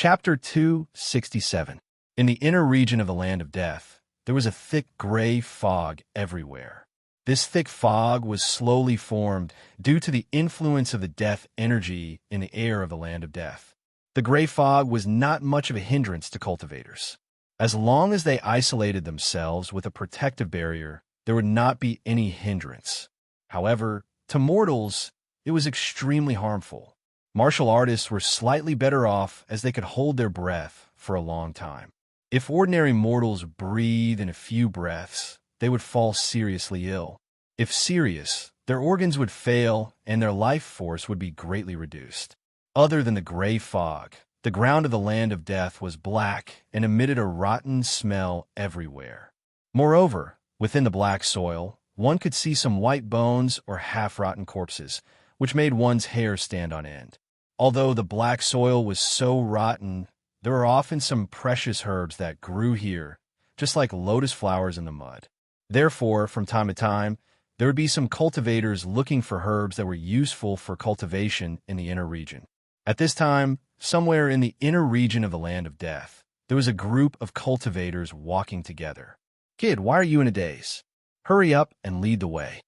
Chapter 267. In the inner region of the land of death, there was a thick gray fog everywhere. This thick fog was slowly formed due to the influence of the death energy in the air of the land of death. The gray fog was not much of a hindrance to cultivators. As long as they isolated themselves with a protective barrier, there would not be any hindrance. However, to mortals, it was extremely harmful. Martial artists were slightly better off as they could hold their breath for a long time. If ordinary mortals breathe in a few breaths, they would fall seriously ill. If serious, their organs would fail and their life force would be greatly reduced. Other than the gray fog, the ground of the land of death was black and emitted a rotten smell everywhere. Moreover, within the black soil, one could see some white bones or half-rotten corpses, which made one's hair stand on end. Although the black soil was so rotten, there were often some precious herbs that grew here, just like lotus flowers in the mud. Therefore, from time to time, there would be some cultivators looking for herbs that were useful for cultivation in the inner region. At this time, somewhere in the inner region of the land of death, there was a group of cultivators walking together. "Kid, why are you in a daze? Hurry up and lead the way."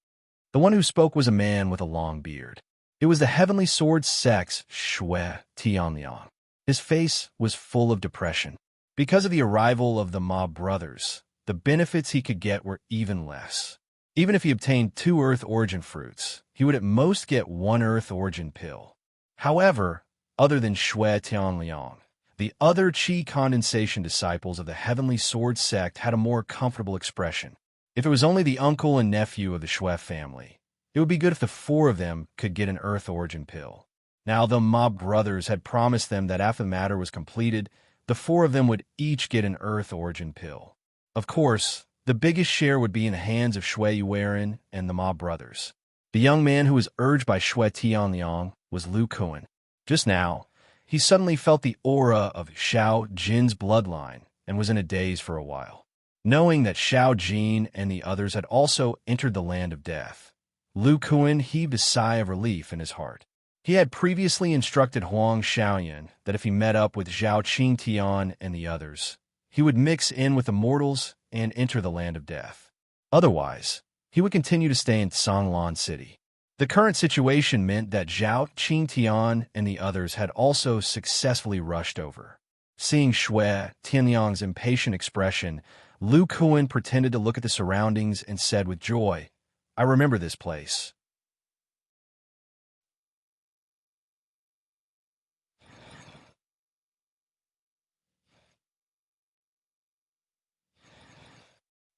The one who spoke was a man with a long beard. It was the heavenly sword sex Shui Tianliang. His face was full of depression. Because of the arrival of the Ma brothers, the benefits he could get were even less. Even if he obtained 2 Earth Origin fruits, he would at most get 1 Earth Origin pill. However, other than Shui Tianliang, the other Qi condensation disciples of the Heavenly Sword sect had a more comfortable expression. If it was only the uncle and nephew of the Shui family, it would be good if the 4 of them could get an Earth Origin pill. Now, the Ma brothers had promised them that after the matter was completed, the 4 of them would each get an Earth Origin pill. Of course, the biggest share would be in the hands of Shui Yueran and the Ma brothers. The young man who was urged by Shui Tianliang was Lu Kuan. Just now, he suddenly felt the aura of Xiao Jin's bloodline and was in a daze for a while. Knowing that Xiao Jin and the others had also entered the land of death, Lu Kuan heaved a sigh of relief in his heart. He had previously instructed Huang Xiaoyan that if he met up with Zhao Qingtian and the others, he would mix in with the mortals and enter the land of death. Otherwise, he would continue to stay in Songlan City. The current situation meant that Zhao Qingtian and the others had also successfully rushed over. Seeing Shui Tianliang's impatient expression, Lu Kuan pretended to look at the surroundings and said with joy, "I remember this place."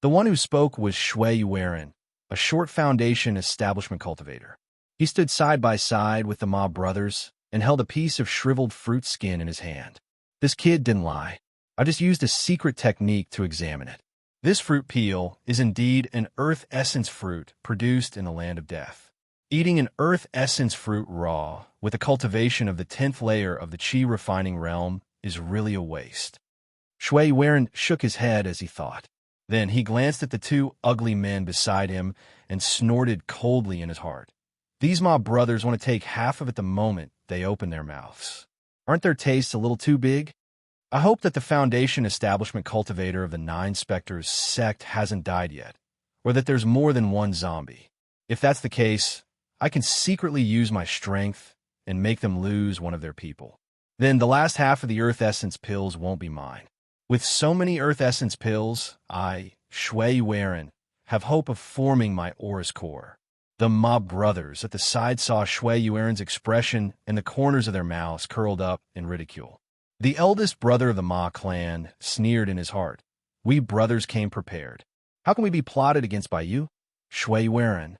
The one who spoke was Shui Yueran, a short foundation establishment cultivator. He stood side by side with the Ma brothers and held a piece of shriveled fruit skin in his hand. "This kid didn't lie. I just used a secret technique to examine it. This fruit peel is indeed an earth essence fruit produced in the land of death. Eating an earth essence fruit raw with the cultivation of the 10th layer of the Qi refining realm is really a waste." Shui Yueran shook his head as he thought. Then he glanced at the 2 ugly men beside him and snorted coldly in his heart. These Ma brothers want to take half of it the moment they open their mouths. Aren't their tastes a little too big? I hope that the foundation establishment cultivator of the 9 Spectres sect hasn't died yet, or that there's more than one zombie. If that's the case, I can secretly use my strength and make them lose one of their people. Then the last half of the Earth Essence pills won't be mine. With so many Earth Essence pills, I, Shui Yueran, have hope of forming my Aurus core. The Ma brothers at the side saw Shui Yueran's expression and the corners of their mouths curled up in ridicule. The eldest brother of the Ma clan sneered in his heart. "We brothers came prepared. How can we be plotted against by you, Shui Yueran?"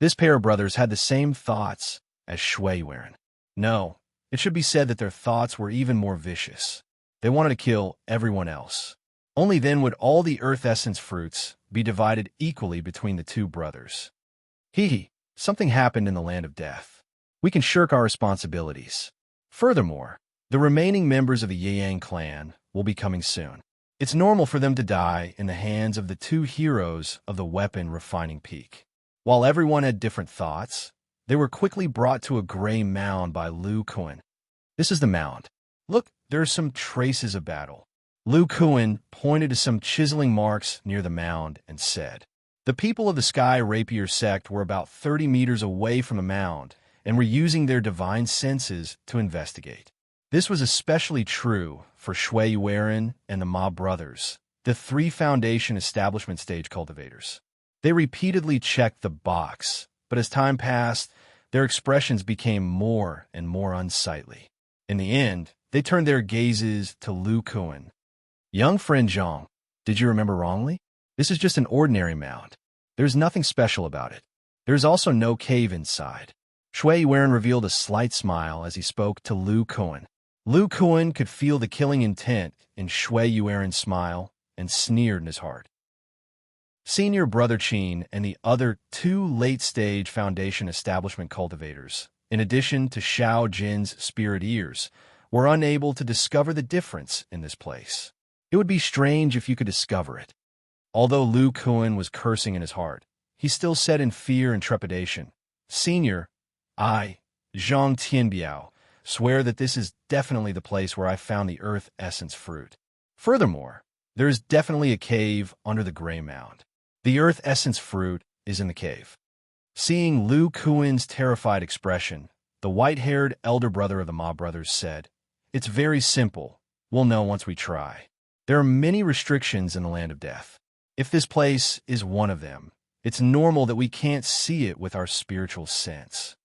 This pair of brothers had the same thoughts as Shui Yueran. No, it should be said that their thoughts were even more vicious. They wanted to kill everyone else. Only then would all the Earth Essence fruits be divided equally between the 2 brothers. Something happened in the land of death. We can shirk our responsibilities. Furthermore, the remaining members of the Yang clan will be coming soon. It's normal for them to die in the hands of the 2 heroes of the weapon refining peak. While everyone had different thoughts, they were quickly brought to a gray mound by Lu Kuan. "This is the mound. Look, there are some traces of battle. Lu Kuan pointed to some chiseling marks near the mound and said, "The people of the Sky Rapier sect were about 30 meters away from the mound and were using their divine senses to investigate." This was especially true for Shui Yuan and the Ma brothers, the three Foundation establishment stage cultivators. They repeatedly checked the box, but as time passed, their expressions became more and more unsightly. In the end, they turned their gazes to Lu Kuan. "Young friend Zhang, did you remember wrongly? This is just an ordinary mound. There's nothing special about it. There's also no cave inside." Shui Yuan revealed a slight smile as he spoke to Lu Kuan. Lu Kuan could feel the killing intent in Shui Yuan's smile and sneered in his heart. Senior Brother Qin and the other two late-stage Foundation establishment cultivators, in addition to Xiao Jin's spirit ears, were unable to discover the difference in this place. It would be strange if you could discover it. Although Lu Kuan was cursing in his heart, he still said in fear and trepidation, "Senior, I, Zhang Tianbiao, swear that this is definitely the place where I found the Earth Essence fruit. Furthermore, there is definitely a cave under the Gray Mound. The Earth Essence fruit is in the cave." Seeing Lu Kuan's terrified expression, the white-haired elder brother of the Ma brothers said, "It's very simple. We'll know once we try. There are many restrictions in the Land of Death. If this place is one of them, it's normal that we can't see it with our spiritual sense."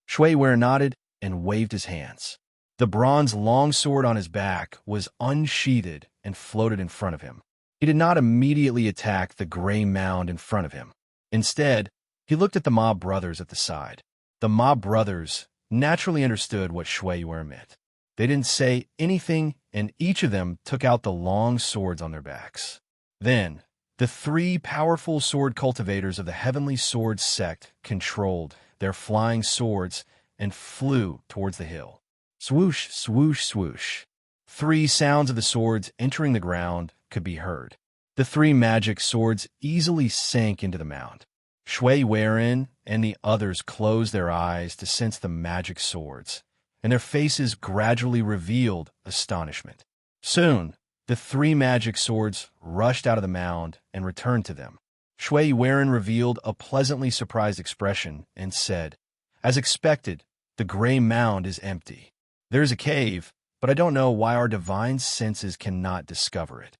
Shui Yuan nodded and waved his hands. The bronze longsword on his back was unsheathed and floated in front of him. He did not immediately attack the gray mound in front of him. Instead, he looked at the Ma brothers at the side. The Ma brothers naturally understood what Shui Yuan meant. They didn't say anything, and each of them took out the long swords on their backs. Then, the three powerful sword cultivators of the Heavenly Sword sect controlled their flying swords and flew towards the hill. Swoosh, swoosh, swoosh. Three sounds of the swords entering the ground could be heard. The three magic swords easily sank into the mound. Shui Yuan and the others closed their eyes to sense the magic swords, and their faces gradually revealed astonishment. Soon, the three magic swords rushed out of the mound and returned to them. Shui Yuan revealed a pleasantly surprised expression and said, "As expected, the gray mound is empty. There's a cave, but I don't know why our divine senses cannot discover it."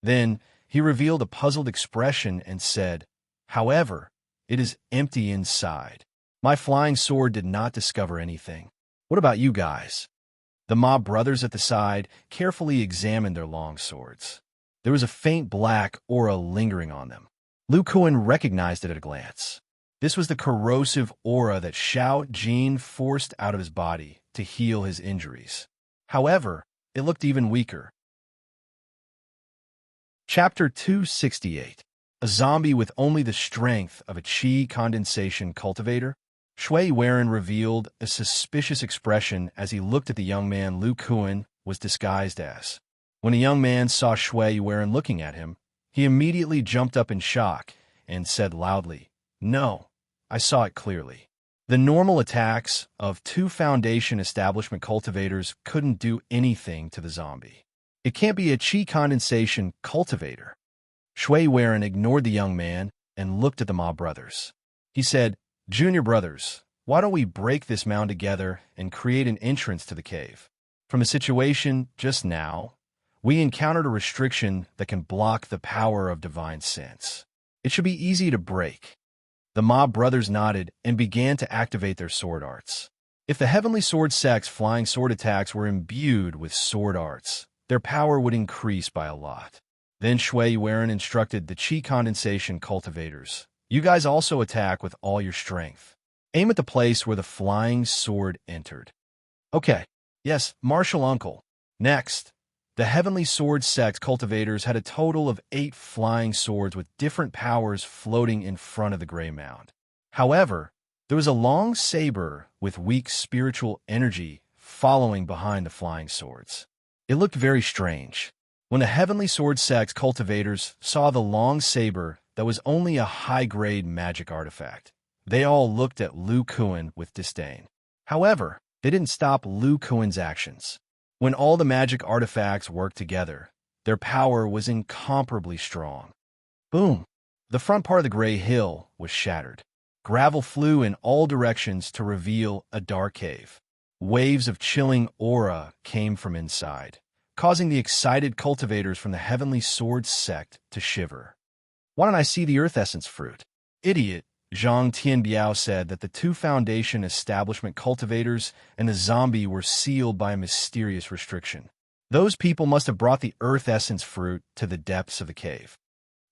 Then he revealed a puzzled expression and said, "However, it is empty inside. My flying sword did not discover anything. What about you guys?" The Ma brothers at the side carefully examined their long swords. There was a faint black aura lingering on them. Lu Kuan recognized it at a glance. This was the corrosive aura that Xiao Jin forced out of his body to heal his injuries. However, it looked even weaker. Chapter 268. A zombie with only the strength of a chi condensation cultivator. Shui Yuan revealed a suspicious expression as he looked at the young man Lu Kuan was disguised as. When the young man saw Shui Yuan looking at him, he immediately jumped up in shock and said loudly, "No, I saw it clearly." The normal attacks of two Foundation establishment cultivators couldn't do anything to the zombie. It can't be a chi condensation cultivator. Shui Yuan ignored the young man and looked at the Ma brothers. He said, "Junior brothers, why don't we break this mound together and create an entrance to the cave? From the situation just now, we encountered a restriction that can block the power of divine sense. It should be easy to break." The Ma brothers nodded and began to activate their sword arts. If the Heavenly Sword sect's flying sword attacks were imbued with sword arts, their power would increase by a lot. Then Shui Yuan instructed the chi condensation cultivators, "You guys also attack with all your strength. Aim at the place where the flying sword entered." "Okay. Yes, Martial Uncle." Next, the Heavenly Sword sect cultivators had a total of 8 flying swords with different powers floating in front of the gray mound. However, there was a long saber with weak spiritual energy following behind the flying swords. It looked very strange. When the Heavenly Sword sect's cultivators saw the long saber that was only a high-grade magic artifact, they all looked at Lu Kuan with disdain. However, they didn't stop Lu Kuan's actions. When all the magic artifacts worked together, their power was incomparably strong. Boom! The front part of the gray hill was shattered. Gravel flew in all directions to reveal a dark cave. Waves of chilling aura came from inside, causing the excited cultivators from the Heavenly Sword sect to shiver. "Why don't I see the Earth Essence fruit?" Idiot! Zhang Tianbiao said that the two Foundation establishment cultivators and the zombie were sealed by a mysterious restriction. Those people must have brought the Earth Essence fruit to the depths of the cave.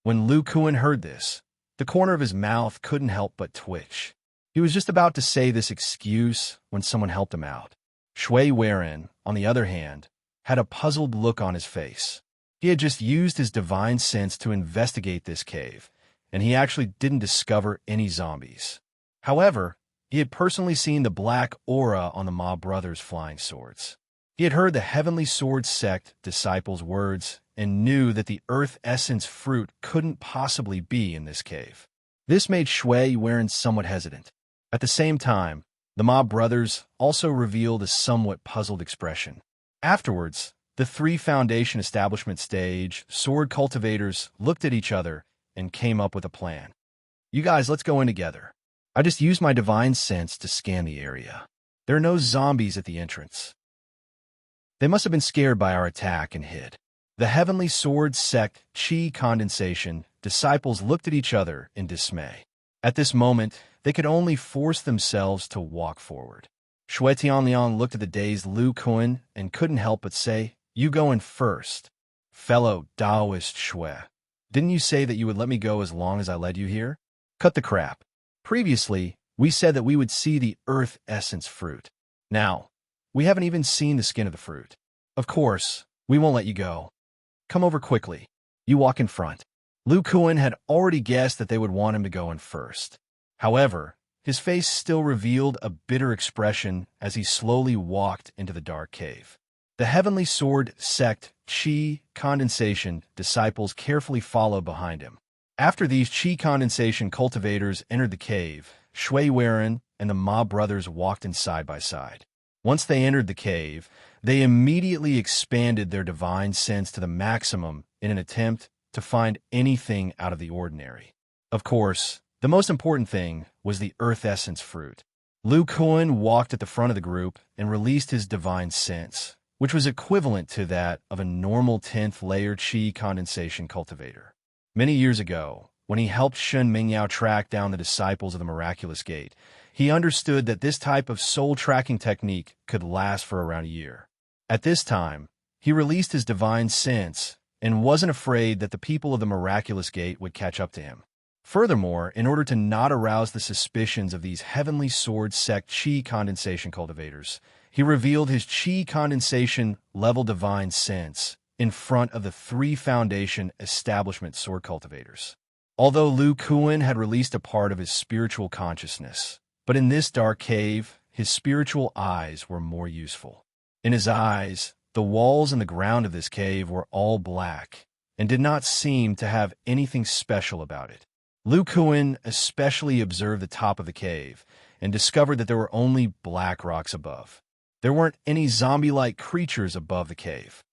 When Lu Kuan heard this, the corner of his mouth couldn't help but twitch. He was just about to say this excuse when someone helped him out. Shui Weiren, on the other hand, had a puzzled look on his face. He had just used his divine sense to investigate this cave, and he actually didn't discover any zombies. However, he had personally seen the black aura on the Ma brothers' flying swords. He had heard the Heavenly Sword sect disciples' words and knew that the Earth Essence fruit couldn't possibly be in this cave. This made Shui Weiren somewhat hesitant. At the same time, the Ma brothers also revealed a somewhat puzzled expression. Afterwards, the three Foundation establishment stage sword cultivators looked at each other and came up with a plan. "You guys, let's go in together. I just used my divine sense to scan the area. There are no zombies at the entrance. They must have been scared by our attack and hid." The Heavenly Sword sect Qi condensation disciples looked at each other in dismay. At this moment, they could only force themselves to walk forward. Shui Tianliang looked at the dazed Lu Kuan and couldn't help but say, "You go in first." "Fellow Taoist Shui, didn't you say that you would let me go as long as I led you here?" "Cut the crap. Previously, we said that we would see the Earth Essence fruit. Now, we haven't even seen the skin of the fruit. Of course, we won't let you go. Come over quickly. You walk in front." Lu Kuan had already guessed that they would want him to go in first. However, his face still revealed a bitter expression as he slowly walked into the dark cave. The Heavenly Sword sect Qi condensation disciples carefully followed behind him. After these Qi condensation cultivators entered the cave, Shui Weiren and the Ma brothers walked in side by side. Once they entered the cave, they immediately expanded their divine sense to the maximum in an attempt to find anything out of the ordinary. Of course, the most important thing was the Earth Essence fruit. Lu Kuan walked at the front of the group and released his divine sense, which was equivalent to that of a normal 10th layer Qi condensation cultivator. Many years ago, when he helped Shen Mingyao track down the disciples of the Miraculous Gate, he understood that this type of soul tracking technique could last for around a year. At this time, he released his divine sense and wasn't afraid that the people of the Miraculous Gate would catch up to him. Furthermore, in order to not arouse the suspicions of these Heavenly Sword sect Qi condensation cultivators, he revealed his Qi condensation level divine sense in front of the three Foundation establishment sword cultivators. Although Lu Kuan had released a part of his spiritual consciousness, but in this dark cave, his spiritual eyes were more useful. In his eyes, the walls and the ground of this cave were all black and did not seem to have anything special about it. Lu Kuan especially observed the top of the cave and discovered that there were only black rocks above. There weren't any zombie-like creatures above the cave.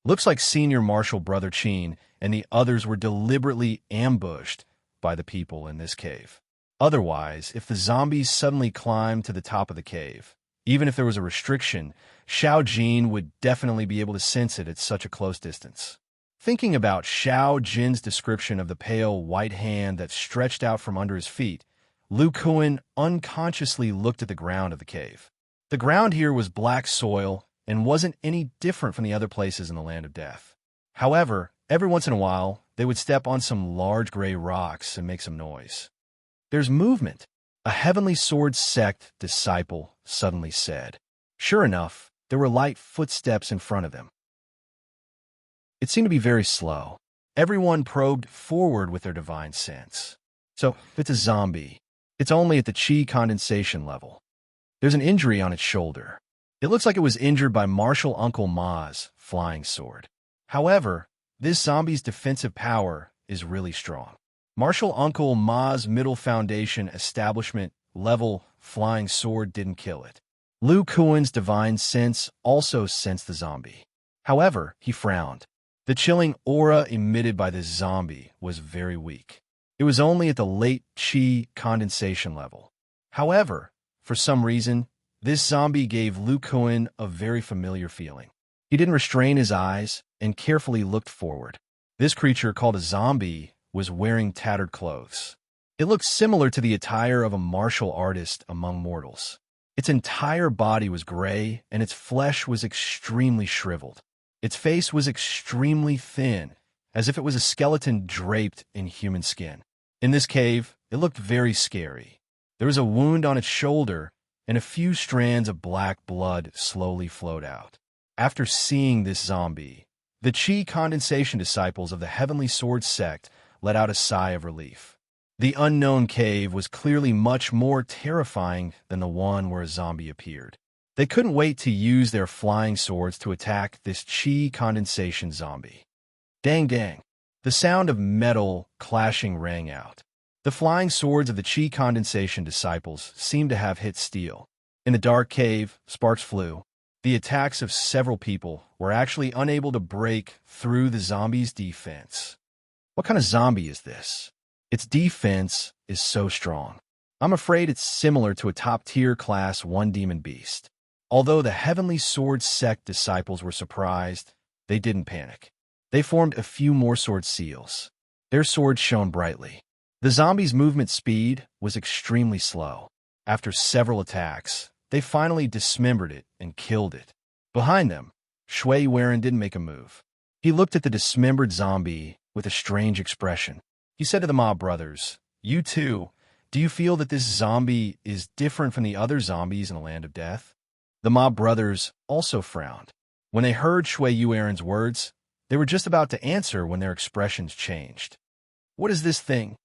Looks like Senior Marshal Brother Qin and the others were deliberately ambushed by the people in this cave. Otherwise, if the zombies suddenly climbed to the top of the cave, even if there was a restriction, Xiao Jin would definitely be able to sense it at such a close distance. Thinking about Xiao Jin's description of the pale white hand that stretched out from under his feet, Lu Kuan unconsciously looked at the ground of the cave. The ground here was black soil and wasn't any different from the other places in the Land of Death. However, every once in a while, they would step on some large gray rocks and make some noise. "There's movement," a Heavenly Sword sect disciple suddenly said. Sure enough, there were light footsteps in front of them. It seemed to be very slow. Everyone probed forward with their divine sense. So, if it's a zombie, it's only at the Qi condensation level. There's an injury on its shoulder. It looks like it was injured by Martial Uncle Ma's flying sword. However, this zombie's defensive power is really strong. Martial Uncle Ma's middle Foundation establishment level flying sword didn't kill it. Lu Kuan's divine sense also sensed the zombie. However, he frowned. The chilling aura emitted by this zombie was very weak. It was only at the late chi condensation level. However, for some reason, this zombie gave Lu Kuan a very familiar feeling. He didn't restrain his eyes and carefully looked forward. This creature, called a zombie, was wearing tattered clothes. It looked similar to the attire of a martial artist among mortals. Its entire body was gray, and its flesh was extremely shriveled. Its face was extremely thin, as if it was a skeleton draped in human skin. In this cave, it looked very scary. There was a wound on its shoulder, and a few strands of black blood slowly flowed out. After seeing this zombie, the chi condensation disciples of the Heavenly Sword sect let out a sigh of relief. The unknown cave was clearly much more terrifying than the one where a zombie appeared. They couldn't wait to use their flying swords to attack this chi condensation zombie. Dang dang. The sound of metal clashing rang out. The flying swords of the chi condensation disciples seemed to have hit steel. In the dark cave, sparks flew. The attacks of several people were actually unable to break through the zombie's defense. What kind of zombie is this? Its defense is so strong. I'm afraid it's similar to a top-tier Class 1 demon beast. Although the Heavenly Sword sect disciples were surprised, they didn't panic. They formed a few more sword seals. Their swords shone brightly. The zombie's movement speed was extremely slow. After several attacks, they finally dismembered it and killed it. Behind them, Shui Yuan didn't make a move. He looked at the dismembered zombie with a strange expression. He said to the mob brothers, "You too, do you feel that this zombie is different from the other zombies in the land of death?" The mob brothers also frowned. When they heard Shui Yuan's words, they were just about to answer when their expressions changed. "What is this thing?"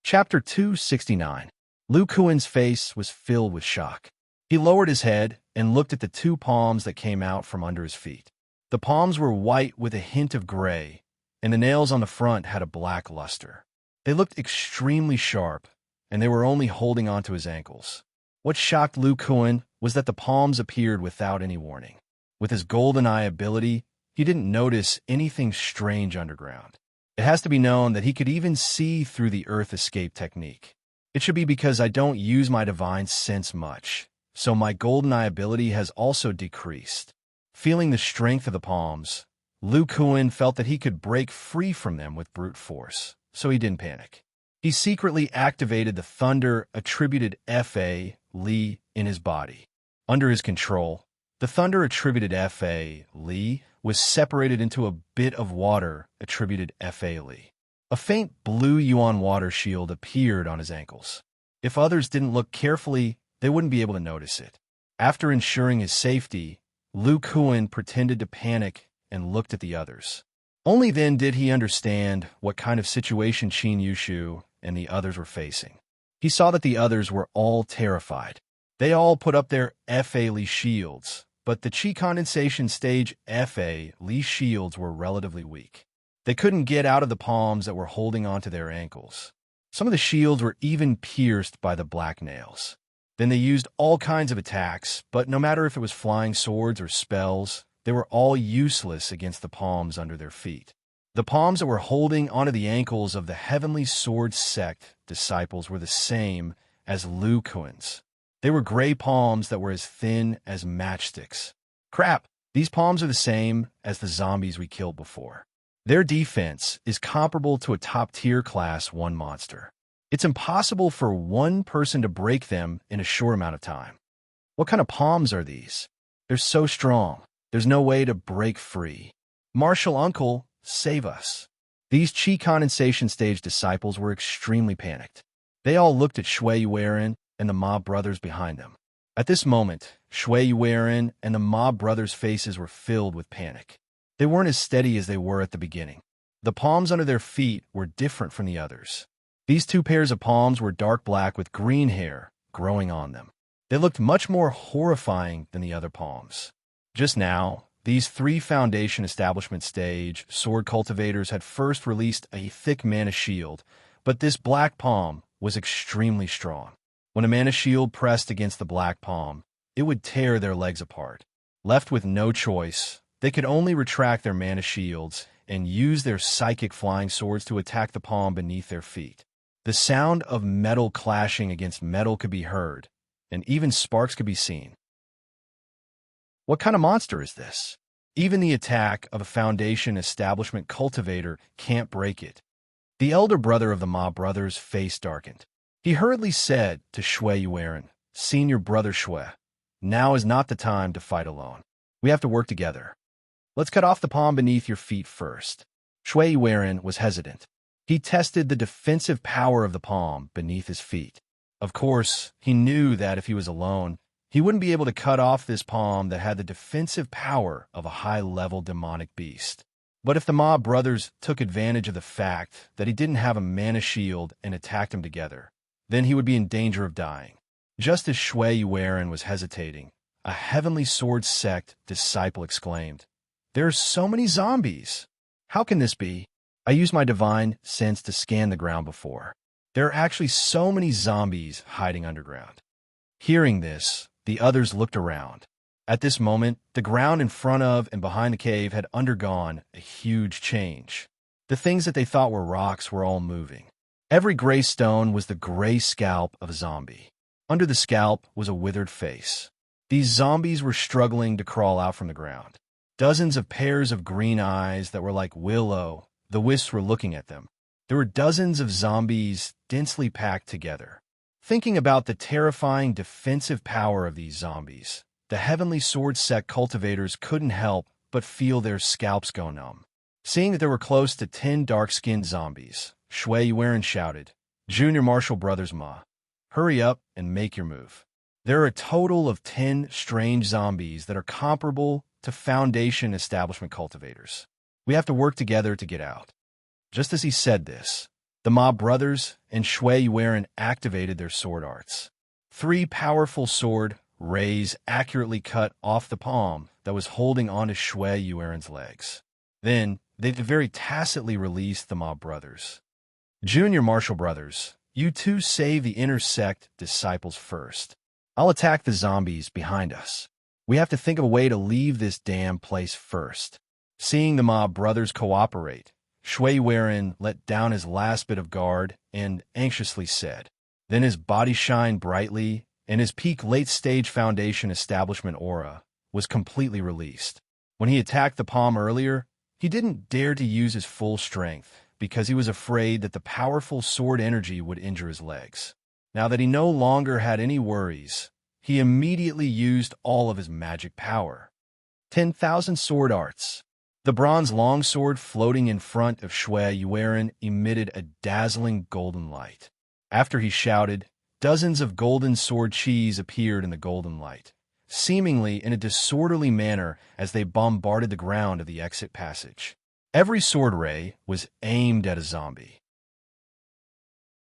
Chapter 269. Lu Kuan's face was filled with shock. He lowered his head and looked at the two palms that came out from under his feet. The palms were white with a hint of gray, and the nails on the front had a black luster. They looked extremely sharp, and they were only holding onto his ankles. What shocked Lu Kuan was that the palms appeared without any warning. With his golden eye ability, he didn't notice anything strange underground. It has to be known that he could even see through the earth escape technique. It should be because I don't use my divine sense much, so my golden eye ability has also decreased. Feeling the strength of the palms, Lu Kuan felt that he could break free from them with brute force, so he didn't panic. He secretly activated the thunder attributed Fa Li in his body. Under his control, the thunder attributed Fa Li was separated into a bit of water attributed Fa Li. A faint blue yuan water shield appeared on his ankles. If others didn't look carefully, they wouldn't be able to notice it. After ensuring his safety, Lu Kuan pretended to panic and looked at the others. Only then did he understand what kind of situation Qin Yushu and the others were facing. He saw that the others were all terrified. They all put up their Fa Li shields, but the Qi condensation stage Fa Li shields were relatively weak. They couldn't get out of the palms that were holding onto their ankles. Some of the shields were even pierced by the black nails. Then they used all kinds of attacks, but no matter if it was flying swords or spells, they were all useless against the palms under their feet. The palms that were holding onto the ankles of the Heavenly Sword sect disciples were the same as Lu Kuan's. They were gray palms that were as thin as matchsticks. Crap, these palms are the same as the zombies we killed before. Their defense is comparable to a top-tier Class 1 monster. It's impossible for one person to break them in a short amount of time. What kind of palms are these? They're so strong. There's no way to break free. Martial Uncle, save us. These Qi condensation stage disciples were extremely panicked. They all looked at Shui Yuan and the mob brothers behind them. At this moment, Shui Yuan and the mob brothers' faces were filled with panic. They weren't as steady as they were at the beginning. The palms under their feet were different from the others. These two pairs of palms were dark black with green hair growing on them. They looked much more horrifying than the other palms. Just now, these three Foundation Establishment stage sword cultivators had first released a thick mana shield, but this black palm was extremely strong. When a mana shield pressed against the black palm, it would tear their legs apart. Left with no choice, they could only retract their mana shields and use their psychic flying swords to attack the palm beneath their feet. The sound of metal clashing against metal could be heard, and even sparks could be seen. What kind of monster is this? Even the attack of a Foundation establishment cultivator can't break it. The elder brother of the Ma brothers' face darkened. He hurriedly said to Shui Yuan, "Senior brother Shui, now is not the time to fight alone. We have to work together. Let's cut off the palm beneath your feet first." Shui Yuan was hesitant. He tested the defensive power of the palm beneath his feet. Of course, he knew that if he was alone, he wouldn't be able to cut off this palm that had the defensive power of a high-level demonic beast. But if the Ma brothers took advantage of the fact that he didn't have a mana shield and attacked him together, then he would be in danger of dying. Just as Shui Yuan was hesitating, a heavenly sword sect disciple exclaimed, "There are so many zombies! How can this be? I used my divine sense to scan the ground before. There are actually so many zombies hiding underground." Hearing this, the others looked around. At this moment, the ground in front of and behind the cave had undergone a huge change. The things that they thought were rocks were all moving. Every gray stone was the gray scalp of a zombie. Under the scalp was a withered face. These zombies were struggling to crawl out from the ground. Dozens of pairs of green eyes that were like willow, the wisps were looking at them. There were dozens of zombies densely packed together. Thinking about the terrifying defensive power of these zombies, the Heavenly Sword Sect cultivators couldn't help but feel their scalps go numb. Seeing that there were close to 10 dark-skinned zombies, Shui Yuan shouted, "Junior Marshal Brothers Ma, hurry up and make your move. There are a total of 10 strange zombies that are comparable to Foundation establishment cultivators. We have to work together to get out." Just as he said this, the Ma brothers and Shui Yuan activated their sword arts. 3 powerful sword rays accurately cut off the palm that was holding onto Shui Yuan's legs. Then, they very tacitly released the Ma brothers. "Junior Marshal Brothers, you two save the inner sect disciples first. I'll attack the zombies behind us. We have to think of a way to leave this damn place first." Seeing the Ma brothers cooperate, Shui Yuan let down his last bit of guard and anxiously said. Then his body shined brightly, and his peak late-stage Foundation establishment aura was completely released. When he attacked the palm earlier, he didn't dare to use his full strength because he was afraid that the powerful sword energy would injure his legs. Now that he no longer had any worries, he immediately used all of his magic power. 10,000 sword arts. The bronze longsword floating in front of Shui Yuan emitted a dazzling golden light. After he shouted, dozens of golden sword chis appeared in the golden light, seemingly in a disorderly manner as they bombarded the ground of the exit passage. Every sword ray was aimed at a zombie.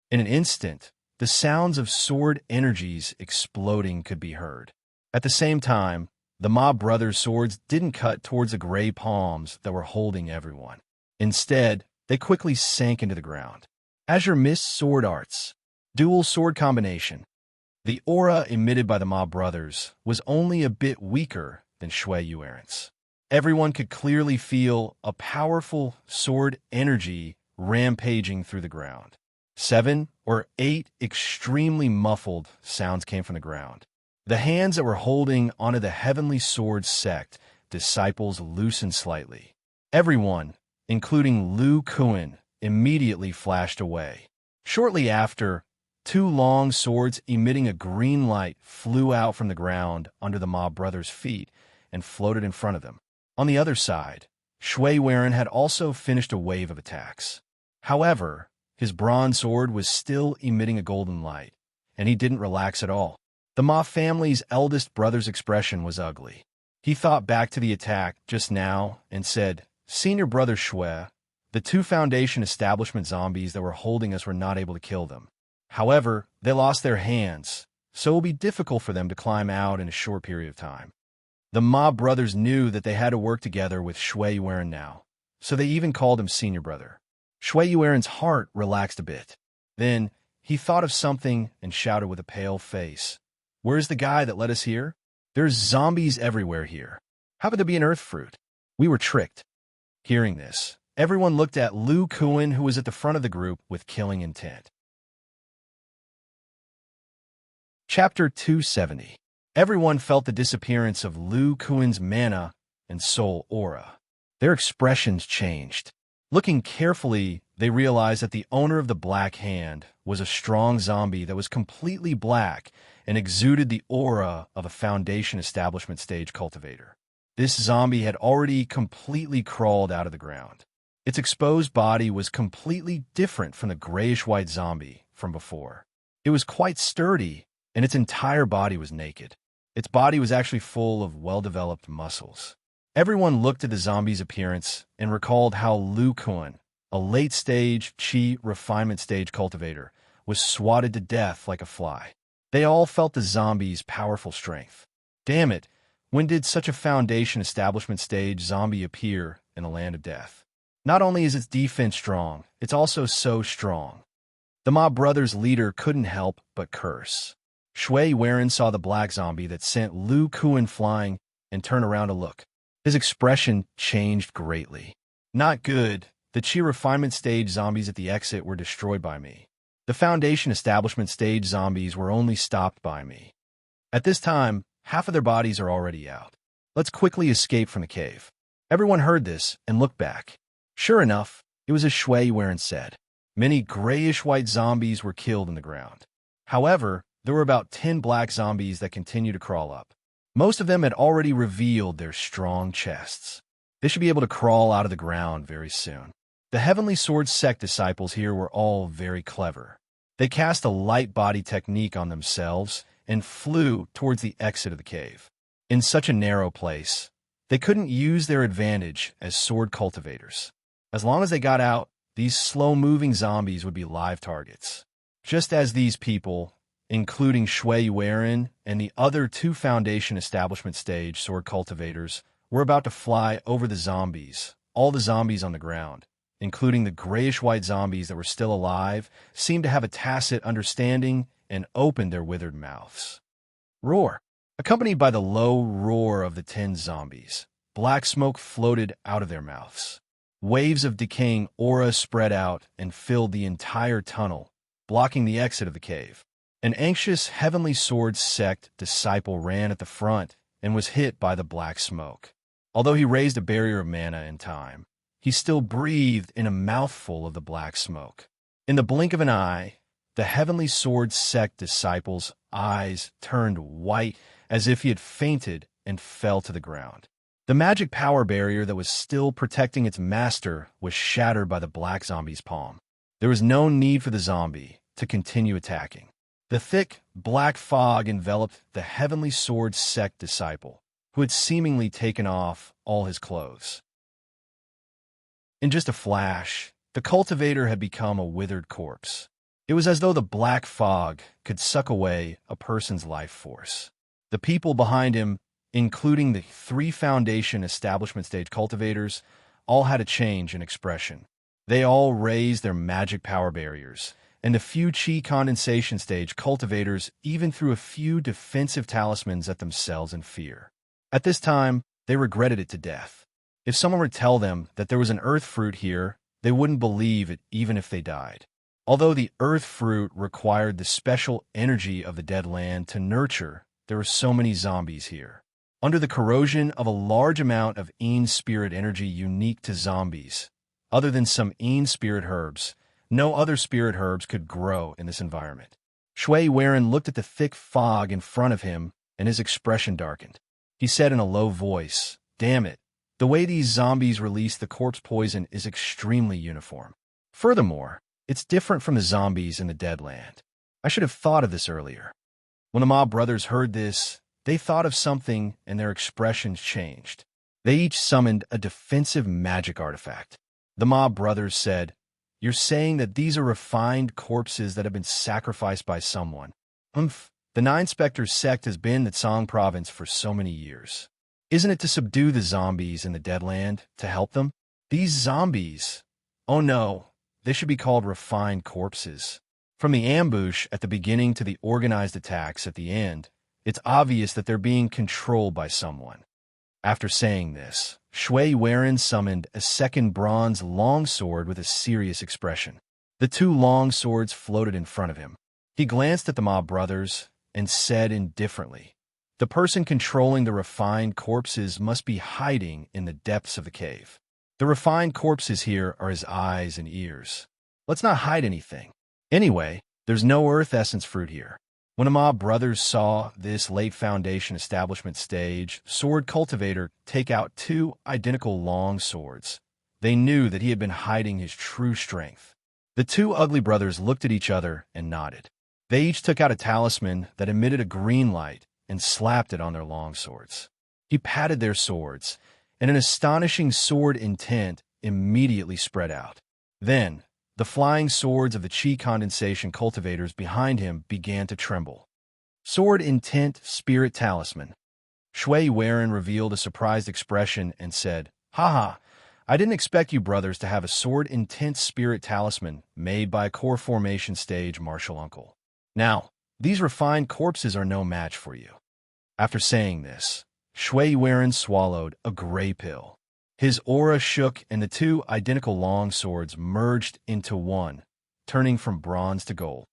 In an instant, the sounds of sword energies exploding could be heard. At the same time, the Ma brothers' swords didn't cut towards the gray palms that were holding everyone. Instead, they quickly sank into the ground. Azure Mist Sword Arts. Dual sword combination. The aura emitted by the Ma brothers was only a bit weaker than Shui Yuan's. Everyone could clearly feel a powerful sword energy rampaging through the ground. 7 or 8 extremely muffled sounds came from the ground. The hands that were holding onto the Heavenly Sword Sect disciples loosened slightly. Everyone, including Lu Kuan, immediately flashed away. Shortly after, 2 long swords emitting a green light flew out from the ground under the Ma brothers' feet and floated in front of them. On the other side, Shui Yuan had also finished a wave of attacks. However, his bronze sword was still emitting a golden light, and he didn't relax at all. The Ma family's eldest brother's expression was ugly. He thought back to the attack just now and said, "Senior brother Shui, the 2 Foundation establishment zombies that were holding us were not able to kill them. However, they lost their hands, so it will be difficult for them to climb out in a short period of time." The Ma brothers knew that they had to work together with Shui Yuan now, so they even called him senior brother. Shui Yuan's heart relaxed a bit. Then, He thought of something and shouted with a pale face. "Where's the guy that led us here? There's zombies everywhere here. How could there be an earth fruit?" We were tricked. Hearing this, everyone looked at Lu Kuan, who was at the front of the group, with killing intent. Chapter 270. Everyone felt the disappearance of Lu Kuan's mana and soul aura. Their expressions changed. Looking carefully, they realized that the owner of the Black Hand was a strong zombie that was completely black and exuded the aura of a Foundation Establishment stage cultivator. This zombie had already completely crawled out of the ground. Its exposed body was completely different from the grayish-white zombie from before. It was quite sturdy, and its entire body was naked. Its body was actually full of well-developed muscles. Everyone looked at the zombie's appearance and recalled how Lu Kuan, a late-stage Qi refinement stage cultivator, was swatted to death like a fly. They all felt the zombie's powerful strength. Damn it, when did such a Foundation Establishment stage zombie appear in the land of death? Not only is its defense strong, it's also so strong. The Ma brothers' leader couldn't help but curse. Shui Weiren saw the black zombie that sent Lu Kuan flying and turned around to look. His expression changed greatly. "Not good. The Qi refinement stage zombies at the exit were destroyed by me. The Foundation Establishment stage zombies were only stopped by me. At this time, half of their bodies are already out. Let's quickly escape from the cave." Everyone heard this and looked back. Sure enough, it was as Shui Weiren said. Many grayish-white zombies were killed in the ground. However, there were about 10 black zombies that continued to crawl up. Most of them had already revealed their strong chests. They should be able to crawl out of the ground very soon. The Heavenly Sword sect disciples here were all very clever. They cast a light body technique on themselves and flew towards the exit of the cave. In such a narrow place, they couldn't use their advantage as sword cultivators. As long as they got out, these slow-moving zombies would be live targets. Just as these people, including Shui Weiren and the other 2 Foundation Establishment stage sword cultivators, were about to fly over the zombies, all the zombies on the ground, including the grayish-white zombies that were still alive, seemed to have a tacit understanding and opened their withered mouths. Roar! Accompanied by the low roar of the 10 zombies, black smoke floated out of their mouths. Waves of decaying aura spread out and filled the entire tunnel, blocking the exit of the cave. An anxious Heavenly Sword sect disciple ran at the front and was hit by the black smoke. Although he raised a barrier of mana in time, he still breathed in a mouthful of the black smoke. In the blink of an eye, the Heavenly Sword sect disciple's eyes turned white as if he had fainted and fell to the ground. The magic power barrier that was still protecting its master was shattered by the black zombie's palm. There was no need for the zombie to continue attacking. The thick, black fog enveloped the Heavenly Sword sect disciple, who had seemingly taken off all his clothes. In just a flash, the cultivator had become a withered corpse. It was as though the black fog could suck away a person's life force. The people behind him, including the 3 Foundation Establishment stage cultivators, all had a change in expression. They all raised their magic power barriers, and the few Qi condensation stage cultivators even threw a few defensive talismans at themselves in fear. At this time, they regretted it to death. If someone would tell them that there was an earth fruit here, they wouldn't believe it even if they died. Although the earth fruit required the special energy of the dead land to nurture, there were so many zombies here. Under the corrosion of a large amount of Een spirit energy unique to zombies, other than some Een spirit herbs, no other spirit herbs could grow in this environment. Shui Weiren looked at the thick fog in front of him, and his expression darkened. He said in a low voice, "Damn it, the way these zombies release the corpse poison is extremely uniform. Furthermore, it's different from the zombies in the dead land. I should have thought of this earlier." When the Ma brothers heard this, they thought of something and their expressions changed. They each summoned a defensive magic artifact. The Ma brothers said, "You're saying that these are refined corpses that have been sacrificed by someone?" The Nine Spectres sect has been in the Tsang province for so many years. Isn't it to subdue the zombies in the dead land, to help them? These zombies, oh no, they should be called refined corpses. From the ambush at the beginning to the organized attacks at the end, it's obvious that they're being controlled by someone. After saying this, Shui Weiren summoned a second bronze longsword with a serious expression. The two long swords floated in front of him. He glanced at the mob brothers and said indifferently, "The person controlling the refined corpses must be hiding in the depths of the cave. The refined corpses here are his eyes and ears. Let's not hide anything. Anyway, there's no earth essence fruit here." When the mob brothers saw this late Foundation establishment stage sword cultivator take out two identical long swords, they knew that he had been hiding his true strength. The two ugly brothers looked at each other and nodded. They each took out a talisman that emitted a green light and slapped it on their long swords. He patted their swords, and an astonishing sword intent immediately spread out. Then, the flying swords of the chi condensation cultivators behind him began to tremble. Sword intent spirit talisman. Shui Weiren revealed a surprised expression and said, "Haha, I didn't expect you brothers to have a sword intent spirit talisman made by a core formation stage martial uncle. Now, these refined corpses are no match for you." After saying this, Shui Weiren swallowed a gray pill. His aura shook and the two identical long swords merged into one, turning from bronze to gold.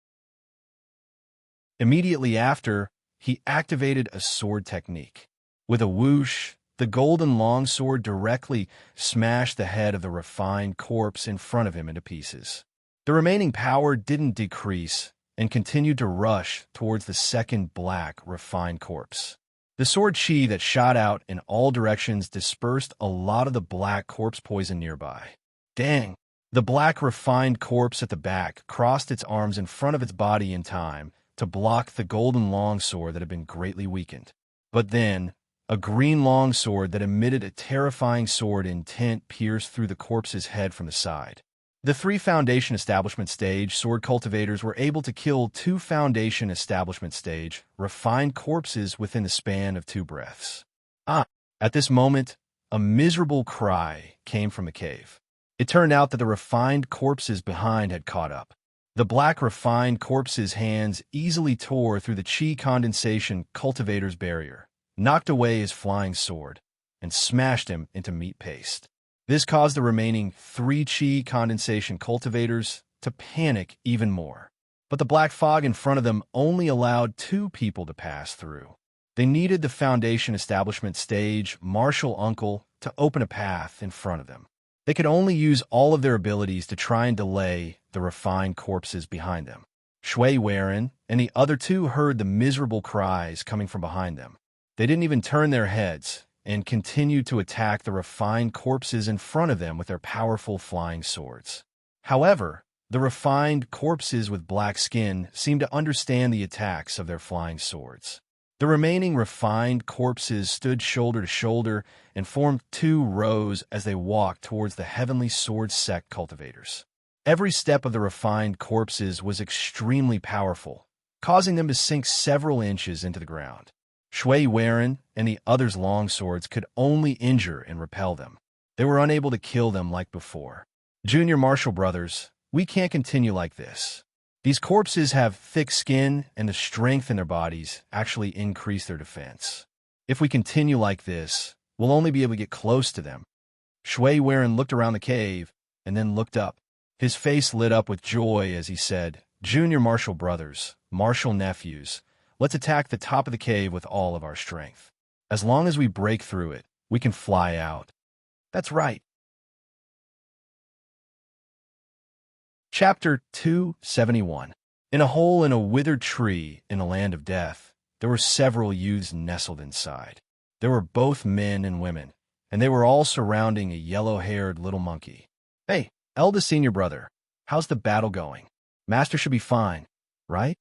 Immediately after, he activated a sword technique. With a whoosh, the golden longsword directly smashed the head of the refined corpse in front of him into pieces. The remaining power didn't decrease and continued to rush towards the second black refined corpse. The sword chi that shot out in all directions dispersed a lot of the black corpse poison nearby. Dang! The black refined corpse at the back crossed its arms in front of its body in time to block the golden longsword that had been greatly weakened. But then, a green longsword that emitted a terrifying sword intent pierced through the corpse's head from the side. The three Foundation Establishment Stage sword cultivators were able to kill two Foundation Establishment Stage refined corpses within the span of 2 breaths. At this moment, a miserable cry came from the cave. It turned out that the refined corpses behind had caught up. The black refined corpse's hands easily tore through the chi condensation cultivator's barrier, knocked away his flying sword, and smashed him into meat paste. This caused the remaining 3 chi condensation cultivators to panic even more. But the black fog in front of them only allowed 2 people to pass through. They needed the Foundation Establishment Stage martial uncle to open a path in front of them. They could only use all of their abilities to try and delay the refined corpses behind them. Shui Weiren and the other 2 heard the miserable cries coming from behind them. They didn't even turn their heads and continued to attack the refined corpses in front of them with their powerful flying swords. However, the refined corpses with black skin seemed to understand the attacks of their flying swords. The remaining refined corpses stood shoulder to shoulder and formed 2 rows as they walked towards the heavenly sword sect cultivators. Every step of the refined corpses was extremely powerful, causing them to sink several inches into the ground. Shui Weiren and the others' long swords could only injure and repel them. They were unable to kill them like before. "Junior Marshall brothers, we can't continue like this. These corpses have thick skin, and the strength in their bodies actually increase their defense. If we continue like this, we'll only be able to get close to them." Shui Weiren looked around the cave and then looked up. His face lit up with joy as he said, "Junior Marshall brothers, Marshall nephews, let's attack the top of the cave with all of our strength. As long as we break through it, we can fly out." "That's right." Chapter 271. In a hole in a withered tree in the land of death, there were several youths nestled inside. There were both men and women, and they were all surrounding a yellow-haired little monkey. "Hey, eldest senior brother, how's the battle going? Master should be fine, right?"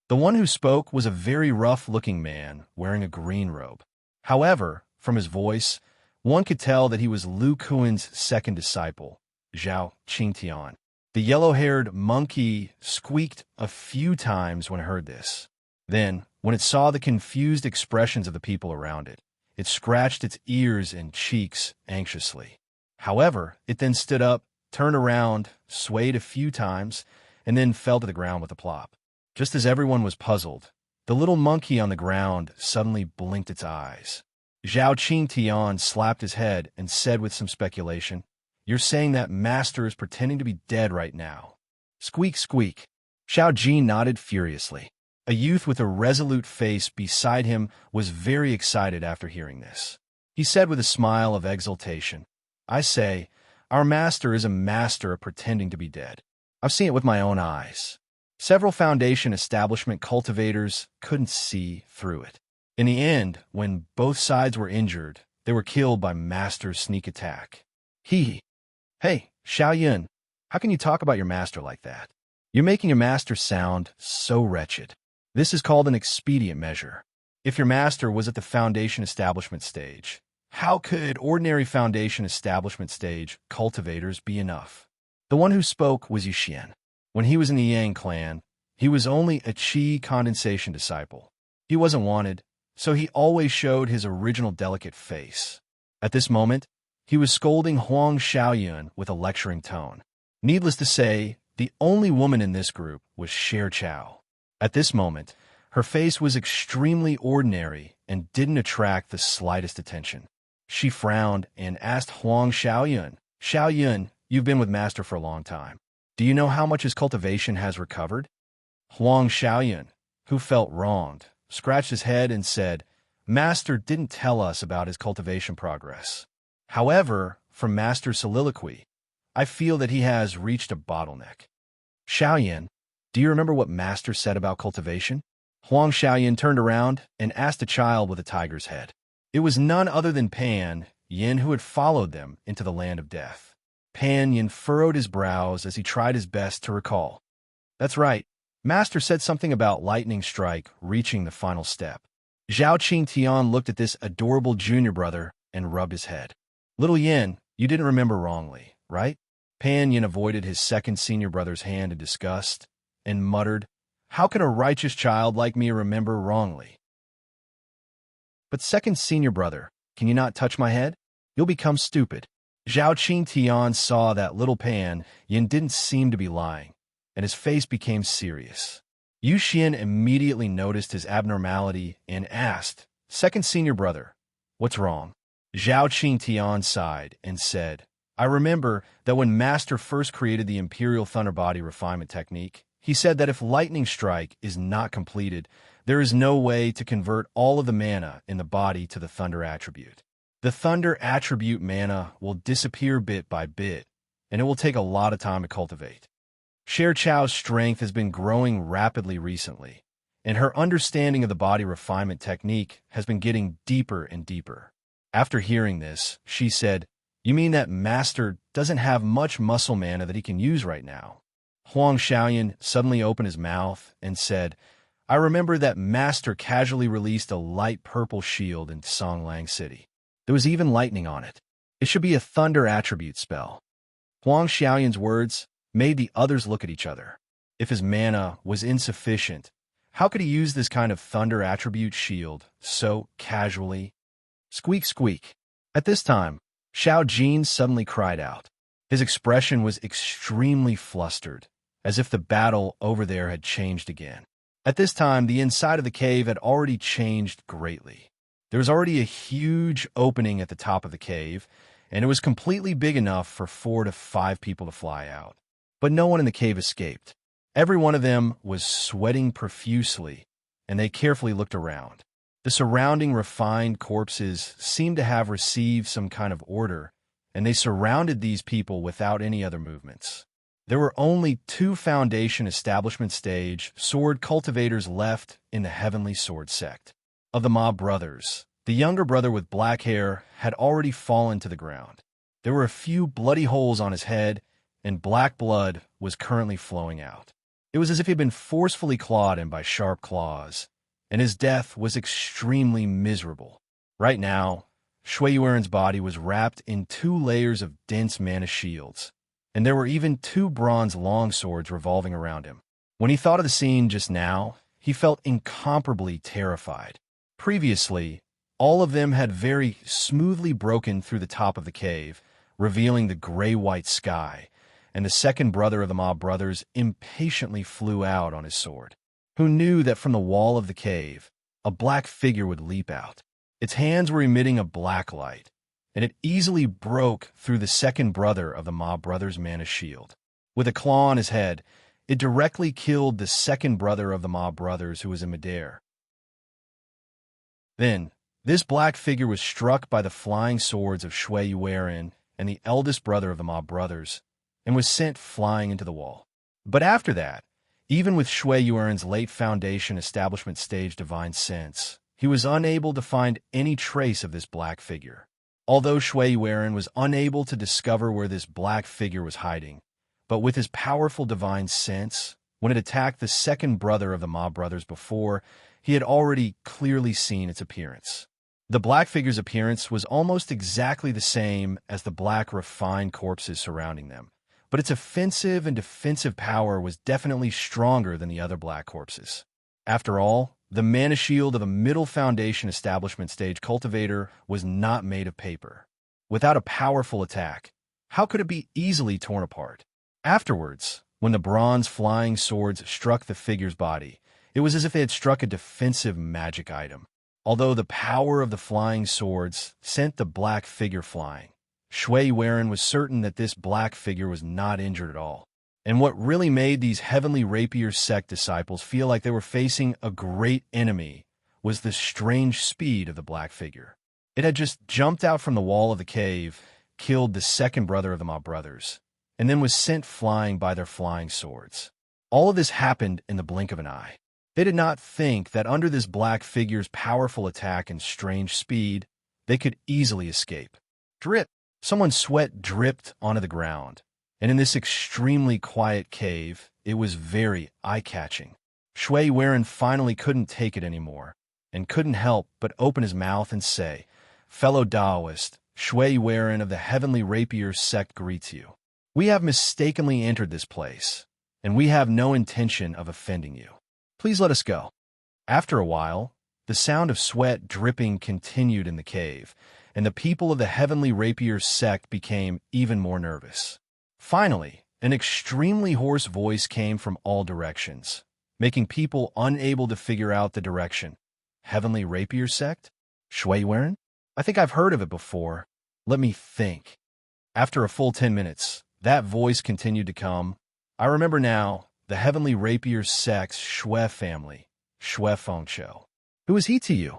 The one who spoke was a very rough-looking man wearing a green robe. However, from his voice, one could tell that he was Lu Kuan's second disciple, Zhao Qingtian. The yellow-haired monkey squeaked a few times when it heard this. Then, when it saw the confused expressions of the people around it, it scratched its ears and cheeks anxiously. However, it then stood up, turned around, swayed a few times, and then fell to the ground with a plop. Just as everyone was puzzled, the little monkey on the ground suddenly blinked its eyes. Zhao Qingtian slapped his head and said with some speculation, "You're saying that master is pretending to be dead right now?" Squeak, squeak. Xiao Jin nodded furiously. A youth with a resolute face beside him was very excited after hearing this. He said with a smile of exultation, "I say, our master is a master of pretending to be dead. I've seen it with my own eyes." Several Foundation establishment cultivators couldn't see through it. In the end, when both sides were injured, they were killed by Master's sneak attack. Hey, Xiaoyun, how can you talk about your master like that? You're making your master sound so wretched. This is called an expedient measure. If your master was at the Foundation establishment stage, how could ordinary Foundation establishment stage cultivators be enough? The one who spoke was Yuxian. When he was in the Yang clan, he was only a Qi condensation disciple. He wasn't wanted, so he always showed his original delicate face. At this moment, he was scolding Huang Xiaoyun with a lecturing tone. Needless to say, the only woman in this group was Sher Chao. At this moment, her face was extremely ordinary and didn't attract the slightest attention. She frowned and asked Huang Xiaoyun, "Xiaoyun, you've been with Master for a long time. Do you know how much his cultivation has recovered?" Huang Xiaoyun, who felt wronged, scratched his head and said, "Master didn't tell us about his cultivation progress. However, from Master's soliloquy, I feel that he has reached a bottleneck." "Xiaoyan, do you remember what Master said about cultivation?" Huang Xiaoyan turned around and asked a child with a tiger's head. It was none other than Pan Yin, who had followed them into the land of death. Pan Yin furrowed his brows as he tried his best to recall. "That's right. Master said something about lightning strike reaching the final step." Zhao Qingtian looked at this adorable junior brother and rubbed his head. "Little Yin, you didn't remember wrongly, right?" Pan Yin avoided his second senior brother's hand in disgust and muttered, "How can a righteous child like me remember wrongly?" "But second senior brother, can you not touch my head? You'll become stupid." Zhao Qingtian saw that little Pan Yin didn't seem to be lying, and his face became serious. Yu Xian immediately noticed his abnormality and asked, "Second senior brother, what's wrong?" Zhao Qingtian sighed and said, "I remember that when Master first created the Imperial Thunder Body refinement technique, he said that if lightning strike is not completed, there is no way to convert all of the mana in the body to the thunder attribute. The thunder attribute mana will disappear bit by bit, and it will take a lot of time to cultivate. Sher Chao's strength has been growing rapidly recently, and her understanding of the body refinement technique has been getting deeper and deeper." After hearing this, she said, "You mean that Master doesn't have much muscle mana that he can use right now?" Huang Xiaoyan suddenly opened his mouth and said, "I remember that Master casually released a light purple shield in Songlang City. There was even lightning on it. It should be a thunder attribute spell." Huang Xiaoyan's words made the others look at each other. If his mana was insufficient, how could he use this kind of thunder attribute shield so casually? Squeak, squeak. At this time, Xiao Jin suddenly cried out. His expression was extremely flustered, as if the battle over there had changed again. At this time, the inside of the cave had already changed greatly. There was already a huge opening at the top of the cave, and it was completely big enough for 4 to 5 people to fly out. But no one in the cave escaped. Every one of them was sweating profusely, and they carefully looked around. The surrounding refined corpses seemed to have received some kind of order, and they surrounded these people without any other movements. There were only 2 Foundation establishment stage sword cultivators left in the Heavenly Sword sect. Of the mob brothers, the younger brother with black hair had already fallen to the ground. There were a few bloody holes on his head, and black blood was currently flowing out. It was as if he had been forcefully clawed in by sharp claws, and his death was extremely miserable. Right now, Shui Yuan's body was wrapped in 2 layers of dense mana shields, and there were even 2 bronze longswords revolving around him. When he thought of the scene just now, he felt incomparably terrified. Previously, all of them had very smoothly broken through the top of the cave, revealing the gray-white sky, and the second brother of the mob brothers impatiently flew out on his sword. Who knew that from the wall of the cave, a black figure would leap out? Its hands were emitting a black light, and it easily broke through the second brother of the mob brothers' mana shield. With a claw on his head, it directly killed the second brother of the mob brothers who was in midair. Then, this black figure was struck by the flying swords of Shui Yuerin and the eldest brother of the mob brothers, and was sent flying into the wall. But after that, even with Shui Yuerin's late Foundation establishment stage divine sense, he was unable to find any trace of this black figure. Although Shui Yuerin was unable to discover where this black figure was hiding, but with his powerful divine sense, when it attacked the second brother of the mob brothers before, he had already clearly seen its appearance. The black figure's appearance was almost exactly the same as the black refined corpses surrounding them, but its offensive and defensive power was definitely stronger than the other black corpses. After all, the mana shield of a middle foundation establishment stage cultivator was not made of paper. Without a powerful attack, how could it be easily torn apart? Afterwards, when the bronze flying swords struck the figure's body, it was as if they had struck a defensive magic item. Although the power of the flying swords sent the black figure flying, Shui Yuerin was certain that this black figure was not injured at all. And what really made these Heavenly Rapier sect disciples feel like they were facing a great enemy was the strange speed of the black figure. It had just jumped out from the wall of the cave, killed the second brother of the mob brothers, and then was sent flying by their flying swords. All of this happened in the blink of an eye. They did not think that under this black figure's powerful attack and strange speed, they could easily escape. Drip! Someone's sweat dripped onto the ground, and in this extremely quiet cave, it was very eye-catching. Shui Yuerin finally couldn't take it anymore, and couldn't help but open his mouth and say, "Fellow Taoist, Shui Yuerin of the Heavenly Rapier sect greets you. We have mistakenly entered this place, and we have no intention of offending you. Please let us go." After a while, the sound of sweat dripping continued in the cave, and the people of the Heavenly Rapier sect became even more nervous. Finally, an extremely hoarse voice came from all directions, making people unable to figure out the direction. Heavenly Rapier sect? Shui Yuerin? I think I've heard of it before. Let me think. After a full 10 minutes, that voice continued to come. I remember now, the Heavenly Rapier sect's Shui family, Shui Fengshu. Who is he to you?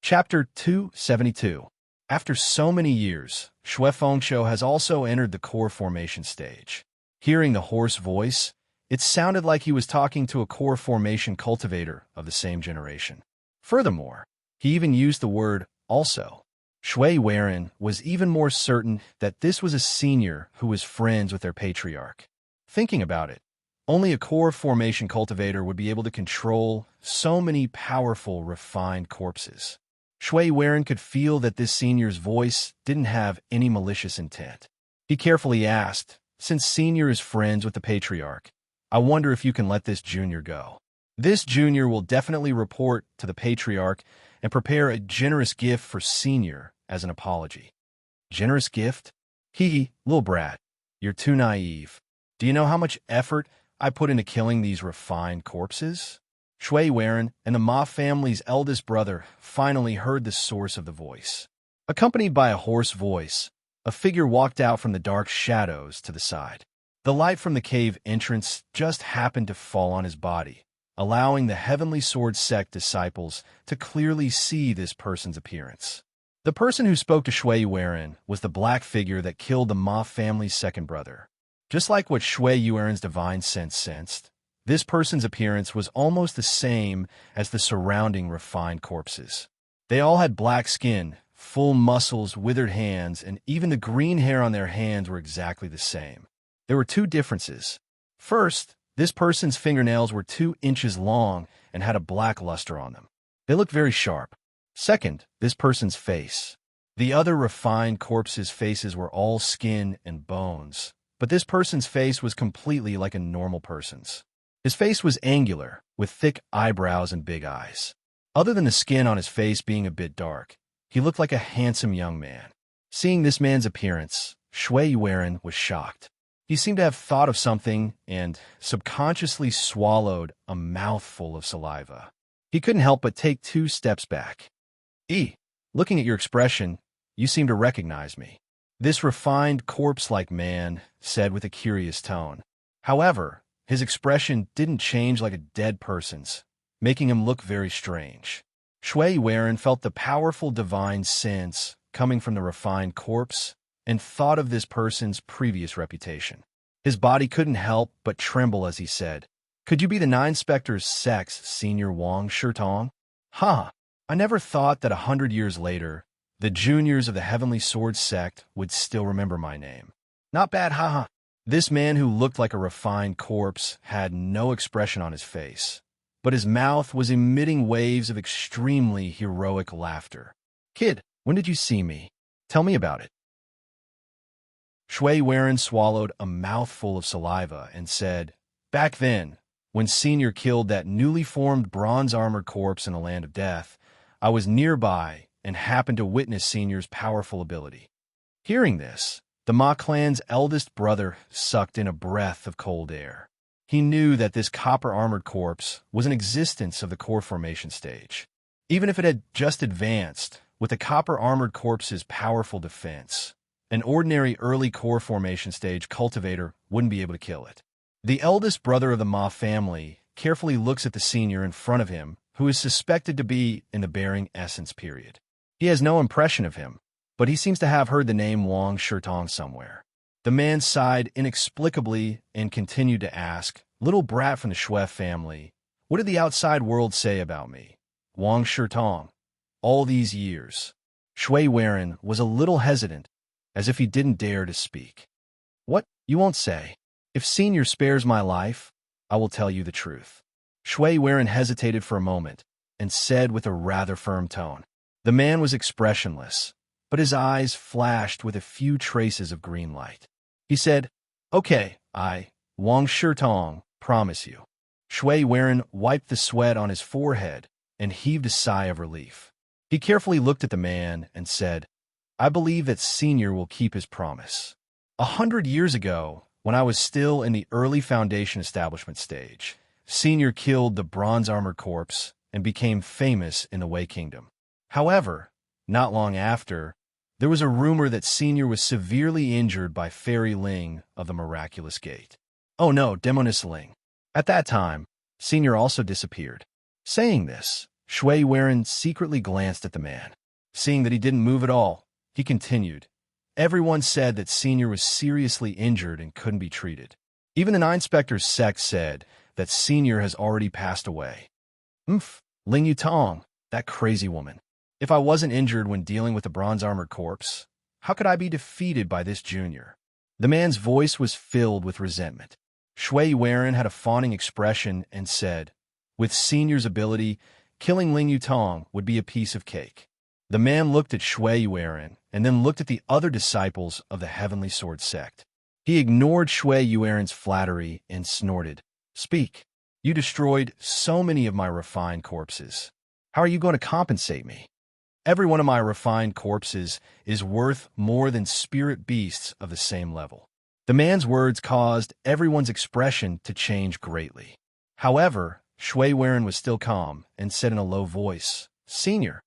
Chapter 272. After so many years, Shui Fengshu has also entered the core formation stage. Hearing the hoarse voice, it sounded like he was talking to a core formation cultivator of the same generation. Furthermore, he even used the word also. Shui Yuerin was even more certain that this was a senior who was friends with their patriarch. Thinking about it, only a core formation cultivator would be able to control so many powerful, refined corpses. Shui Yuerin could feel that this senior's voice didn't have any malicious intent. He carefully asked, "Since senior is friends with the patriarch, I wonder if you can let this junior go. This junior will definitely report to the patriarch and prepare a generous gift for senior as an apology." Generous gift? Hee, little brat, you're too naive. Do you know how much effort I put into killing these refined corpses? Shui Yuerin and the Ma family's eldest brother finally heard the source of the voice. Accompanied by a hoarse voice, a figure walked out from the dark shadows to the side. The light from the cave entrance just happened to fall on his body, allowing the Heavenly Sword sect disciples to clearly see this person's appearance. The person who spoke to Shui Yuerin was the black figure that killed the Ma family's second brother. Just like what Shui Yuerin's divine sense sensed, this person's appearance was almost the same as the surrounding refined corpses. They all had black skin, full muscles, withered hands, and even the green hair on their hands were exactly the same. There were two differences. First, this person's fingernails were 2 inches long and had a black luster on them. They looked very sharp. Second, this person's face. The other refined corpses' faces were all skin and bones, but this person's face was completely like a normal person's. His face was angular, with thick eyebrows and big eyes. Other than the skin on his face being a bit dark, he looked like a handsome young man. Seeing this man's appearance, Shui Yuan was shocked. He seemed to have thought of something and subconsciously swallowed a mouthful of saliva. He couldn't help but take 2 steps back. Looking at your expression, you seem to recognize me. This refined corpse-like man said with a curious tone. However, his expression didn't change like a dead person's, making him look very strange. Shui Yuan felt the powerful divine sense coming from the refined corpse and thought of this person's previous reputation. His body couldn't help but tremble as he said, "Could you be the Nine Spectres' sex, Senior Wang Shitong?" I never thought that 100 years later, the juniors of the Heavenly Sword sect would still remember my name. Not bad, haha. This man who looked like a refined corpse had no expression on his face, but his mouth was emitting waves of extremely heroic laughter. "Kid, when did you see me? Tell me about it." Shui Yuan swallowed a mouthful of saliva and said, "Back then, when Senior killed that newly formed bronze-armored corpse in the land of death, I was nearby and happened to witness Senior's powerful ability." Hearing this, the Ma clan's eldest brother sucked in a breath of cold air. He knew that this copper-armored corpse was an existence of the core formation stage. Even if it had just advanced, with the copper-armored corpse's powerful defense, an ordinary early core formation stage cultivator wouldn't be able to kill it. The eldest brother of the Ma family carefully looks at the senior in front of him, who is suspected to be in the bearing essence period. He has no impression of him, but he seems to have heard the name Wang Shitong somewhere. The man sighed inexplicably and continued to ask, "Little brat from the Shui family, what did the outside world say about me? Wang Shitong, all these years." Shui Yuan was a little hesitant, as if he didn't dare to speak. "What? You won't say? If Senior spares my life, I will tell you the truth." Shui Yuan hesitated for a moment and said with a rather firm tone. The man was expressionless, but his eyes flashed with a few traces of green light. He said, "Okay, I, Wang Shitong, promise you." Shui Yuan wiped the sweat on his forehead and heaved a sigh of relief. He carefully looked at the man and said, "I believe that Senior will keep his promise. 100 years ago, when I was still in the early Foundation establishment stage, Senior killed the bronze-armored corpse and became famous in the Wei Kingdom. However, not long after, there was a rumor that Senior was severely injured by Fairy Ling of the Miraculous Gate. Oh no, Demoness Ling. At that time, Senior also disappeared." Saying this, Shui Yuan secretly glanced at the man. Seeing that he didn't move at all, he continued, "Everyone said that Senior was seriously injured and couldn't be treated. Even the Nine Spectres sect said that Senior has already passed away. Ling Yutong, that crazy woman. If I wasn't injured when dealing with the bronze-armored corpse, how could I be defeated by this junior?" The man's voice was filled with resentment. Shui Yuan had a fawning expression and said, "With Senior's ability, killing Ling Yutong would be a piece of cake." The man looked at Shui Yuan and then looked at the other disciples of the Heavenly Sword sect. He ignored Shui Yuan's flattery and snorted, "Speak. You destroyed so many of my refined corpses. How are you going to compensate me? Every one of my refined corpses is worth more than spirit beasts of the same level." The man's words caused everyone's expression to change greatly. However, Shui Yuan was still calm and said in a low voice, "Senior,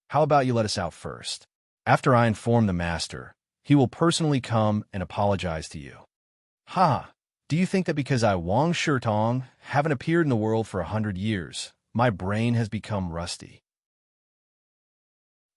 how about you let us out first? After I inform the master, he will personally come and apologize to you." Do you think that because I, Wang Shitong, haven't appeared in the world for 100 years, my brain has become rusty?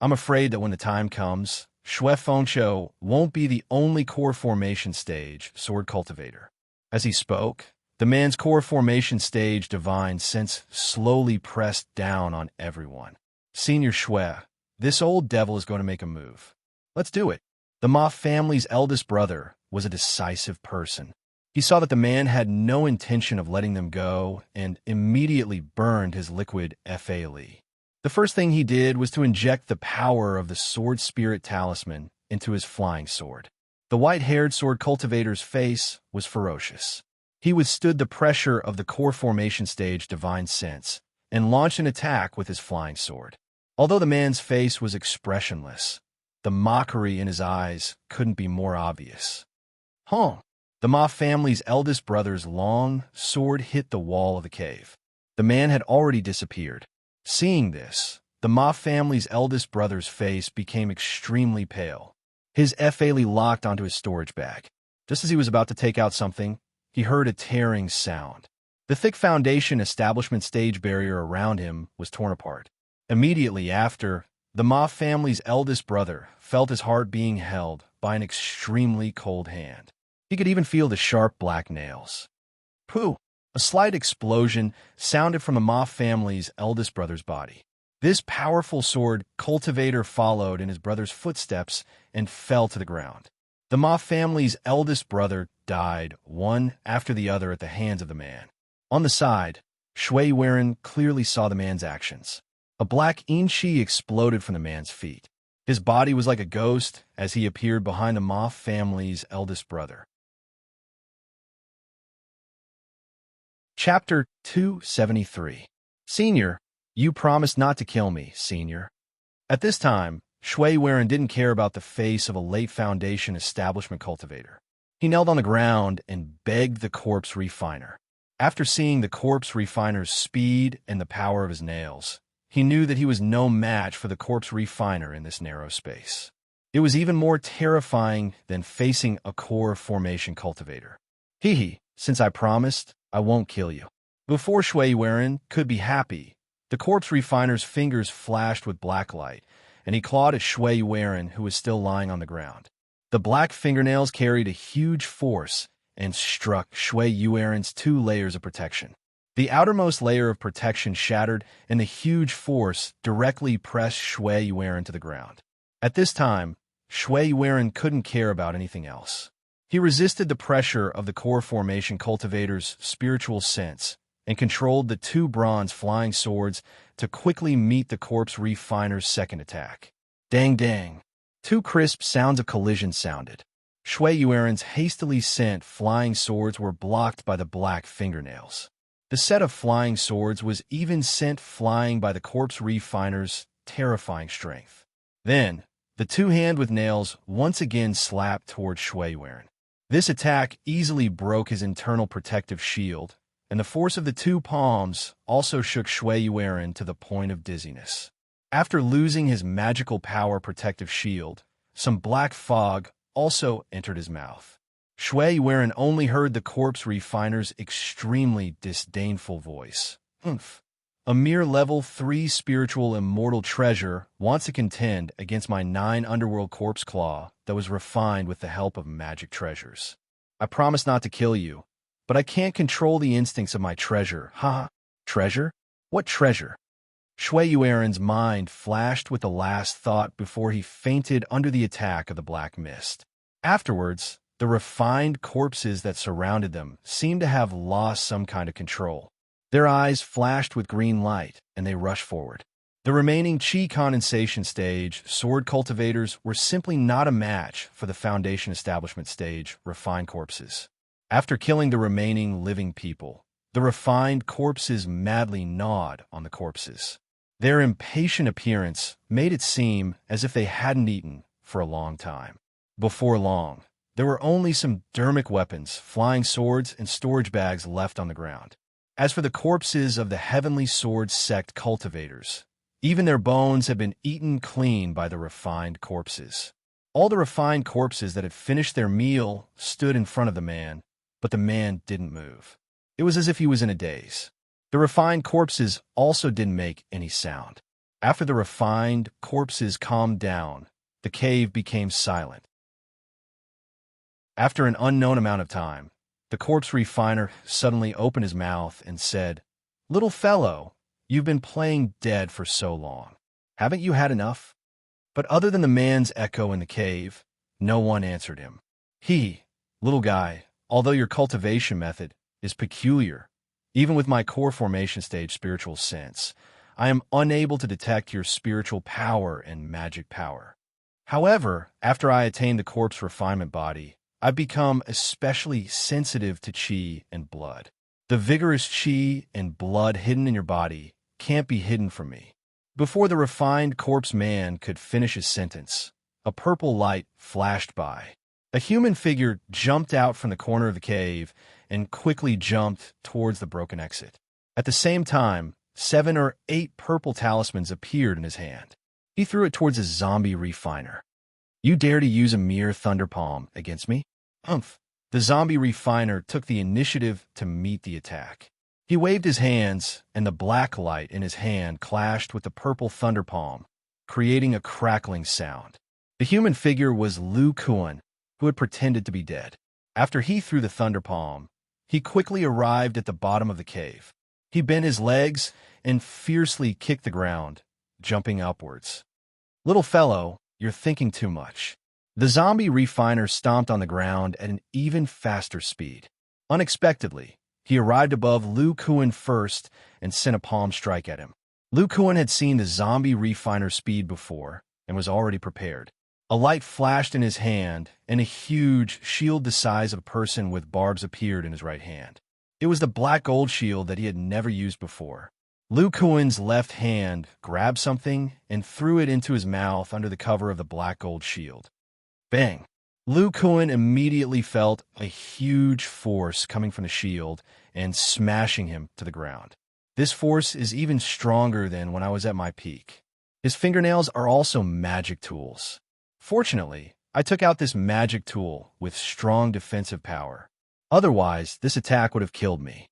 I'm afraid that when the time comes, Shui Fengqiu won't be the only core formation stage sword cultivator. As he spoke, the man's core formation stage divine sense slowly pressed down on everyone. "Senior Shui, this old devil is going to make a move. Let's do it." The Ma family's eldest brother was a decisive person. He saw that the man had no intention of letting them go and immediately burned his liquid Fa-Li. The first thing he did was to inject the power of the sword spirit talisman into his flying sword. The white-haired sword cultivator's face was ferocious. He withstood the pressure of the core formation stage divine sense and launched an attack with his flying sword. Although the man's face was expressionless, the mockery in his eyes couldn't be more obvious. Huh. The Ma family's eldest brother's long sword hit the wall of the cave. The man had already disappeared. Seeing this, the Ma family's eldest brother's face became extremely pale. His FA locked onto his storage bag. Just as he was about to take out something, he heard a tearing sound. The thick foundation establishment stage barrier around him was torn apart. Immediately after, the Ma family's eldest brother felt his heart being held by an extremely cold hand. He could even feel the sharp black nails. Pooh! A slight explosion sounded from the Ma family's eldest brother's body. This powerful sword, Cultivator, followed in his brother's footsteps and fell to the ground. The Ma family's eldest brother died, one after the other, at the hands of the man. On the side, Shui Weiren clearly saw the man's actions. A black inchi exploded from the man's feet. His body was like a ghost as he appeared behind the Ma family's eldest brother. Chapter 273. Senior, you promised not to kill me, Senior. At this time, Shui Weiren didn't care about the face of a late Foundation establishment cultivator. He knelt on the ground and begged the corpse refiner. After seeing the corpse refiner's speed and the power of his nails, he knew that he was no match for the corpse refiner in this narrow space. It was even more terrifying than facing a core formation cultivator. Since I promised, I won't kill you. Before Shui Weiren could be happy, the corpse refiner's fingers flashed with black light, and he clawed at Shui Weiren, who was still lying on the ground. The black fingernails carried a huge force and struck Shui Weiren's 2 layers of protection. The outermost layer of protection shattered, and the huge force directly pressed Shui Weiren to the ground. At this time, Shui Weiren couldn't care about anything else. He resisted the pressure of the core formation cultivator's spiritual sense and controlled the 2 bronze flying swords to quickly meet the corpse refiner's second attack. Dang dang. 2 crisp sounds of collision sounded. Shui Weiren's hastily sent flying swords were blocked by the black fingernails. The set of flying swords was even sent flying by the corpse refiner's terrifying strength. Then, the 2 hand with nails once again slapped toward Shui Weiren. This attack easily broke his internal protective shield, and the force of the 2 palms also shook Shui Weiren to the point of dizziness. After losing his magical power protective shield, some black fog also entered his mouth. Shui Weiren only heard the corpse refiner's extremely disdainful voice. Humph. A mere level 3 spiritual immortal treasure wants to contend against my 9 underworld corpse claw that was refined with the help of magic treasures. I promise not to kill you, but I can't control the instincts of my treasure. Ha! Treasure? What treasure? Shui Weiren's mind flashed with the last thought before he fainted under the attack of the black mist. Afterwards, the refined corpses that surrounded them seemed to have lost some kind of control. Their eyes flashed with green light, and they rushed forward. The remaining chi condensation stage sword cultivators were simply not a match for the Foundation establishment stage refined corpses. After killing the remaining living people, the refined corpses madly gnawed on the corpses. Their impatient appearance made it seem as if they hadn't eaten for a long time. Before long, there were only some dermic weapons, flying swords, and storage bags left on the ground. As for the corpses of the Heavenly Sword sect cultivators, even their bones had been eaten clean by the refined corpses. All the refined corpses that had finished their meal stood in front of the man, but the man didn't move. It was as if he was in a daze. The refined corpses also didn't make any sound. After the refined corpses calmed down, the cave became silent. After an unknown amount of time, the corpse refiner suddenly opened his mouth and said, "Little fellow, you've been playing dead for so long. Haven't you had enough?" But other than the man's echo in the cave, no one answered him. Little guy, although your cultivation method is peculiar, even with my core formation stage spiritual sense, I am unable to detect your spiritual power and magic power. However, after I attain the corpse refinement body, I've become especially sensitive to chi and blood. The vigorous chi and blood hidden in your body can't be hidden from me. Before the refined corpse man could finish his sentence, a purple light flashed by. A human figure jumped out from the corner of the cave and quickly jumped towards the broken exit. At the same time, 7 or 8 purple talismans appeared in his hand. He threw it towards his zombie refiner. "You dare to use a mere thunder palm against me?" "Humph." The zombie refiner took the initiative to meet the attack. He waved his hands, and the black light in his hand clashed with the purple thunder palm, creating a crackling sound. The human figure was Lu Kuan, who had pretended to be dead. After he threw the thunder palm, he quickly arrived at the bottom of the cave. He bent his legs and fiercely kicked the ground, jumping upwards. "Little fellow, you're thinking too much." The zombie refiner stomped on the ground at an even faster speed. Unexpectedly, he arrived above Lu Kuan first and sent a palm strike at him. Lu Kuan had seen the zombie refiner's speed before and was already prepared. A light flashed in his hand, and a huge shield the size of a person with barbs appeared in his right hand. It was the black gold shield that he had never used before. Lu Kuan's left hand grabbed something and threw it into his mouth under the cover of the black gold shield. Bang! Lu Kuan immediately felt a huge force coming from the shield and smashing him to the ground. This force is even stronger than when I was at my peak. His fingernails are also magic tools. Fortunately, I took out this magic tool with strong defensive power. Otherwise, this attack would have killed me.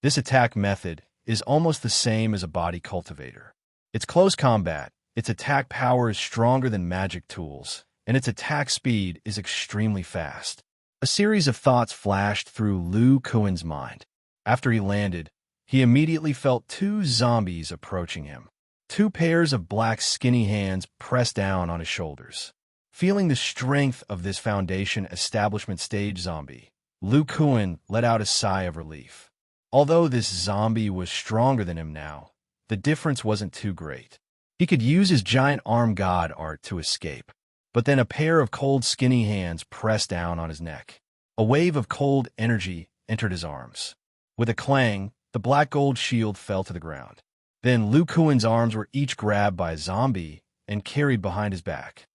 This attack method is almost the same as a body cultivator. It's close combat, its attack power is stronger than magic tools, and its attack speed is extremely fast. A series of thoughts flashed through Lu Kuan's mind. After he landed, he immediately felt 2 zombies approaching him. 2 pairs of black skinny hands pressed down on his shoulders. Feeling the strength of this Foundation Establishment stage zombie, Lu Kuan let out a sigh of relief. Although this zombie was stronger than him now, the difference wasn't too great. He could use his giant arm god art to escape. But then a pair of cold skinny hands pressed down on his neck. A wave of cold energy entered his arms. With a clang, the black gold shield fell to the ground. Then Lu Kuan's arms were each grabbed by a zombie and carried behind his back.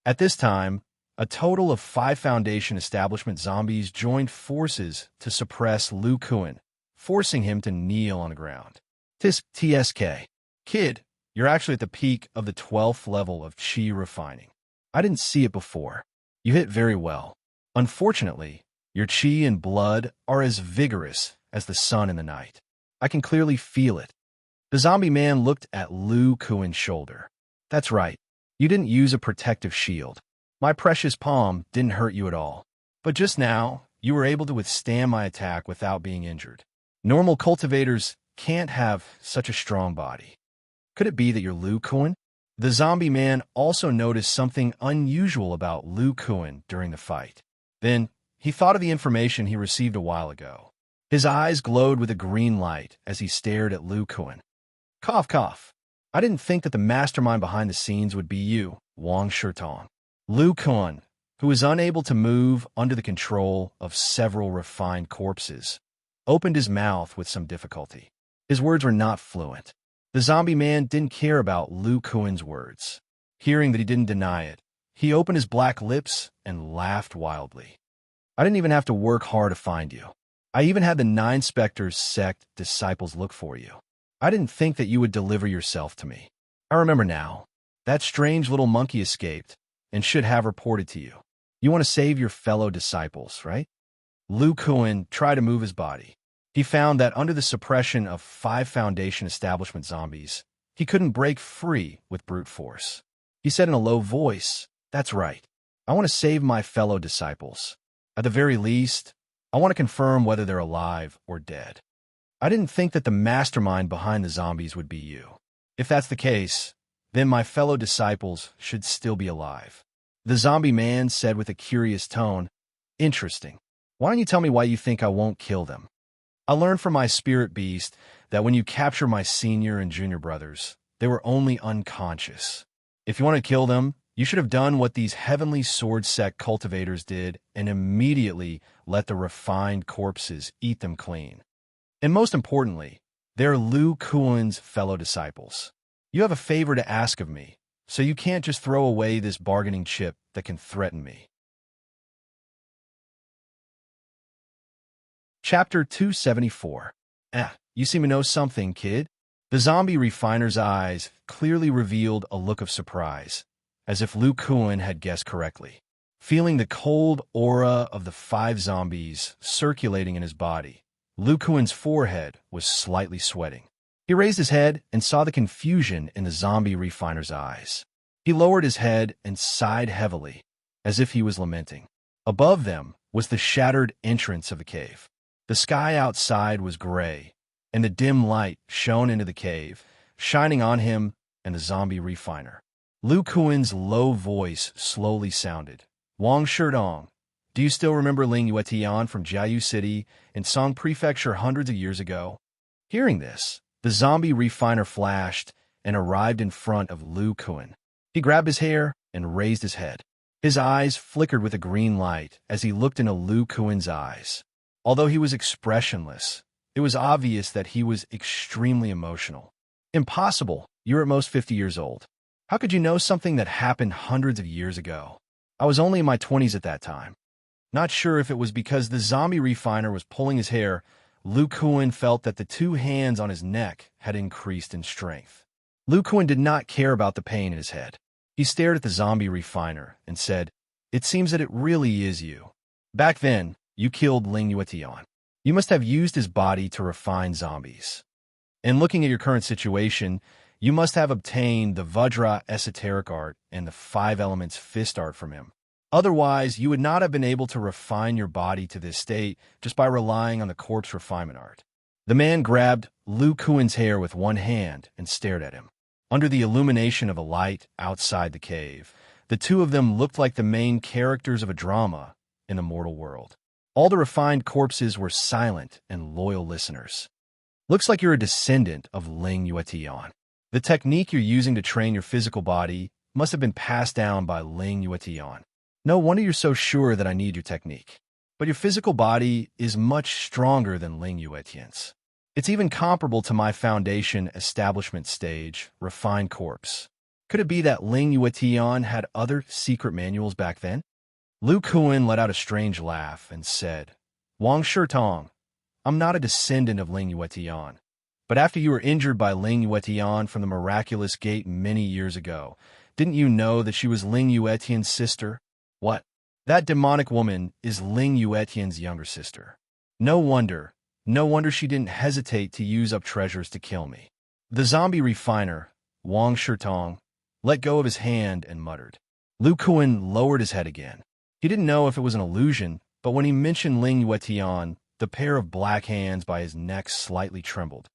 At this time, a total of 5 Foundation Establishment zombies joined forces to suppress Lu Kuan, forcing him to kneel on the ground. TSK. Kid, you're actually at the peak of the 12th level of chi refining. I didn't see it before. You hit very well. Unfortunately, your chi and blood are as vigorous as the sun in the night. I can clearly feel it. The zombie man looked at Lu Kuan's shoulder. That's right. You didn't use a protective shield. My precious palm didn't hurt you at all. But just now, you were able to withstand my attack without being injured. Normal cultivators can't have such a strong body. Could it be that you're Lu Kuan? The zombie man also noticed something unusual about Lu Kuan during the fight. Then, he thought of the information he received a while ago. His eyes glowed with a green light as he stared at Lu Kuan. Cough, cough. I didn't think that the mastermind behind the scenes would be you, Wang Shitong. Lu Kuan, who was unable to move under the control of several refined corpses, opened his mouth with some difficulty. His words were not fluent. The zombie man didn't care about Lu Kuan's words. Hearing that he didn't deny it, he opened his black lips and laughed wildly. I didn't even have to work hard to find you. I even had the 9 Spectres sect disciples look for you. I didn't think that you would deliver yourself to me. I remember now. That strange little monkey escaped and should have reported to you. You want to save your fellow disciples, right? Lu Kuan tried to move his body. He found that under the suppression of 5 Foundation Establishment zombies, he couldn't break free with brute force. He said in a low voice, "That's right. I want to save my fellow disciples. At the very least, I want to confirm whether they're alive or dead. I didn't think that the mastermind behind the zombies would be you. If that's the case, then my fellow disciples should still be alive." The zombie man said with a curious tone, "Interesting. Why don't you tell me why you think I won't kill them? I learned from my spirit beast that when you capture my senior and junior brothers, they were only unconscious. If you want to kill them, you should have done what these heavenly sword sect cultivators did and immediately let the refined corpses eat them clean. And most importantly, they're Lu Kuan's fellow disciples. You have a favor to ask of me, so you can't just throw away this bargaining chip that can threaten me. Chapter 274. You seem to know something, kid. The zombie refiner's eyes clearly revealed a look of surprise, as if Lu Kuan had guessed correctly. Feeling the cold aura of the 5 zombies circulating in his body, Lu Kuan's forehead was slightly sweating. He raised his head and saw the confusion in the zombie refiner's eyes. He lowered his head and sighed heavily, as if he was lamenting. Above them was the shattered entrance of the cave. The sky outside was gray, and the dim light shone into the cave, shining on him and the zombie refiner. Lu Kuan's low voice slowly sounded. Wang Sherdong, do you still remember Ling Yuetian from Jiayu City in Song Prefecture hundreds of years ago? Hearing this, the zombie refiner flashed and arrived in front of Lu Kuan. He grabbed his hair and raised his head. His eyes flickered with a green light as he looked into Lu Kuan's eyes. Although he was expressionless, it was obvious that he was extremely emotional. Impossible, you're at most 50 years old. How could you know something that happened hundreds of years ago? I was only in my 20s at that time. Not sure if it was because the zombie refiner was pulling his hair, Lu Kuan felt that the 2 hands on his neck had increased in strength. Lu Kuan did not care about the pain in his head. He stared at the zombie refiner and said, "It seems that it really is you. Back then, you killed Ling Yuetian. You must have used his body to refine zombies. And looking at your current situation, you must have obtained the Vajra esoteric art and the 5 elements fist art from him. Otherwise, you would not have been able to refine your body to this state just by relying on the corpse refinement art." The man grabbed Lu Kuan's hair with one hand and stared at him. Under the illumination of a light outside the cave, the 2 of them looked like the main characters of a drama in the mortal world. All the refined corpses were silent and loyal listeners. "Looks like you're a descendant of Ling Yuetian. The technique you're using to train your physical body must have been passed down by Ling Yuetian. No wonder you're so sure that I need your technique. But your physical body is much stronger than Ling Yuetian's. It's even comparable to my foundation establishment stage, refined corpse. Could it be that Ling Yuetian had other secret manuals back then?" Lu Kuan let out a strange laugh and said, "Wang Shirtong, I'm not a descendant of Ling Yuetian. But after you were injured by Ling Yuetian from the miraculous gate many years ago, didn't you know that she was Ling Yuetian's sister?" "What? That demonic woman is Ling Yuetian's younger sister. No wonder she didn't hesitate to use up treasures to kill me." The zombie refiner, Wang Shirtong, let go of his hand and muttered. Lu Kuan lowered his head again. He didn't know if it was an illusion, but when he mentioned Ling Yuetian, the pair of black hands by his neck slightly trembled.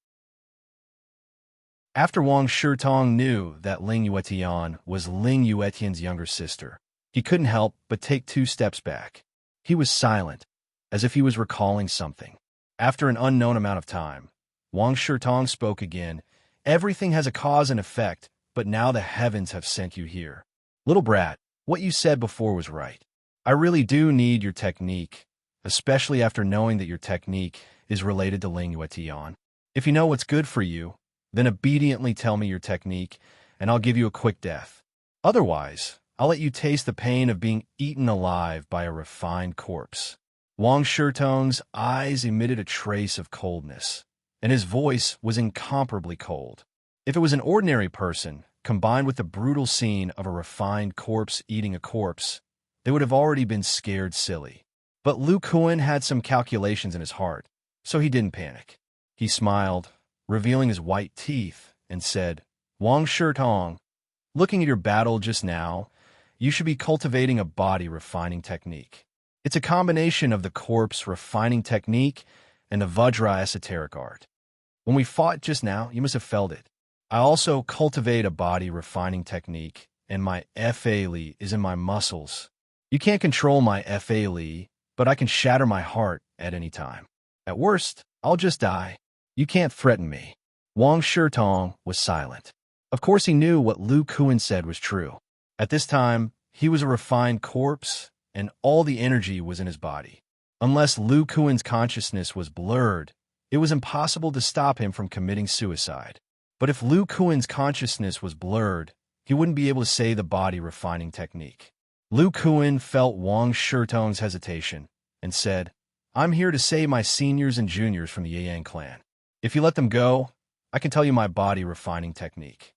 After Wang Shirtong knew that Ling Yuetian was Ling Yuetian's younger sister, he couldn't help but take 2 steps back. He was silent, as if he was recalling something. After an unknown amount of time, Wang Shirtong spoke again. "Everything has a cause and effect, but now the heavens have sent you here. Little brat, what you said before was right. I really do need your technique, especially after knowing that your technique is related to Ling Yuetian. If you know what's good for you, then obediently tell me your technique, and I'll give you a quick death. Otherwise, I'll let you taste the pain of being eaten alive by a refined corpse." Wang Shirtong's eyes emitted a trace of coldness, and his voice was incomparably cold. If it was an ordinary person, combined with the brutal scene of a refined corpse eating a corpse, they would have already been scared silly. But Lu Kuan had some calculations in his heart, so he didn't panic. He smiled, revealing his white teeth, and said, "Wang Shirtong, looking at your battle just now, you should be cultivating a body refining technique. It's a combination of the corpse refining technique and the Vajra esoteric art. When we fought just now, you must have felt it. I also cultivate a body refining technique, and my Fa Li is in my muscles. You can't control my Fa Li, but I can shatter my heart at any time. At worst, I'll just die. You can't threaten me." Wang Shirtong was silent. Of course he knew what Lu Kuan said was true. At this time, he was a refined corpse, and all the energy was in his body. Unless Lu Kuan's consciousness was blurred, it was impossible to stop him from committing suicide. But if Lu Kuan's consciousness was blurred, he wouldn't be able to say the body refining technique. Lu Kuan felt Wang Shitong's hesitation and said, "I'm here to save my seniors and juniors from the Yang clan. If you let them go, I can tell you my body refining technique."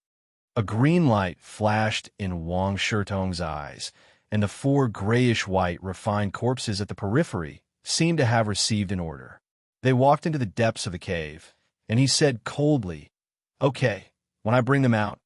A green light flashed in Wang Shitong's eyes, and the four grayish-white refined corpses at the periphery seemed to have received an order. They walked into the depths of the cave, and he said coldly, "Okay, when I bring them out,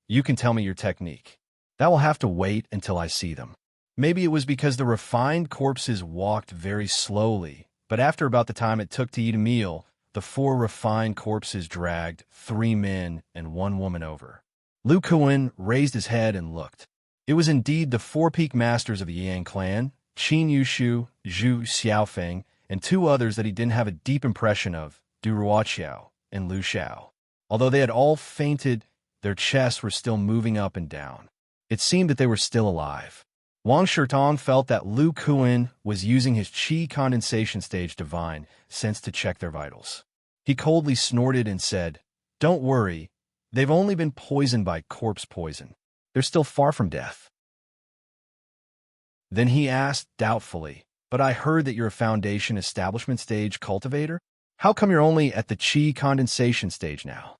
you can tell me your technique. That will have to wait until I see them." Maybe it was because the refined corpses walked very slowly, but after about the time it took to eat a meal, the four refined corpses dragged 3 men and 1 woman over. Lu Kuan raised his head and looked. It was indeed the 4 peak masters of the Yang clan, Qin Yushu, Zhu Xiaofeng, and 2 others that he didn't have a deep impression of, Du Ruoqiao and Lu Xiao. Although they had all fainted, their chests were still moving up and down. It seemed that they were still alive. Wang Shitong felt that Lu Kuan was using his qi condensation stage divine sense to check their vitals. He coldly snorted and said, "Don't worry, they've only been poisoned by corpse poison. They're still far from death." Then he asked doubtfully, "But I heard that you're a foundation establishment stage cultivator? How come you're only at the qi condensation stage now?"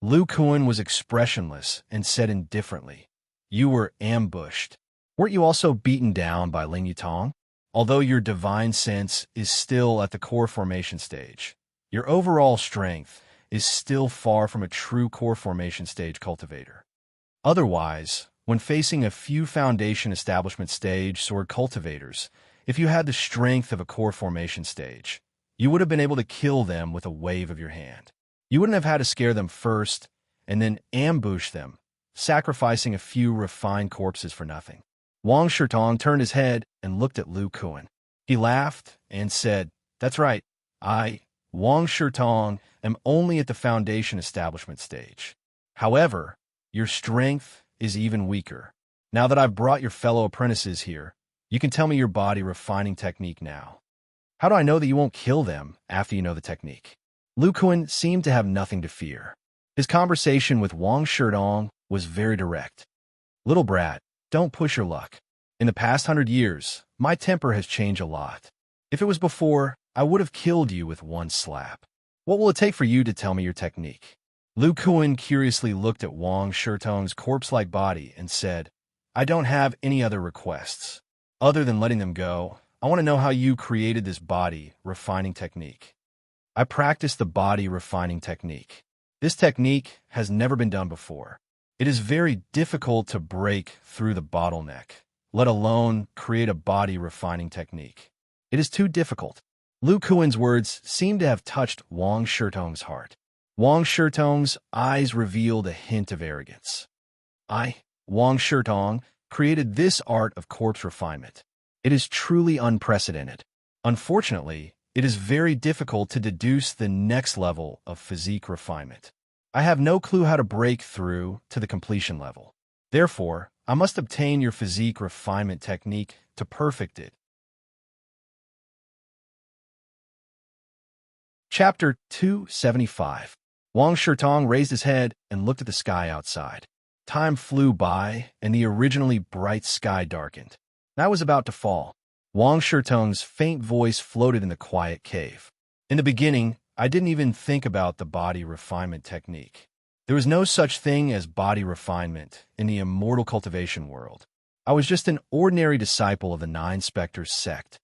Lu Kuan was expressionless and said indifferently, "You were ambushed. Weren't you also beaten down by Ling Yutong? Although your divine sense is still at the core formation stage, your overall strength is still far from a true core formation stage cultivator. Otherwise, when facing a few foundation establishment stage sword cultivators, if you had the strength of a core formation stage, you would have been able to kill them with a wave of your hand. You wouldn't have had to scare them first and then ambush them, sacrificing a few refined corpses for nothing." Wang Shitong turned his head and looked at Lu Kuan. He laughed and said, "That's right. I, Wang Shitong, am only at the foundation establishment stage. However, your strength is even weaker. Now that I've brought your fellow apprentices here, you can tell me your body refining technique now. How do I know that you won't kill them after you know the technique?" Lu Kuan seemed to have nothing to fear. His conversation with Wang Shitong was very direct. "Little brat, don't push your luck. In the past 100 years, my temper has changed a lot. If it was before, I would have killed you with one slap. What will it take for you to tell me your technique?" Lu Kuan curiously looked at Wang Shitong's corpse-like body and said, "I don't have any other requests. Other than letting them go, I want to know how you created this body refining technique." "I practice the body refining technique. This technique has never been done before. It is very difficult to break through the bottleneck, let alone create a body refining technique. It is too difficult." Lu Kuan's words seemed to have touched Wang Shitong's heart. Wang Shitong's eyes revealed a hint of arrogance. "I, Wang Shitong, created this art of corpse refinement. It is truly unprecedented. Unfortunately, it is very difficult to deduce the next level of physique refinement. I have no clue how to break through to the completion level. Therefore, I must obtain your physique refinement technique to perfect it." Chapter 275. Wang Shitong raised his head and looked at the sky outside. Time flew by, and the originally bright sky darkened. Night was about to fall. Wang Shitong's faint voice floated in the quiet cave. "In the beginning, I didn't even think about the body refinement technique. There was no such thing as body refinement in the immortal cultivation world. I was just an ordinary disciple of the Nine Spectres sect.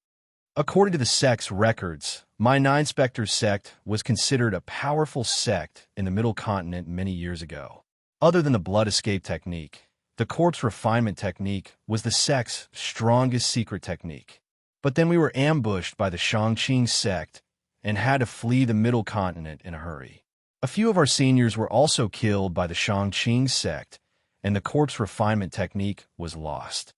According to the sect's records, my Nine Spectres sect was considered a powerful sect in the Middle Continent many years ago. Other than the blood escape technique, the corpse refinement technique was the sect's strongest secret technique. But then we were ambushed by the Shangqing sect and had to flee the Middle Continent in a hurry. A few of our seniors were also killed by the Shangqing sect, and the corpse refinement technique was lost.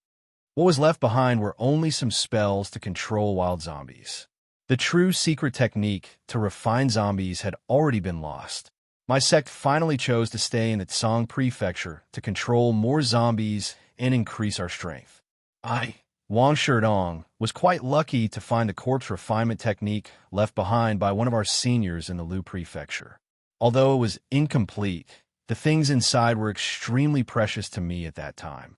What was left behind were only some spells to control wild zombies. The true secret technique to refine zombies had already been lost. My sect finally chose to stay in the Tsang Prefecture to control more zombies and increase our strength. I, Wang Shitong, was quite lucky to find the corpse refinement technique left behind by one of our seniors in the Lu Prefecture. Although it was incomplete, The things inside were extremely precious to me at that time.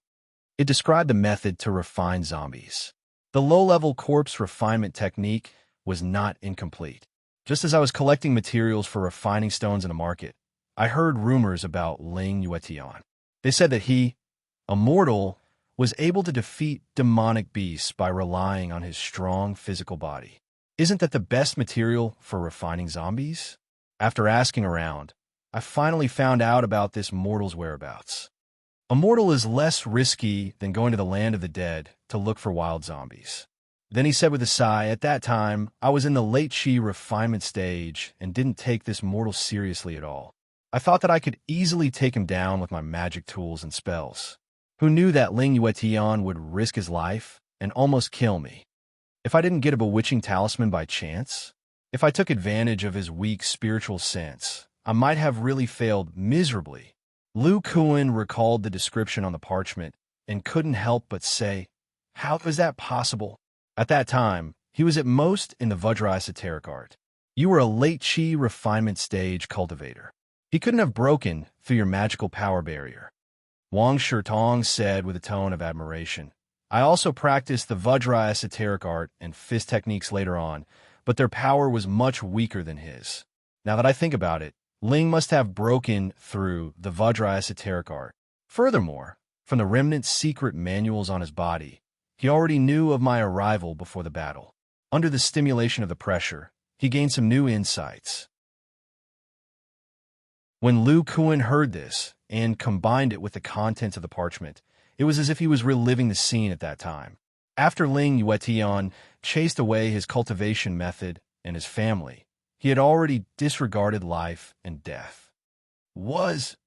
It described the method to refine zombies. The low-level corpse refinement technique was not incomplete. Just as I was collecting materials for refining stones in the market, I heard rumors about Ling Yuetian. They said that he, a mortal, was able to defeat demonic beasts by relying on his strong physical body. Isn't that the best material for refining zombies? After asking around, I finally found out about this mortal's whereabouts. A mortal is less risky than going to the land of the dead to look for wild zombies. Then he said with a sigh, at that time, I was in the late chi refinement stage and didn't take this mortal seriously at all. I thought that I could easily take him down with my magic tools and spells. Who knew that Ling Yuetian would risk his life and almost kill me? If I didn't get a bewitching talisman by chance, if I took advantage of his weak spiritual sense, I might have really failed miserably. Lu Kuan recalled the description on the parchment and couldn't help but say, how was that possible? At that time, he was at most in the Vajra esoteric art. You were a late chi refinement stage cultivator. He couldn't have broken through your magical power barrier. Wang Shirtong said with a tone of admiration, I also practiced the Vajra esoteric art and fist techniques later on, but their power was much weaker than his. Now that I think about it, Ling must have broken through the Vajra esoteric art. Furthermore, from the remnant secret manuals on his body, he already knew of my arrival before the battle. Under the stimulation of the pressure, he gained some new insights. When Lu Kuan heard this and combined it with the contents of the parchment, it was as if he was reliving the scene at that time. After Ling Yuetian chased away his cultivation method and his family, he had already disregarded life and death. Was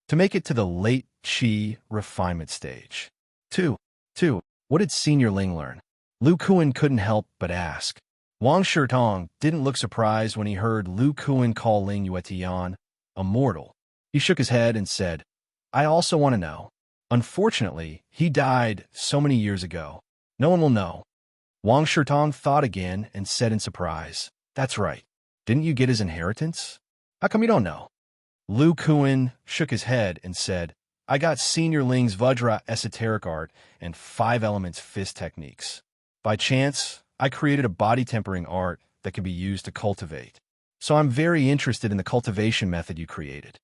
to make it to the late chi refinement stage. 2. What did Senior Ling learn? Lu Kuan couldn't help but ask. Wang Shirtong didn't look surprised when he heard Lu Kuan call Ling Yuetian a mortal. He shook his head and said, I also want to know. Unfortunately, he died so many years ago. No one will know. Wang Shirtong thought again and said in surprise, that's right. Didn't you get his inheritance? How come you don't know? Lu Kuan shook his head and said, I got Senior Ling's Vajra esoteric art and 5 elements fist techniques. By chance, I created a body tempering art that can be used to cultivate. So I'm very interested in the cultivation method you created.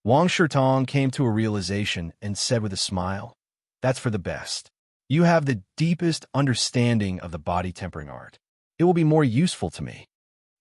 Wang Shirtong came to a realization and said with a smile, that's for the best. You have the deepest understanding of the body tempering art. It will be more useful to me.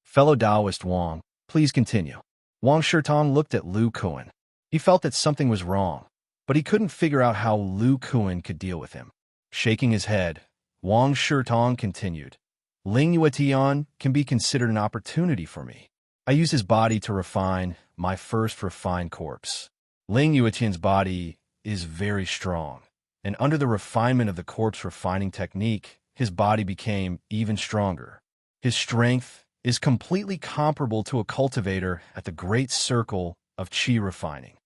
Fellow Taoist Wang, please continue. Wang Shirtong looked at Lu Kuan. He felt that something was wrong, but he couldn't figure out how Lu Kuan could deal with him. Shaking his head, Wang Shirtong continued, Ling Yuetian can be considered an opportunity for me. I used his body to refine my first refined corpse. Ling Yuetian's body is very strong, and under the refinement of the corpse refining technique, his body became even stronger. His strength is completely comparable to a cultivator at the great circle of chi refining.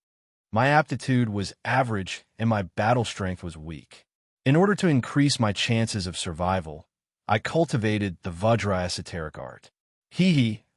My aptitude was average and my battle strength was weak. In order to increase my chances of survival, I cultivated the Vajra esoteric art.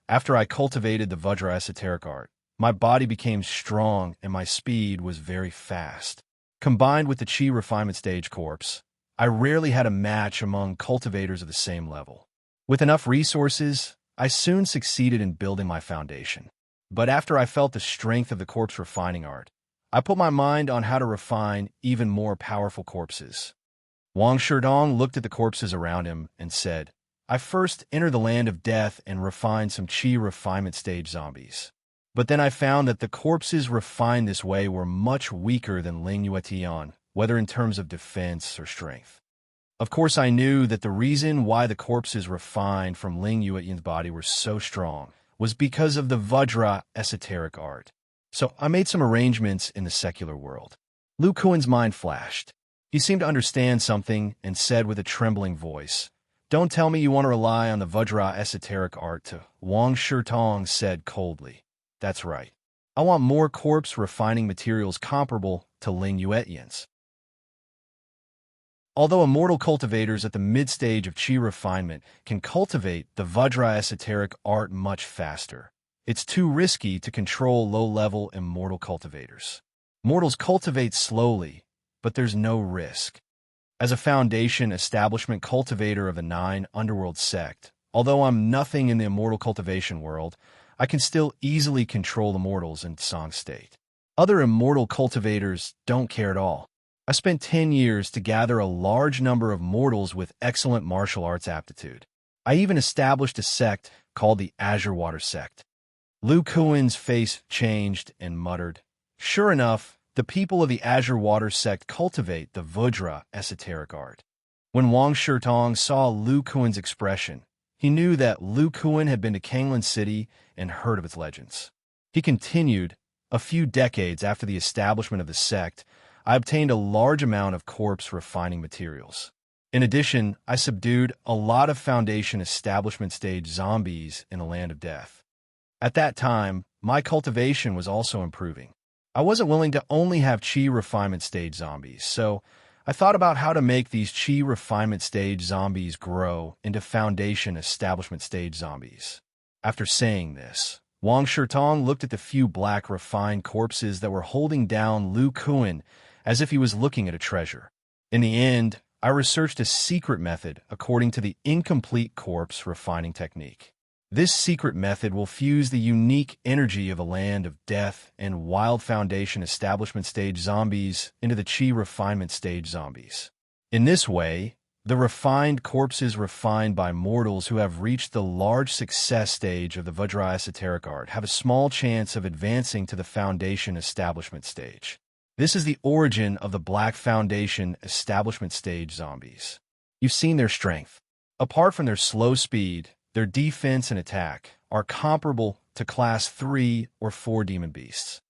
After I cultivated the Vajra esoteric art, my body became strong and my speed was very fast. Combined with the chi refinement stage corpse, I rarely had a match among cultivators of the same level. With enough resources, I soon succeeded in building my foundation. But after I felt the strength of the corpse refining art, I put my mind on how to refine even more powerful corpses. Wang Shirtong looked at the corpses around him and said, I first entered the land of death and refined some chi refinement stage zombies. But then I found that the corpses refined this way were much weaker than Ling Yuetian, whether in terms of defense or strength. Of course, I knew that the reason why the corpses refined from Ling Yuetian's body were so strong was because of the Vajra esoteric art. So I made some arrangements in the secular world. Lu Kuan's mind flashed. He seemed to understand something and said with a trembling voice, Don't tell me you want to rely on the Vajra esoteric art to. Wang Shirtong said coldly, That's right. I want more corpse refining materials comparable to Ling Yuetian's. Although immortal cultivators at the mid-stage of chi refinement can cultivate the Vajra esoteric art much faster, It's too risky to control low-level immortal cultivators. Mortals cultivate slowly, but there's no risk. As a Foundation establishment cultivator of the 9 Underworld sect, although I'm nothing in the immortal cultivation world, I can still easily control the mortals in Song state. Other immortal cultivators don't care at all. I spent 10 years to gather a large number of mortals with excellent martial arts aptitude. I even established a sect called the Azure Water Sect. Lu Kuan's face changed and muttered, "Sure enough, the people of the Azure Water Sect cultivate the Vajra esoteric art." When Wang Shirtong saw Lu Kuan's expression, he knew that Lu Kuan had been to Kanglan City and heard of its legends. He continued, "A few decades after the establishment of the sect, I obtained a large amount of corpse refining materials. In addition, I subdued a lot of Foundation establishment stage zombies in the land of death. At that time, my cultivation was also improving. I wasn't willing to only have chi refinement stage zombies, so I thought about how to make these chi refinement stage zombies grow into Foundation establishment stage zombies." After saying this, Wang Shirtong looked at the few black refined corpses that were holding down Lu Kuan as if he was looking at a treasure. In the end, I researched a secret method according to the incomplete corpse refining technique. This secret method will fuse the unique energy of a land of death and wild Foundation establishment stage zombies into the chi refinement stage zombies. In this way, the refined corpses refined by mortals who have reached the large success stage of the Vajra esoteric art have a small chance of advancing to the Foundation establishment stage. This is the origin of the Black Foundation establishment stage zombies. You've seen their strength. Apart from their slow speed, their defense and attack are comparable to Class 3 or 4 demon beasts.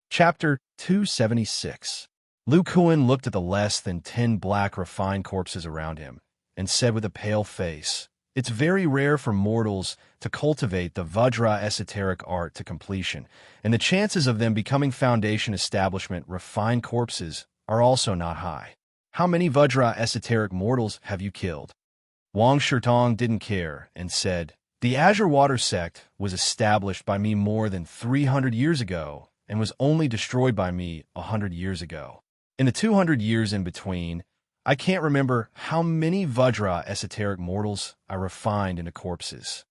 Chapter 276. Lu Kuan looked at the less than 10 black refined corpses around him and said with a pale face, "It's very rare for mortals to cultivate the Vajra esoteric art to completion, and the chances of them becoming Foundation establishment refined corpses are also not high. How many Vajra esoteric mortals have you killed?" Wang Shirtong didn't care and said, "The Azure Water Sect was established by me more than 300 years ago and was only destroyed by me 100 years ago. In the 200 years in between, I can't remember how many Vajra esoteric mortals I refined into corpses.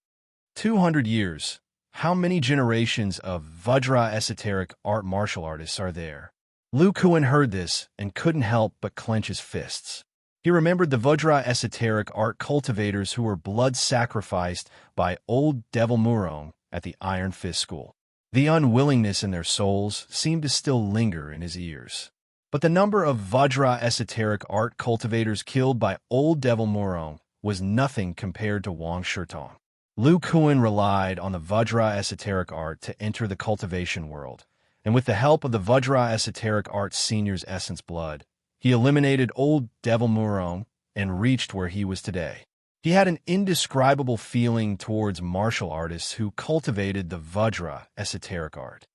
200 years. How many generations of Vajra esoteric art martial artists are there?" Lu Kuan heard this and couldn't help but clench his fists. He remembered the Vajra esoteric art cultivators who were blood sacrificed by old Devil Murong at the Iron Fist School. The unwillingness in their souls seemed to still linger in his ears. But the number of Vajra esoteric art cultivators killed by old Devil Murong was nothing compared to Wang Shirtong. Lu Kuan relied on the Vajra esoteric art to enter the cultivation world, and with the help of the Vajra esoteric art senior's essence blood, he eliminated old Devil Murong and reached where he was today. He had an indescribable feeling towards martial artists who cultivated the Vajra esoteric art.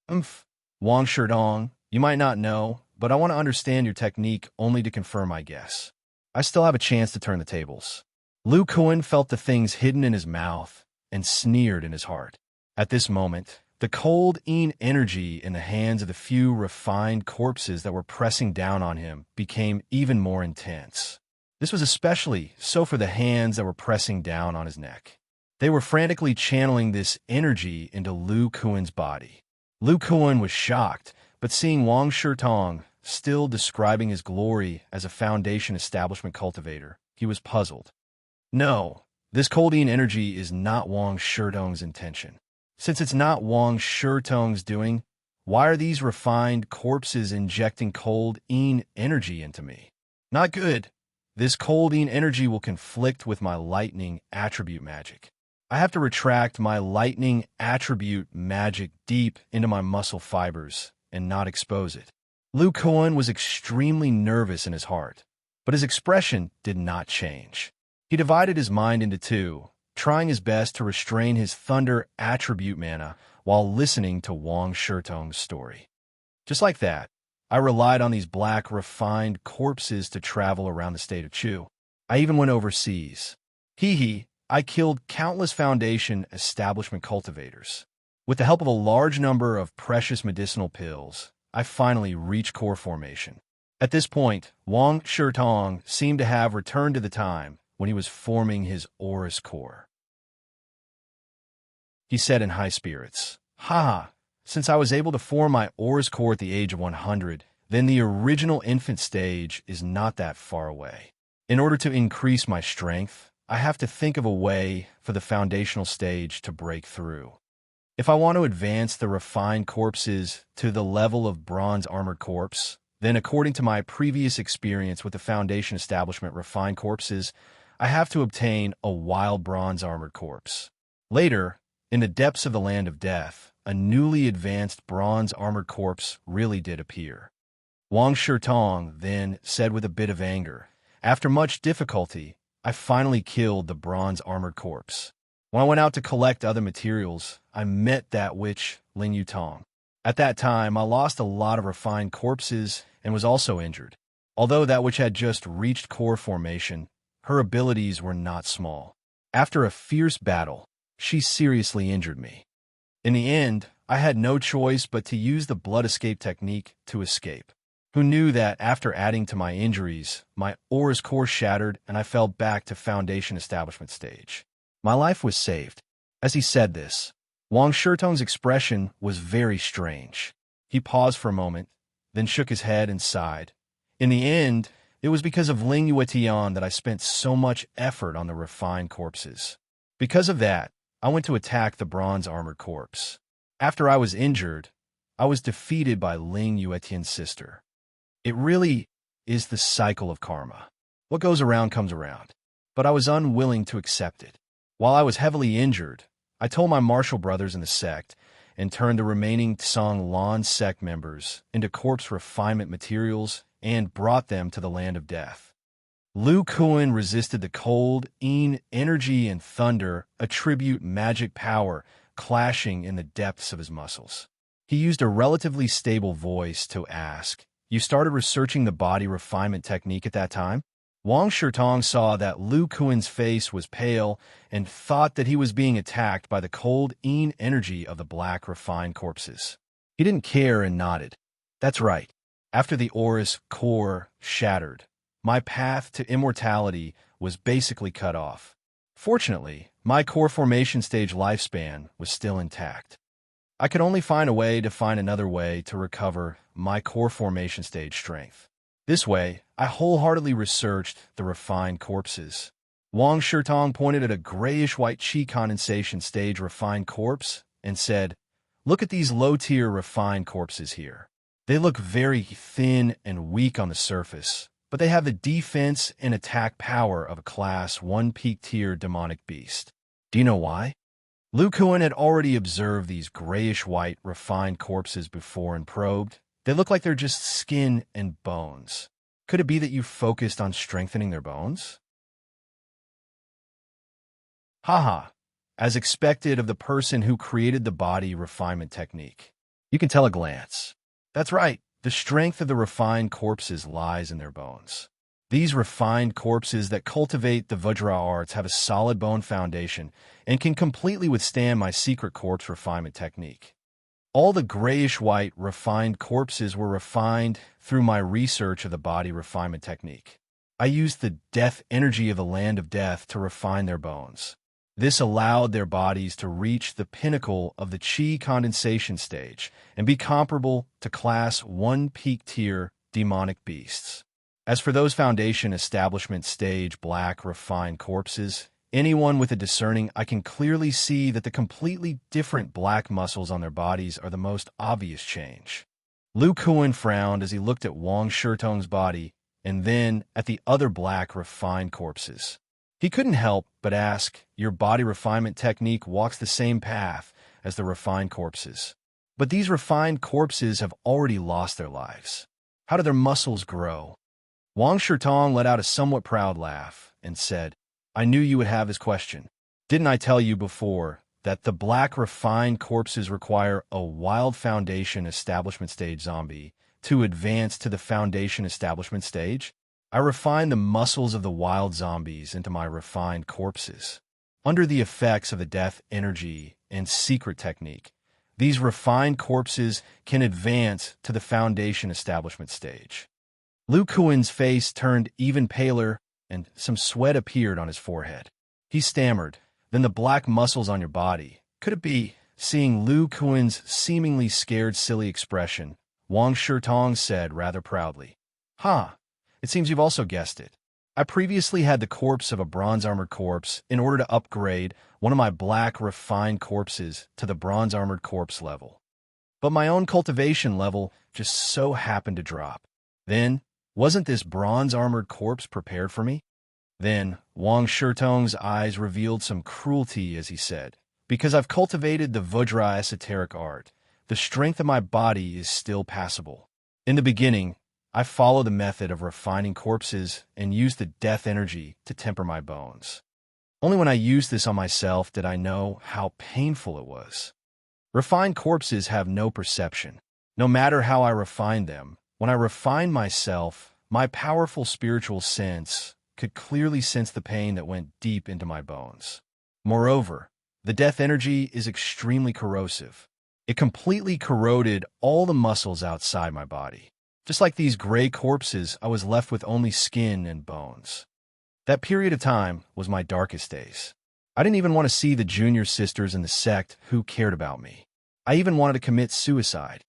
Wang Shirtong, you might not know, but I want to understand your technique only to confirm my guess. I still have a chance to turn the tables." Lu Kuan felt the things hidden in his mouth and sneered in his heart. At this moment, the cold energy in the hands of the few refined corpses that were pressing down on him became even more intense. This was especially so for the hands that were pressing down on his neck. They were frantically channeling this energy into Lu Kuan's body. Lu Kuan was shocked, but seeing Wang Shirtong still describing his glory as a Foundation establishment cultivator, he was puzzled. No, this cold energy is not Wang Shirtong's intention. Since it's not Wang Shirtong's doing, why are these refined corpses injecting cold energy into me? Not good. This cold energy will conflict with my lightning attribute magic. I have to retract my lightning attribute magic deep into my muscle fibers and not expose it. Lu Kuan was extremely nervous in his heart, but his expression did not change. He divided his mind into two, trying his best to restrain his thunder attribute mana while listening to Wang Shirtong's story. Just like that, I relied on these black, refined corpses to travel around the state of Chu. I even went overseas. I killed countless Foundation establishment cultivators. With the help of a large number of precious medicinal pills, I finally reached core formation. At this point, Wang Shirtong seemed to have returned to the time when he was forming his Aurous core. He said in high spirits, "Haha, since I was able to form my Aurous core at the age of 100, then the original infant stage is not that far away. In order to increase my strength, I have to think of a way for the foundational stage to break through. If I want to advance the refined corpses to the level of bronze armored corpse, then according to my previous experience with the Foundation establishment refined corpses, I have to obtain a wild bronze armored corpse. Later, in the depths of the land of death, a newly advanced bronze armored corpse really did appear." Wang Shirtong then said with a bit of anger, "After much difficulty, I finally killed the bronze armored corpse. When I went out to collect other materials, I met that witch, Ling Yutong. At that time, I lost a lot of refined corpses and was also injured. Although that witch had just reached core formation, her abilities were not small. After a fierce battle, she seriously injured me. In the end, I had no choice but to use the blood escape technique to escape. Who knew that after adding to my injuries, my Aurous core shattered and I fell back to Foundation establishment stage. My life was saved." As he said this, Wang Shirtong's expression was very strange. He paused for a moment, then shook his head and sighed. In the end, it was because of Ling Yuetian that I spent so much effort on the refined corpses. Because of that, I went to attack the bronze armored corpse. After I was injured, I was defeated by Ling Yuetian's sister. It really is the cycle of karma. What goes around comes around. But I was unwilling to accept it. While I was heavily injured, I told my martial brothers in the sect and turned the remaining Tsang Lan sect members into corpse refinement materials and brought them to the land of death. Lu Kuan resisted the cold, energy and thunder attribute magic power clashing in the depths of his muscles. He used a relatively stable voice to ask, "You started researching the body refinement technique at that time?" Wang Shirtong saw that Lu Kuan's face was pale and thought that he was being attacked by the cold energy of the black refined corpses. He didn't care and nodded. "That's right. After the Aurous core shattered, my path to immortality was basically cut off. Fortunately, my core formation stage lifespan was still intact. I could only find a way to find another way to recover my core formation stage strength. This way, I wholeheartedly researched the refined corpses." Wang Shirtong pointed at a grayish-white qi condensation stage refined corpse and said, "Look at these low-tier refined corpses here. They look very thin and weak on the surface, but they have the defense and attack power of a Class 1 peak-tier demonic beast. Do you know why?" Lu Kuan had already observed these grayish-white refined corpses before and probed. "They look like they're just skin and bones. Could it be that you focused on strengthening their bones?" Haha, as expected of the person who created the body refinement technique. You can tell at a glance. That's right, the strength of the refined corpses lies in their bones. These refined corpses that cultivate the Vajra arts have a solid bone foundation and can completely withstand my secret corpse refinement technique. All the grayish-white refined corpses were refined through my research of the body refinement technique. I used the death energy of the land of death to refine their bones. This allowed their bodies to reach the pinnacle of the qi condensation stage and be comparable to Class 1 peak-tier demonic beasts. As for those Foundation establishment stage black refined corpses, anyone with a discerning eye can clearly see that the completely different black muscles on their bodies are the most obvious change. Lu Kuan frowned as he looked at Wang Shirtong's body and then at the other black refined corpses. He couldn't help but ask, "Your body refinement technique walks the same path as the refined corpses. But these refined corpses have already lost their lives. How do their muscles grow?" Wang Shirtong let out a somewhat proud laugh and said, "I knew you would have this question. Didn't I tell you before that the black refined corpses require a wild Foundation establishment stage zombie to advance to the Foundation establishment stage? I refined the muscles of the wild zombies into my refined corpses. Under the effects of the death energy and secret technique, these refined corpses can advance to the foundation establishment stage. Lu Kuan's face turned even paler, and some sweat appeared on his forehead. He stammered, "Then the black muscles on your body. Could it be?" Seeing Lu Kuan's seemingly scared, silly expression, Wang Shitong said rather proudly, "Ha! It seems you've also guessed it. I previously had the corpse of a bronze-armored corpse in order to upgrade one of my black refined corpses to the bronze-armored corpse level. But my own cultivation level just so happened to drop. Then, wasn't this bronze-armored corpse prepared for me?" Then, Wang Shitong's eyes revealed some cruelty as he said, "Because I've cultivated the Vajra esoteric art, the strength of my body is still passable. In the beginning, I followed the method of refining corpses and used the death energy to temper my bones. Only when I used this on myself did I know how painful it was. Refined corpses have no perception. No matter how I refine them, when I refine myself, my powerful spiritual sense could clearly sense the pain that went deep into my bones. Moreover, the death energy is extremely corrosive. It completely corroded all the muscles outside my body. Just like these gray corpses, I was left with only skin and bones. That period of time was my darkest days. I didn't even want to see the junior sisters in the sect who cared about me. I even wanted to commit suicide."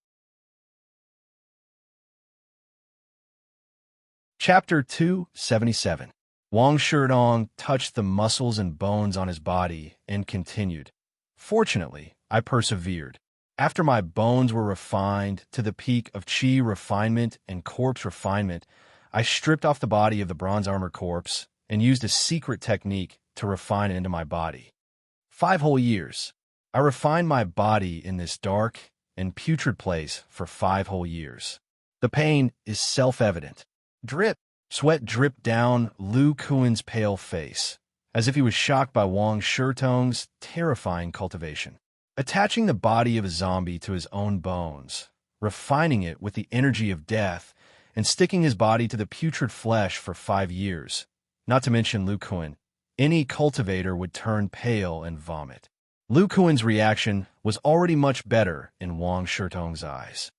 Chapter 277. Wang Shitong touched the muscles and bones on his body and continued, "Fortunately, I persevered. After my bones were refined to the peak of qi refinement and corpse refinement, I stripped off the body of the bronze armor corpse and used a secret technique to refine it into my body. 5 whole years. I refined my body in this dark and putrid place for 5 whole years. The pain is self-evident. Drip. Sweat dripped down Lu Kuan's pale face, as if he was shocked by Wang Shitong's terrifying cultivation. Attaching the body of a zombie to his own bones, refining it with the energy of death, and sticking his body to the putrid flesh for 5 years, not to mention Lu Kuan, any cultivator would turn pale and vomit. Lu Kuan's reaction was already much better in Wang Shitong's eyes.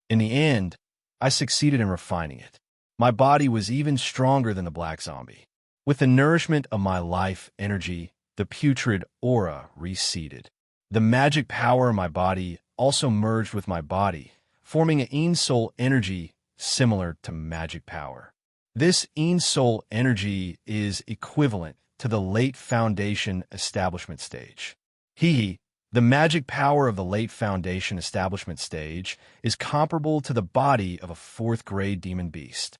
In the end, I succeeded in refining it. My body was even stronger than the black zombie. With the nourishment of my life energy, the putrid aura receded. The magic power of my body also merged with my body, forming an Ein Soul energy similar to magic power. This Ein Soul energy is equivalent to the late foundation establishment stage. The magic power of the late foundation establishment stage is comparable to the body of a 4th-grade demon beast.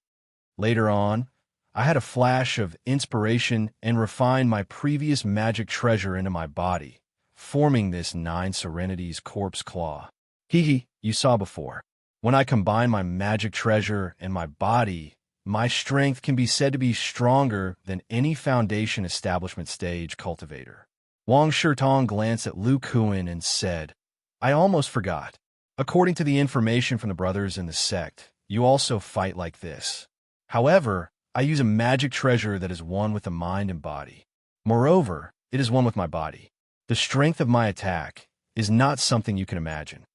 Later on, I had a flash of inspiration and refined my previous magic treasure into my body, forming this 9 Serenity's corpse claw. You saw before. When I combine my magic treasure and my body, my strength can be said to be stronger than any foundation establishment stage cultivator. Wang Shitong glanced at Lu Kuan and said, "I almost forgot. According to the information from the brothers in the sect, you also fight like this. However, I use a magic treasure that is one with the mind and body. Moreover, it is one with my body. The strength of my attack is not something you can imagine."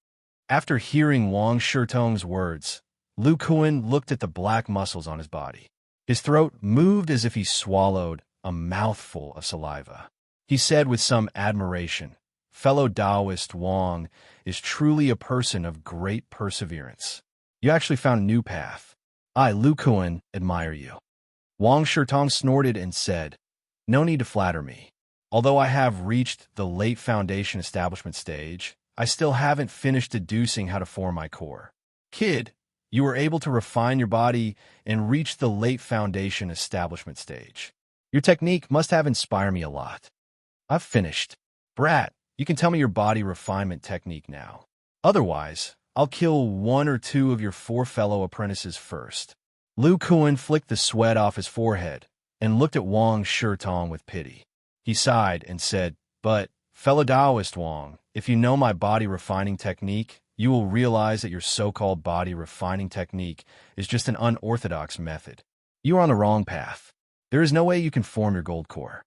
After hearing Wang Shitong's words, Lu Kuan looked at the black muscles on his body. His throat moved as if he swallowed a mouthful of saliva. He said with some admiration, "Fellow Taoist Wang is truly a person of great perseverance. You actually found a new path. I, Lu Kuan, admire you." Wang Shitong snorted and said, "No need to flatter me. Although I have reached the late foundation establishment stage, I still haven't finished deducing how to form my core. Kid, you were able to refine your body and reach the late foundation establishment stage. Your technique must have inspired me a lot. I've finished. Brat, you can tell me your body refinement technique now. Otherwise, I'll kill 1 or 2 of your 4 fellow apprentices first." Lu Kuan flicked the sweat off his forehead and looked at Wang Shitong with pity. He sighed and said, "But, fellow Taoist Wang, if you know my body refining technique, you will realize that your so-called body refining technique is just an unorthodox method. You are on the wrong path. There is no way you can form your gold core."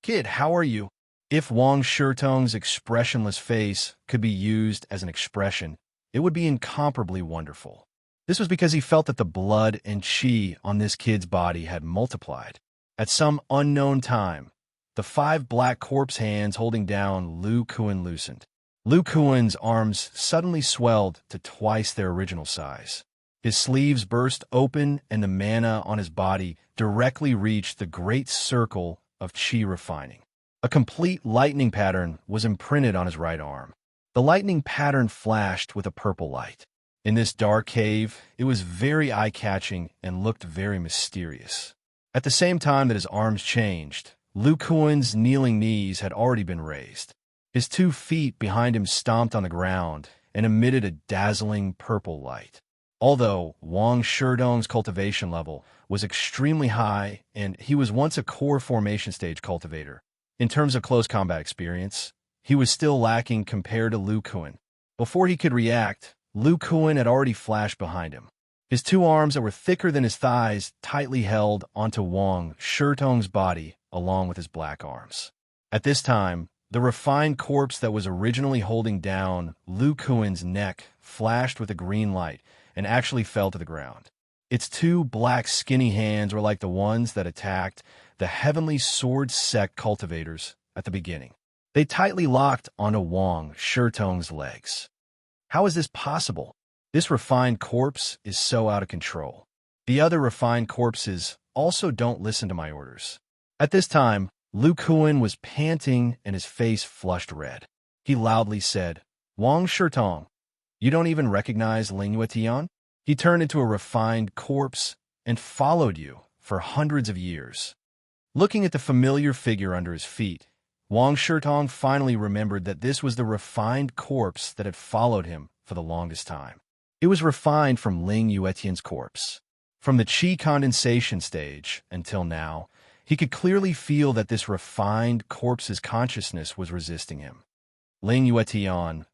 Kid, how are you? If Wang Shitong's expressionless face could be used as an expression, it would be incomparably wonderful. This was because he felt that the blood and qi on this kid's body had multiplied. At some unknown time, the 5 black corpse hands holding down Lu Kuan loosened. Lu Kuan's arms suddenly swelled to twice their original size. His sleeves burst open and the mana on his body directly reached the great circle of qi refining. A complete lightning pattern was imprinted on his right arm. The lightning pattern flashed with a purple light. In this dark cave, it was very eye-catching and looked very mysterious. At the same time that his arms changed, Lu Kuan's kneeling knees had already been raised. His 2 feet behind him stomped on the ground and emitted a dazzling purple light. Although Wang Shitong's cultivation level was extremely high and he was once a core formation stage cultivator, in terms of close combat experience, he was still lacking compared to Lu Kuan. Before he could react, Lu Kuan had already flashed behind him. His 2 arms that were thicker than his thighs tightly held onto Wang Shitong's body along with his black arms. At this time, the refined corpse that was originally holding down Lu Kuan's neck flashed with a green light and actually fell to the ground. Its 2 black skinny hands were like the ones that attacked the heavenly sword sect cultivators at the beginning. They tightly locked onto Wang Shitong's legs. How is this possible? This refined corpse is so out of control. The other refined corpses also don't listen to my orders. At this time, Lu Kuan was panting and his face flushed red. He loudly said, Wang Shitong, you don't even recognize Ling Yuetian? He turned into a refined corpse and followed you for hundreds of years. Looking at the familiar figure under his feet, Wang Shitong finally remembered that this was the refined corpse that had followed him for the longest time. It was refined from Ling Yuetian's corpse. From the qi condensation stage until now, he could clearly feel that this refined corpse's consciousness was resisting him. Ling Yuetian,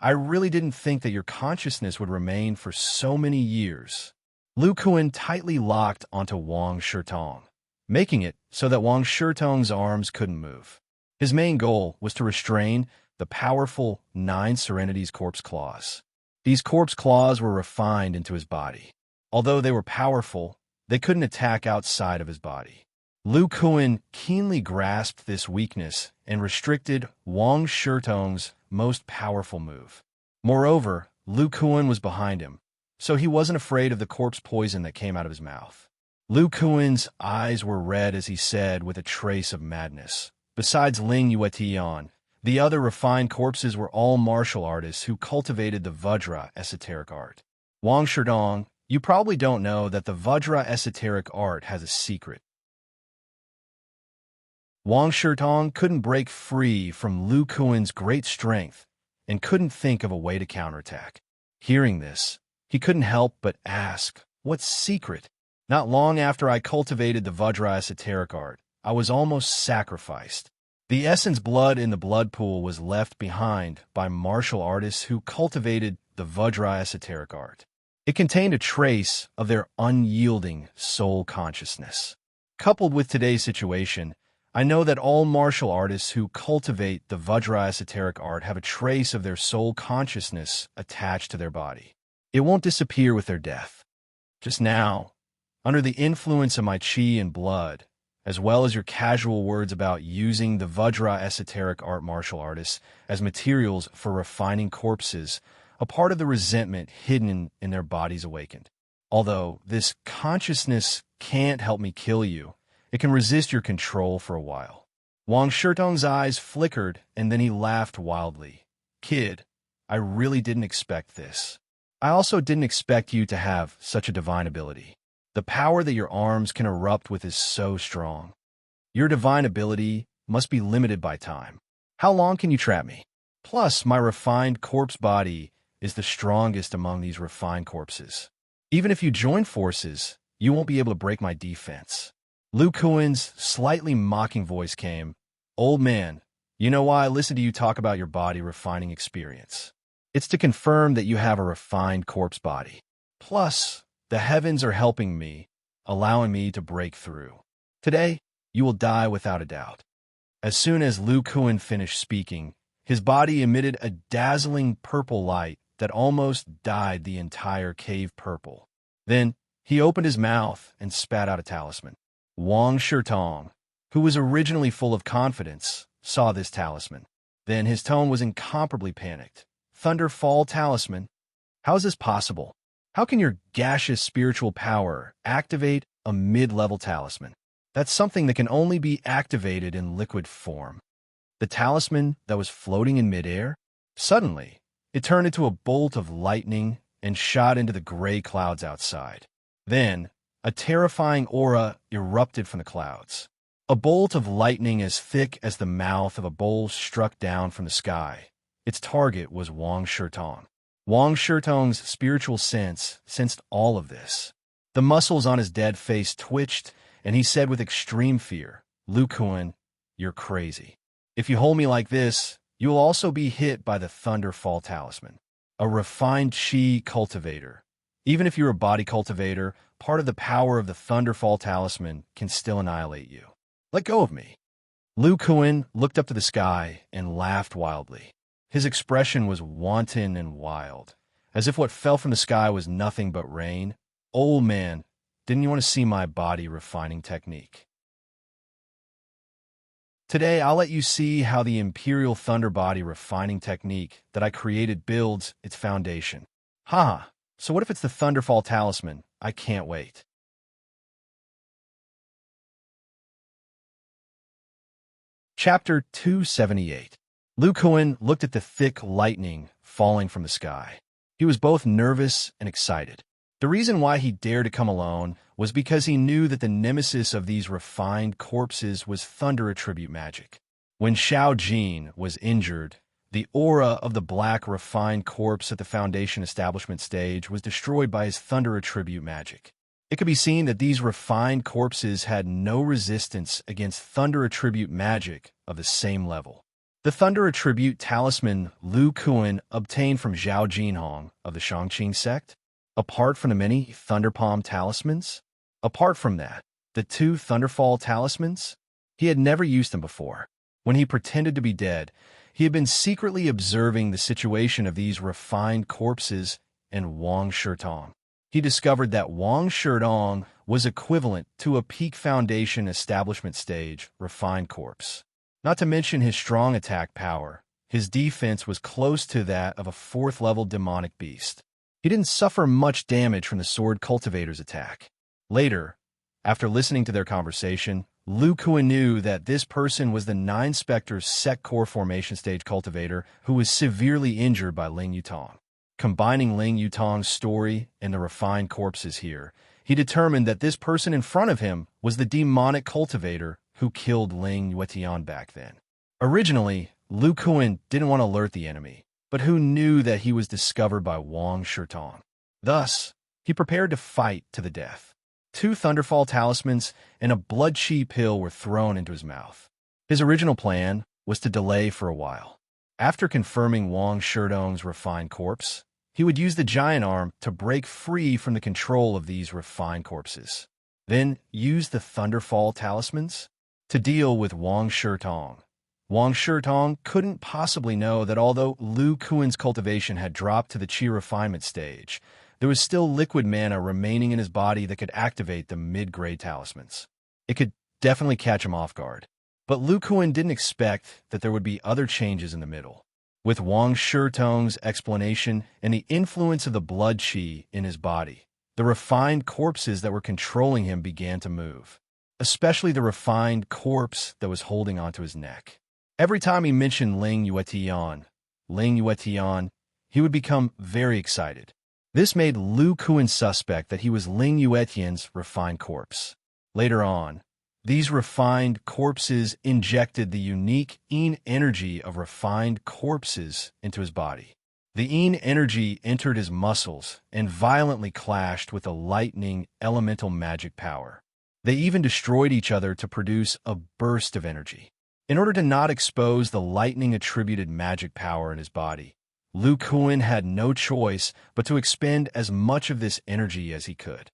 I really didn't think that your consciousness would remain for so many years. Lu Kuan tightly locked onto Wang Shitong, making it so that Wang Shitong's arms couldn't move. His main goal was to restrain the powerful 9 Serenity's corpse claws. These corpse claws were refined into his body. Although they were powerful, they couldn't attack outside of his body. Lu Kuan keenly grasped this weakness and restricted Wang Shitong's most powerful move. Moreover, Lu Kuan was behind him, so he wasn't afraid of the corpse poison that came out of his mouth. Lu Kuan's eyes were red as he said with a trace of madness. Besides Ling Yuetian, the other refined corpses were all martial artists who cultivated the Vajra esoteric art. Wang Shitong, you probably don't know that the Vajra esoteric art has a secret. Wang Shitong couldn't break free from Lu Kuan's great strength and couldn't think of a way to counterattack. Hearing this, he couldn't help but ask, what secret? Not long after I cultivated the Vajra esoteric art, I was almost sacrificed. The essence blood in the blood pool was left behind by martial artists who cultivated the Vajra esoteric art. It contained a trace of their unyielding soul consciousness. Coupled with today's situation, I know that all martial artists who cultivate the Vajra esoteric art have a trace of their soul consciousness attached to their body. It won't disappear with their death. Just now, under the influence of my qi and blood, as well as your casual words about using the Vajra esoteric art martial artists as materials for refining corpses, a part of the resentment hidden in their bodies awakened. Although this consciousness can't help me kill you, it can resist your control for a while. Wang Shitong's eyes flickered, and then he laughed wildly. Kid, I really didn't expect this. I also didn't expect you to have such a divine ability. The power that your arms can erupt with is so strong. Your divine ability must be limited by time. How long can you trap me? Plus, my refined corpse body is the strongest among these refined corpses. Even if you join forces, you won't be able to break my defense. Lu Kuan's slightly mocking voice came, Old man, you know why I listen to you talk about your body refining experience. It's to confirm that you have a refined corpse body. Plus, the heavens are helping me, allowing me to break through. Today, You will die without a doubt." As soon as Lu Kuan finished speaking, his body emitted a dazzling purple light that almost dyed the entire cave purple. Then he opened his mouth and spat out a talisman. Wang Shirtong, who was originally full of confidence, saw this talisman. Then his tone was incomparably panicked. "Thunderfall talisman? How is this possible? How can your gaseous spiritual power activate a mid-level talisman? That's something that can only be activated in liquid form." The talisman that was floating in midair? Suddenly, it turned into a bolt of lightning and shot into the gray clouds outside. Then, a terrifying aura erupted from the clouds. A bolt of lightning as thick as the mouth of a bull struck down from the sky. Its target was Wang Shirtong. Wang Shirtong's spiritual sense sensed all of this. The muscles on his dead face twitched, and he said with extreme fear, "Lu Kuan, you're crazy. If you hold me like this, you will also be hit by the Thunderfall talisman, a refined chi cultivator. Even if you're a body cultivator, part of the power of the Thunderfall talisman can still annihilate you. Let go of me." Lu Kuan looked up to the sky and laughed wildly. His expression was wanton and wild, as if what fell from the sky was nothing but rain. "Old man, didn't you want to see my body refining technique? Today, I'll let you see how the Imperial Thunder Body refining technique that I created builds its foundation." Haha, so what if it's the Thunderfall talisman? I can't wait. Chapter 278. Lu Kuan looked at the thick lightning falling from the sky. He was both nervous and excited. The reason why he dared to come alone was because he knew that the nemesis of these refined corpses was thunder attribute magic. When Xiao Jin was injured, the aura of the black refined corpse at the Foundation establishment stage was destroyed by his thunder attribute magic. It could be seen that these refined corpses had no resistance against thunder attribute magic of the same level. The thunder attribute talisman Lu Kuan obtained from Zhao Jinhong of the Shangqing sect. Apart from the many Thunder Palm talismans, apart from that, the 2 Thunderfall talismans, he had never used them before. When he pretended to be dead, he had been secretly observing the situation of these refined corpses and Wang Shirtong. He discovered that Wang Shirtong was equivalent to a peak Foundation establishment stage refined corpse. Not to mention his strong attack power, his defense was close to that of a 4th-level demonic beast. He didn't suffer much damage from the Sword Cultivator's attack. Later, after listening to their conversation, Lu Kuan knew that this person was the 9 Spectres Sect Core Formation Stage Cultivator who was severely injured by Ling Yutong. Combining Ling Yutong's story and the refined corpses here, he determined that this person in front of him was the demonic cultivator who killed Ling Yuetian back then. Originally, Lu Kuan didn't want to alert the enemy, but who knew that he was discovered by Wang Shirtong. Thus, he prepared to fight to the death. 2 Thunderfall talismans and a blood chi pill were thrown into his mouth. His original plan was to delay for a while. After confirming Wang Shirtong's refined corpse, he would use the giant arm to break free from the control of these refined corpses. Then use the Thunderfall talismans to deal with Wang Shirtong. Wang Shirtong couldn't possibly know that although Lu Kuan's cultivation had dropped to the Qi refinement stage, there was still liquid mana remaining in his body that could activate the mid-grade talismans. It could definitely catch him off guard. But Lu Kuan didn't expect that there would be other changes in the middle. With Wang Shirtong's explanation and the influence of the blood qi in his body, the refined corpses that were controlling him began to move, especially the refined corpse that was holding onto his neck. Every time he mentioned Ling Yuetian, he would become very excited. This made Lu Kuan suspect that he was Ling Yuetian's refined corpse. Later on, these refined corpses injected the unique Yin energy of refined corpses into his body. The Yin energy entered his muscles and violently clashed with the lightning elemental magic power. They even destroyed each other to produce a burst of energy. In order to not expose the lightning-attributed magic power in his body, Lu Kuan had no choice but to expend as much of this energy as he could.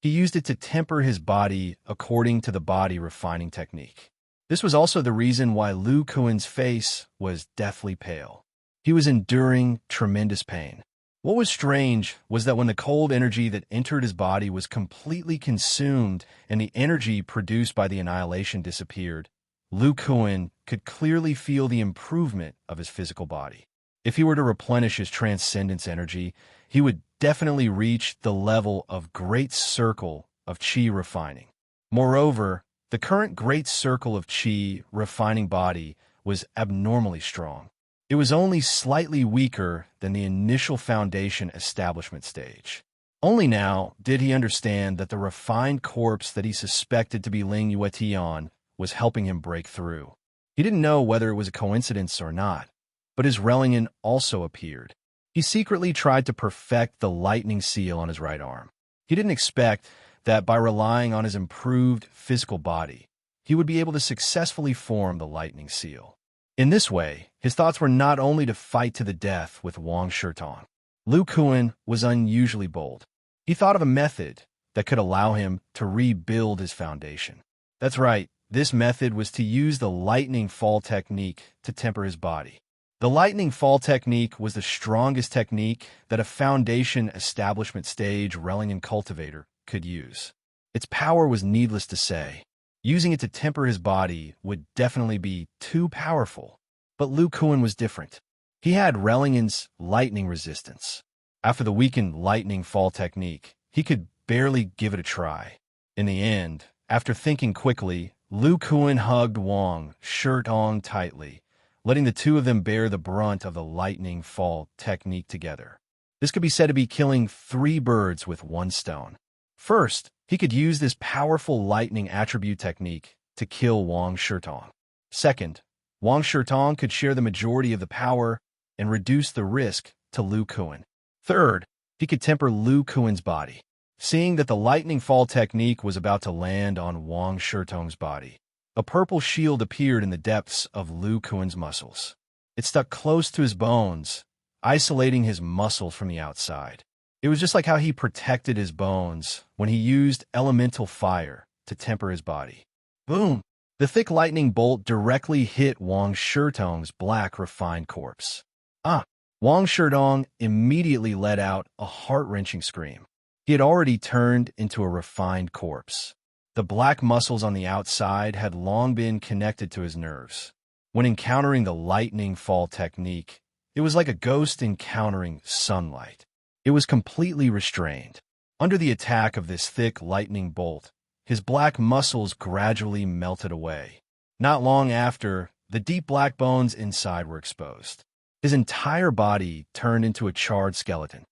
He used it to temper his body according to the body refining technique. This was also the reason why Lu Kuan's face was deathly pale. He was enduring tremendous pain. What was strange was that when the cold energy that entered his body was completely consumed and the energy produced by the annihilation disappeared, Lu Kuan could clearly feel the improvement of his physical body. If he were to replenish his transcendence energy, he would definitely reach the level of Great Circle of Qi refining. Moreover, the current Great Circle of Qi refining body was abnormally strong. It was only slightly weaker than the initial foundation establishment stage. Only now did he understand that the refined corpse that he suspected to be Ling Yuetian was helping him break through. He didn't know whether it was a coincidence or not, but his Relingen also appeared. He secretly tried to perfect the lightning seal on his right arm. He didn't expect that by relying on his improved physical body, he would be able to successfully form the lightning seal. In this way, his thoughts were not only to fight to the death with Wang Shitong. Lu Kuan was unusually bold. He thought of a method that could allow him to rebuild his foundation. That's right, this method was to use the lightning fall technique to temper his body. The lightning fall technique was the strongest technique that a foundation establishment stage Relingen cultivator could use. Its power was needless to say. Using it to temper his body would definitely be too powerful. But Lu Kuan was different. He had Rellingen's lightning resistance. After the weakened lightning fall technique, he could barely give it a try. In the end, after thinking quickly, Lu Kuan hugged Wang Shitong tightly, letting the two of them bear the brunt of the lightning fall technique together. This could be said to be killing 3 birds with 1 stone. First, he could use this powerful lightning attribute technique to kill Wang Shitong. Second, Wang Shitong could share the majority of the power and reduce the risk to Lu Kuan. Third, he could temper Lu Kuan's body. Seeing that the lightning fall technique was about to land on Wang Shitong's body, a purple shield appeared in the depths of Lu Kuan's muscles. It stuck close to his bones, isolating his muscles from the outside. It was just like how he protected his bones when he used elemental fire to temper his body. Boom! The thick lightning bolt directly hit Wang Shitong's black refined corpse. Wang Shitong immediately let out a heart-wrenching scream. He had already turned into a refined corpse. The black muscles on the outside had long been connected to his nerves. When encountering the lightning fall technique, it was like a ghost encountering sunlight. It was completely restrained. Under the attack of this thick lightning bolt, his black muscles gradually melted away. Not long after, the deep black bones inside were exposed. His entire body turned into a charred skeleton.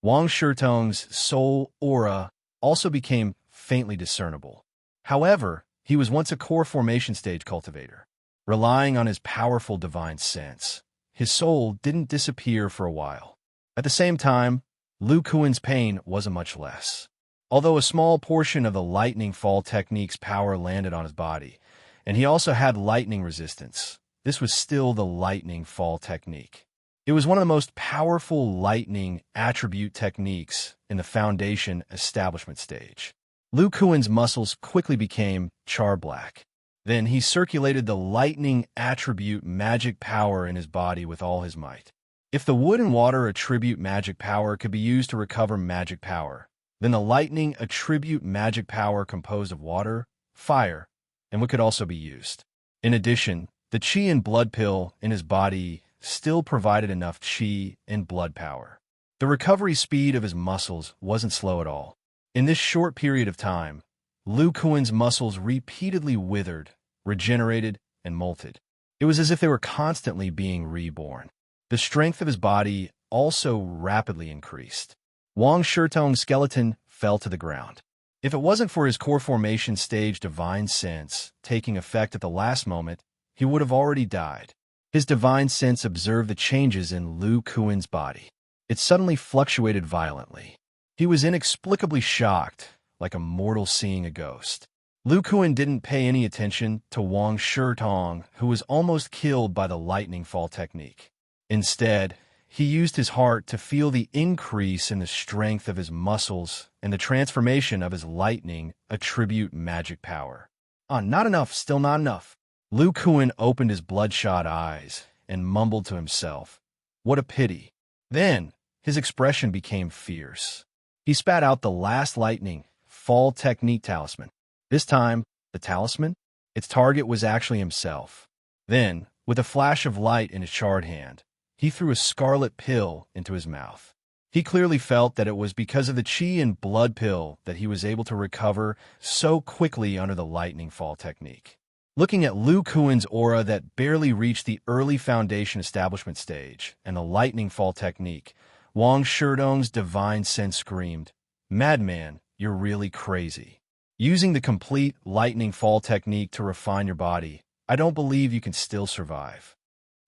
Wang Shitong's soul aura also became faintly discernible. However, he was once a core formation stage cultivator. Relying on his powerful divine sense, his soul didn't disappear for a while. At the same time, Lu Kuan's pain wasn't much less. Although a small portion of the lightning fall technique's power landed on his body, and he also had lightning resistance, this was still the lightning fall technique. It was one of the most powerful lightning attribute techniques in the foundation establishment stage. Lu Kuan's muscles quickly became char black. Then he circulated the lightning attribute magic power in his body with all his might. If the wood and water attribute magic power could be used to recover magic power, then the lightning attribute magic power composed of water, fire, and wood could also be used. In addition, the qi and blood pill in his body still provided enough qi and blood power. The recovery speed of his muscles wasn't slow at all. In this short period of time, Lu Kuan's muscles repeatedly withered, regenerated, and molted. It was as if they were constantly being reborn. The strength of his body also rapidly increased. Wang Shitong's skeleton fell to the ground. If it wasn't for his core formation stage divine sense taking effect at the last moment, he would have already died. His divine sense observed the changes in Lu Kuan's body. It suddenly fluctuated violently. He was inexplicably shocked, like a mortal seeing a ghost. Lu Kuan didn't pay any attention to Wang Shitong, who was almost killed by the lightning fall technique. Instead, he used his heart to feel the increase in the strength of his muscles and the transformation of his lightning attribute magic power. Not enough, still not enough. Lu Kuan opened his bloodshot eyes and mumbled to himself, "What a pity." Then, his expression became fierce. He spat out the last lightning fall technique talisman. This time, the talisman? Its target was actually himself. Then, with a flash of light in his charred hand, he threw a scarlet pill into his mouth. He clearly felt that it was because of the chi and blood pill that he was able to recover so quickly under the lightning fall technique. Looking at Lu Kuan's aura that barely reached the early foundation establishment stage and the lightning fall technique, Wang Shidong's divine sense screamed, "Madman, you're really crazy. Using the complete lightning fall technique to refine your body, I don't believe you can still survive."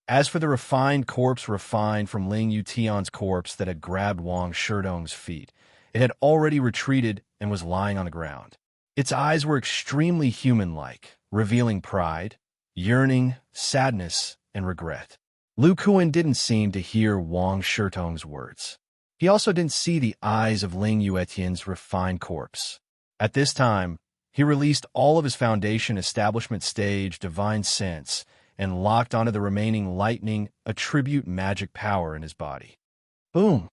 As for the refined corpse refined from Ling Yutian's corpse that had grabbed Wang Shidong's feet, it had already retreated and was lying on the ground. Its eyes were extremely human-like, revealing pride, yearning, sadness, and regret. Lu Kuan didn't seem to hear Wang Shidong's words. He also didn't see the eyes of Ling Yutian's refined corpse. At this time, he released all of his foundation establishment stage divine sense and locked onto the remaining lightning attribute magic power in his body. Boom!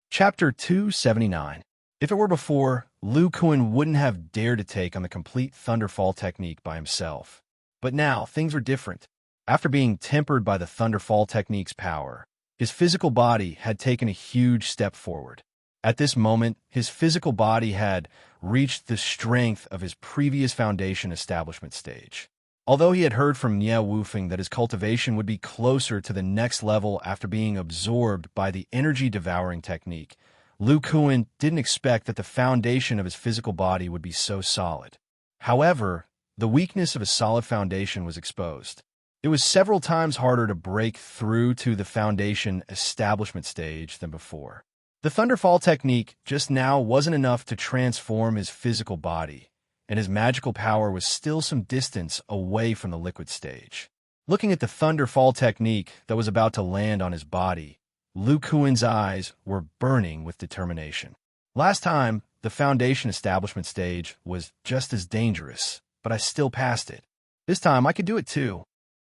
Chapter 279. If it were before, Lu Kuan wouldn't have dared to take on the complete Thunderfall technique by himself. But now, things were different. After being tempered by the Thunderfall technique's power, his physical body had taken a huge step forward. At this moment, his physical body had reached the strength of his previous foundation establishment stage. Although he had heard from Nie Wufeng that his cultivation would be closer to the next level after being absorbed by the energy-devouring technique, Lu Kuan didn't expect that the foundation of his physical body would be so solid. However, the weakness of a solid foundation was exposed. It was several times harder to break through to the foundation establishment stage than before. The Thunderfall technique just now wasn't enough to transform his physical body, and his magical power was still some distance away from the liquid stage. Looking at the Thunderfall technique that was about to land on his body, Lu Kuan's eyes were burning with determination. Last time, the foundation establishment stage was just as dangerous, but I still passed it. This time, I could do it too.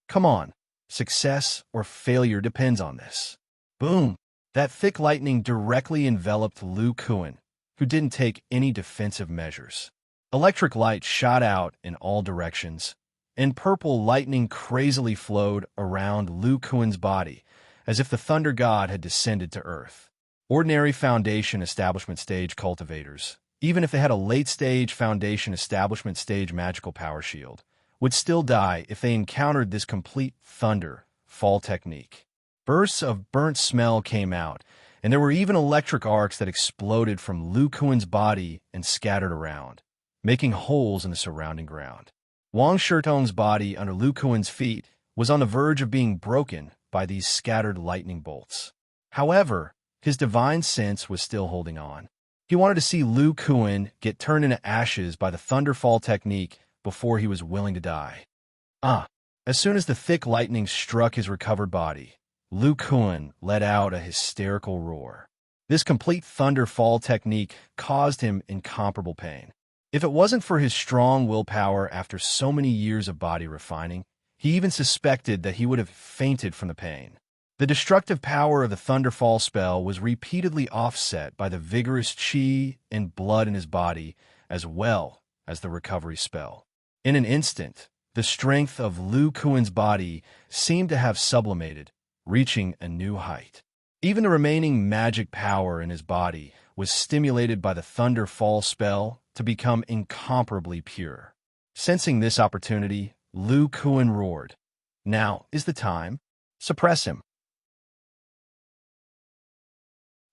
Come on, success or failure depends on this. Boom! That thick lightning directly enveloped Lu Kuan, who didn't take any defensive measures. Electric light shot out in all directions, and purple lightning crazily flowed around Lu Kuan's body, as if the thunder god had descended to earth. Ordinary foundation establishment stage cultivators, even if they had a late-stage foundation establishment stage magical power shield, would still die if they encountered this complete thunder fall technique. Bursts of burnt smell came out, and there were even electric arcs that exploded from Lu Kuan's body and scattered around, making holes in the surrounding ground. Wang Shidong's body under Lu Kuan's feet was on the verge of being broken by these scattered lightning bolts. However, his divine sense was still holding on. He wanted to see Lu Kuan get turned into ashes by the Thunderfall technique before he was willing to die. As soon as the thick lightning struck his recovered body, Lu Kuan let out a hysterical roar. This complete Thunderfall technique caused him incomparable pain. If it wasn't for his strong willpower after so many years of body refining, he even suspected that he would have fainted from the pain. The destructive power of the Thunderfall spell was repeatedly offset by the vigorous chi and blood in his body, as well as the recovery spell. In an instant, the strength of Lu Kuan's body seemed to have sublimated, reaching a new height. Even the remaining magic power in his body was stimulated by the Thunderfall spell to become incomparably pure. Sensing this opportunity, Lu Kuan roared, "Now is the time. Suppress him."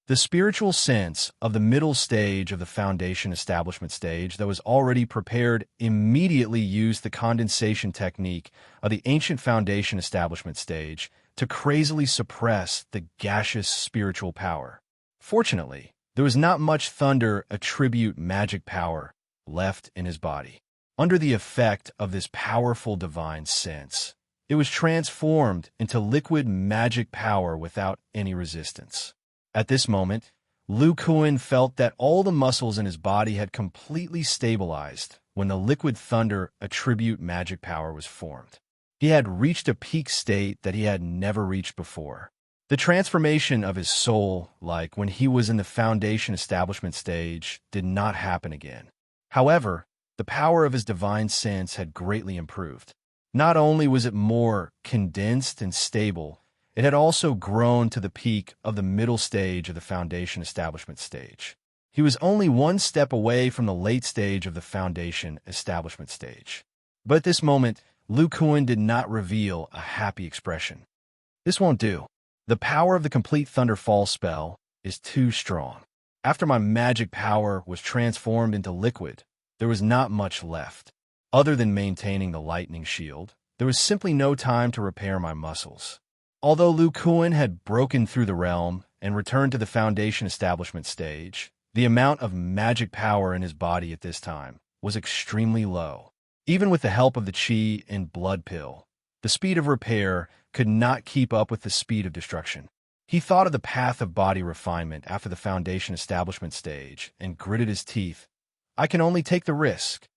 The spiritual sense of the middle stage of the foundation establishment stage that was already prepared immediately used the condensation technique of the ancient foundation establishment stage to crazily suppress the gaseous spiritual power. Fortunately, there was not much thunder attribute magic power left in his body. Under the effect of this powerful divine sense, It was transformed into liquid magic power without any resistance. At this moment, Lu Kuan felt that all the muscles in his body had completely stabilized when the liquid thunder attribute magic power was formed. He had reached a peak state that he had never reached before. The transformation of his soul, like when he was in the foundation establishment stage, did not happen again. However, the power of his divine sense had greatly improved. Not only was it more condensed and stable, it had also grown to the peak of the middle stage of the foundation establishment stage. He was only one step away from the late stage of the foundation establishment stage. But at this moment, Lu Kuan did not reveal a happy expression. This won't do. The power of the complete Thunderfall spell is too strong. After my magic power was transformed into liquid, there was not much left. Other than maintaining the lightning shield, there was simply no time to repair my muscles. Although Lu Kuan had broken through the realm and returned to the foundation establishment stage, the amount of magic power in his body at this time was extremely low. Even with the help of the Qi and Blood Pill, the speed of repair could not keep up with the speed of destruction. He thought of the path of body refinement after the foundation establishment stage and gritted his teeth. I can only take the risk.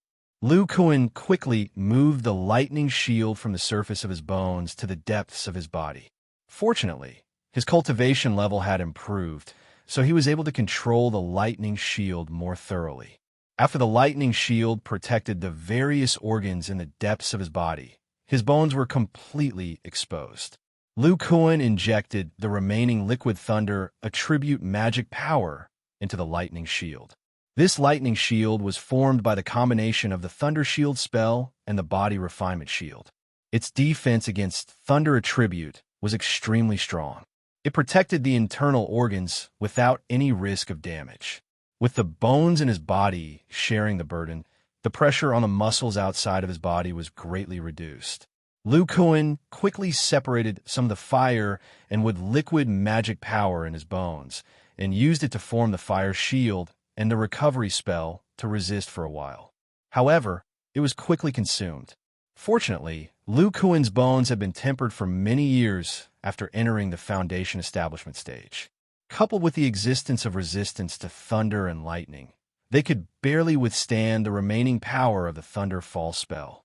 Lu Kuan quickly moved the lightning shield from the surface of his bones to the depths of his body. Fortunately, his cultivation level had improved, so he was able to control the lightning shield more thoroughly. After the lightning shield protected the various organs in the depths of his body, his bones were completely exposed. Lu Kuan injected the remaining liquid thunder attribute magic power into the lightning shield. This lightning shield was formed by the combination of the Thunder Shield spell and the Body Refinement Shield. Its defense against Thunder attribute was extremely strong. It protected the internal organs without any risk of damage. With the bones in his body sharing the burden, the pressure on the muscles outside of his body was greatly reduced. Lu Kuan quickly separated some of the fire and with liquid magic power in his bones and used it to form the fire shield and the recovery spell to resist for a while. However, it was quickly consumed. Fortunately, Lu Kuan's bones had been tempered for many years after entering the foundation establishment stage. Coupled with the existence of resistance to thunder and lightning, they could barely withstand the remaining power of the Thunder Fall spell.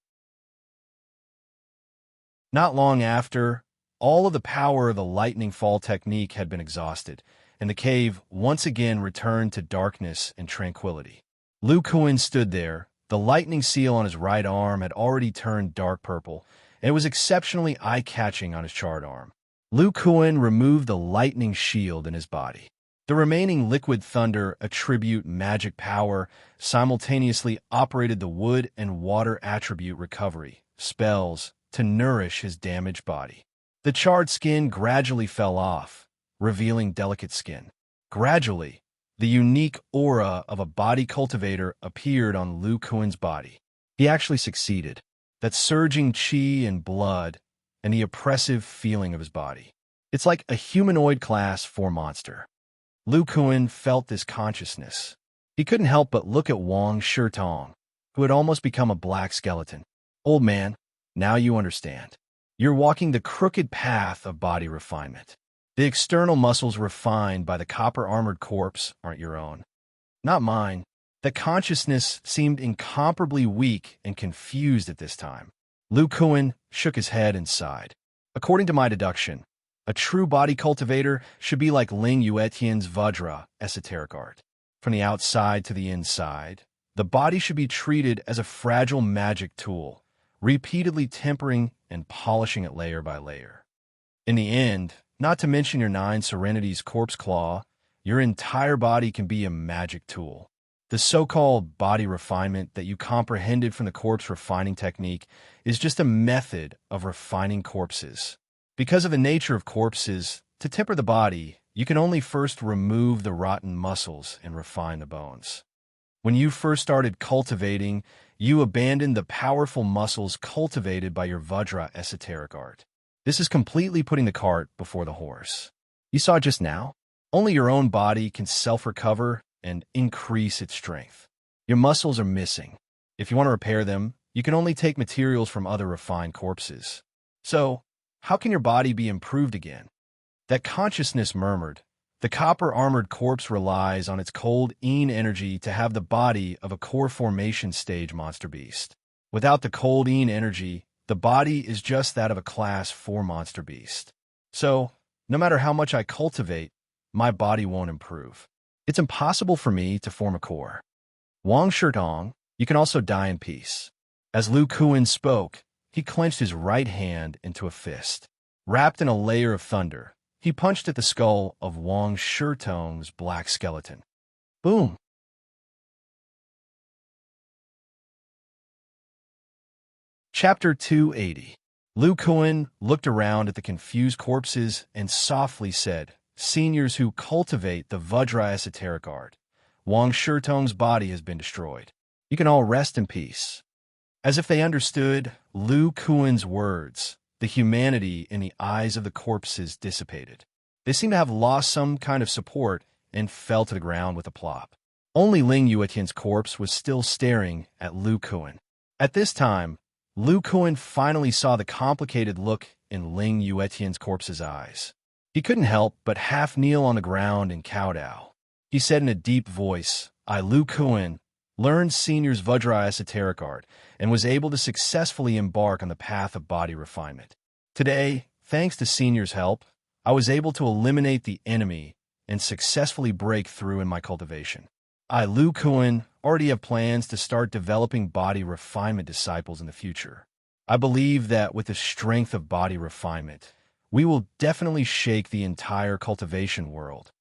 Not long after, all of the power of the lightning fall technique had been exhausted, and the cave once again returned to darkness and tranquility. Lu Kuan stood there. The lightning seal on his right arm had already turned dark purple, and it was exceptionally eye-catching on his charred arm. Lu Kuan removed the lightning shield in his body. The remaining liquid thunder attribute magic power simultaneously operated the wood and water attribute recovery spells to nourish his damaged body. The charred skin gradually fell off, revealing delicate skin. Gradually, the unique aura of a body cultivator appeared on Lu Kuan's body. He actually succeeded. That surging qi and blood and the oppressive feeling of his body. It's like a humanoid class 4 monster. Lu Kuan felt this consciousness. He couldn't help but look at Wang Shitong, who had almost become a black skeleton. Old man, now you understand. You're walking the crooked path of body refinement. The external muscles refined by the copper-armored corpse aren't your own. Not mine. The consciousness seemed incomparably weak and confused at this time. Lu Kuan shook his head and sighed. According to my deduction, a true body cultivator should be like Ling Yuetian's Vajra esoteric art. From the outside to the inside, the body should be treated as a fragile magic tool, repeatedly tempering and polishing it layer by layer. In the end, not to mention your 9 Serenity's corpse claw, your entire body can be a magic tool. The so-called body refinement that you comprehended from the corpse refining technique is just a method of refining corpses. Because of the nature of corpses, to temper the body, you can only first remove the rotten muscles and refine the bones. When you first started cultivating, you abandoned the powerful muscles cultivated by your Vajra esoteric art. This is completely putting the cart before the horse. You saw just now? Only your own body can self-recover and increase its strength. Your muscles are missing. If you want to repair them, you can only take materials from other refined corpses. So, how can your body be improved again? That consciousness murmured. The copper-armored corpse relies on its cold een energy to have the body of a core formation stage monster beast. Without the cold een energy, the body is just that of a class 4 monster beast. So, no matter how much I cultivate, my body won't improve. It's impossible for me to form a core. Wang Shirtong, you can also die in peace. As Lu Kuan spoke, he clenched his right hand into a fist. Wrapped in a layer of thunder, he punched at the skull of Wang Shirtong's black skeleton. Boom! Chapter 280. Lu Kuan looked around at the confused corpses and softly said, "Seniors who cultivate the Vajra esoteric art, Wang Shirtong's body has been destroyed. You can all rest in peace." As if they understood Lu Kuan's words, the humanity in the eyes of the corpses dissipated. They seemed to have lost some kind of support and fell to the ground with a plop. Only Ling Yuetian's corpse was still staring at Lu Kuan. At this time, Lu Kuan finally saw the complicated look in Ling Yuetian's corpse's eyes. He couldn't help but half kneel on the ground and kowtow. He said in a deep voice, "I, Lu Kuan, learned Senior's Vajra esoteric art and was able to successfully embark on the path of body refinement. Today, thanks to Senior's help, I was able to eliminate the enemy and successfully break through in my cultivation. I, Lu Kuan, already have plans to start developing body refinement disciples in the future. I believe that with the strength of body refinement, we will definitely shake the entire cultivation world.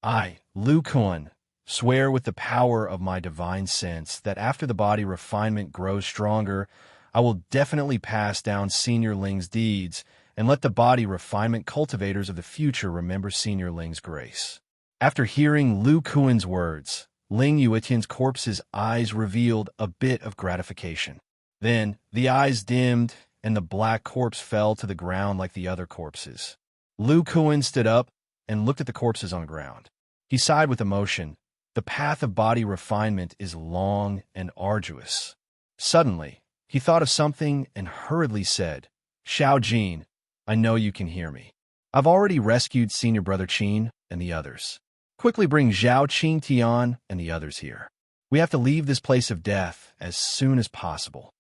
I, Lu Kuan, swear with the power of my divine sense that after the body refinement grows stronger, I will definitely pass down Senior Ling's deeds and let the body refinement cultivators of the future remember Senior Ling's grace." After hearing Lu Kuan's words, Ling Yuetian's corpse's eyes revealed a bit of gratification. Then, the eyes dimmed, and the black corpse fell to the ground like the other corpses. Lu Kuan stood up and looked at the corpses on the ground. He sighed with emotion. The path of body refinement is long and arduous. Suddenly, he thought of something and hurriedly said, "Xiao Jin, I know you can hear me. I've already rescued Senior Brother Qin and the others. Quickly bring Zhao Qing Tian and the others here. We have to leave this place of death as soon as possible."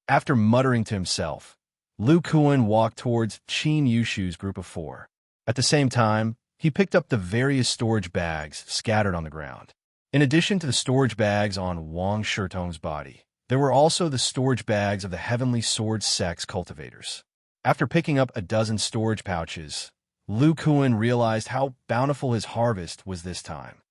After muttering to himself, Lu Kuan walked towards Qin Yushu's group of 4. At the same time, he picked up the various storage bags scattered on the ground. In addition to the storage bags on Wang Shirtong's body, there were also the storage bags of the Heavenly Sword Sect's cultivators. After picking up a dozen storage pouches, Lu Kuan realized how bountiful his harvest was this time.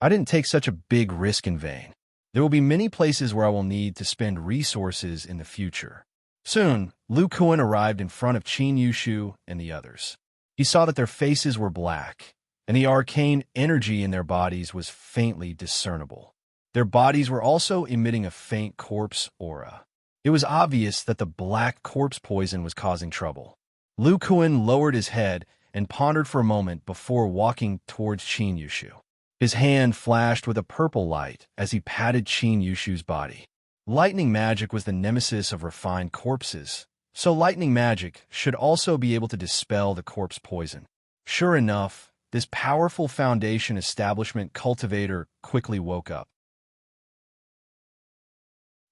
I didn't take such a big risk in vain. There will be many places where I will need to spend resources in the future. Soon, Lu Kuan arrived in front of Qin Yushu and the others. He saw that their faces were black, and the arcane energy in their bodies was faintly discernible. Their bodies were also emitting a faint corpse aura. It was obvious that the black corpse poison was causing trouble. Lu Kuan lowered his head and pondered for a moment before walking towards Qin Yushu. His hand flashed with a purple light as he patted Qin Yushu's body. Lightning magic was the nemesis of refined corpses, so lightning magic should also be able to dispel the corpse poison. Sure enough, this powerful foundation establishment cultivator quickly woke up.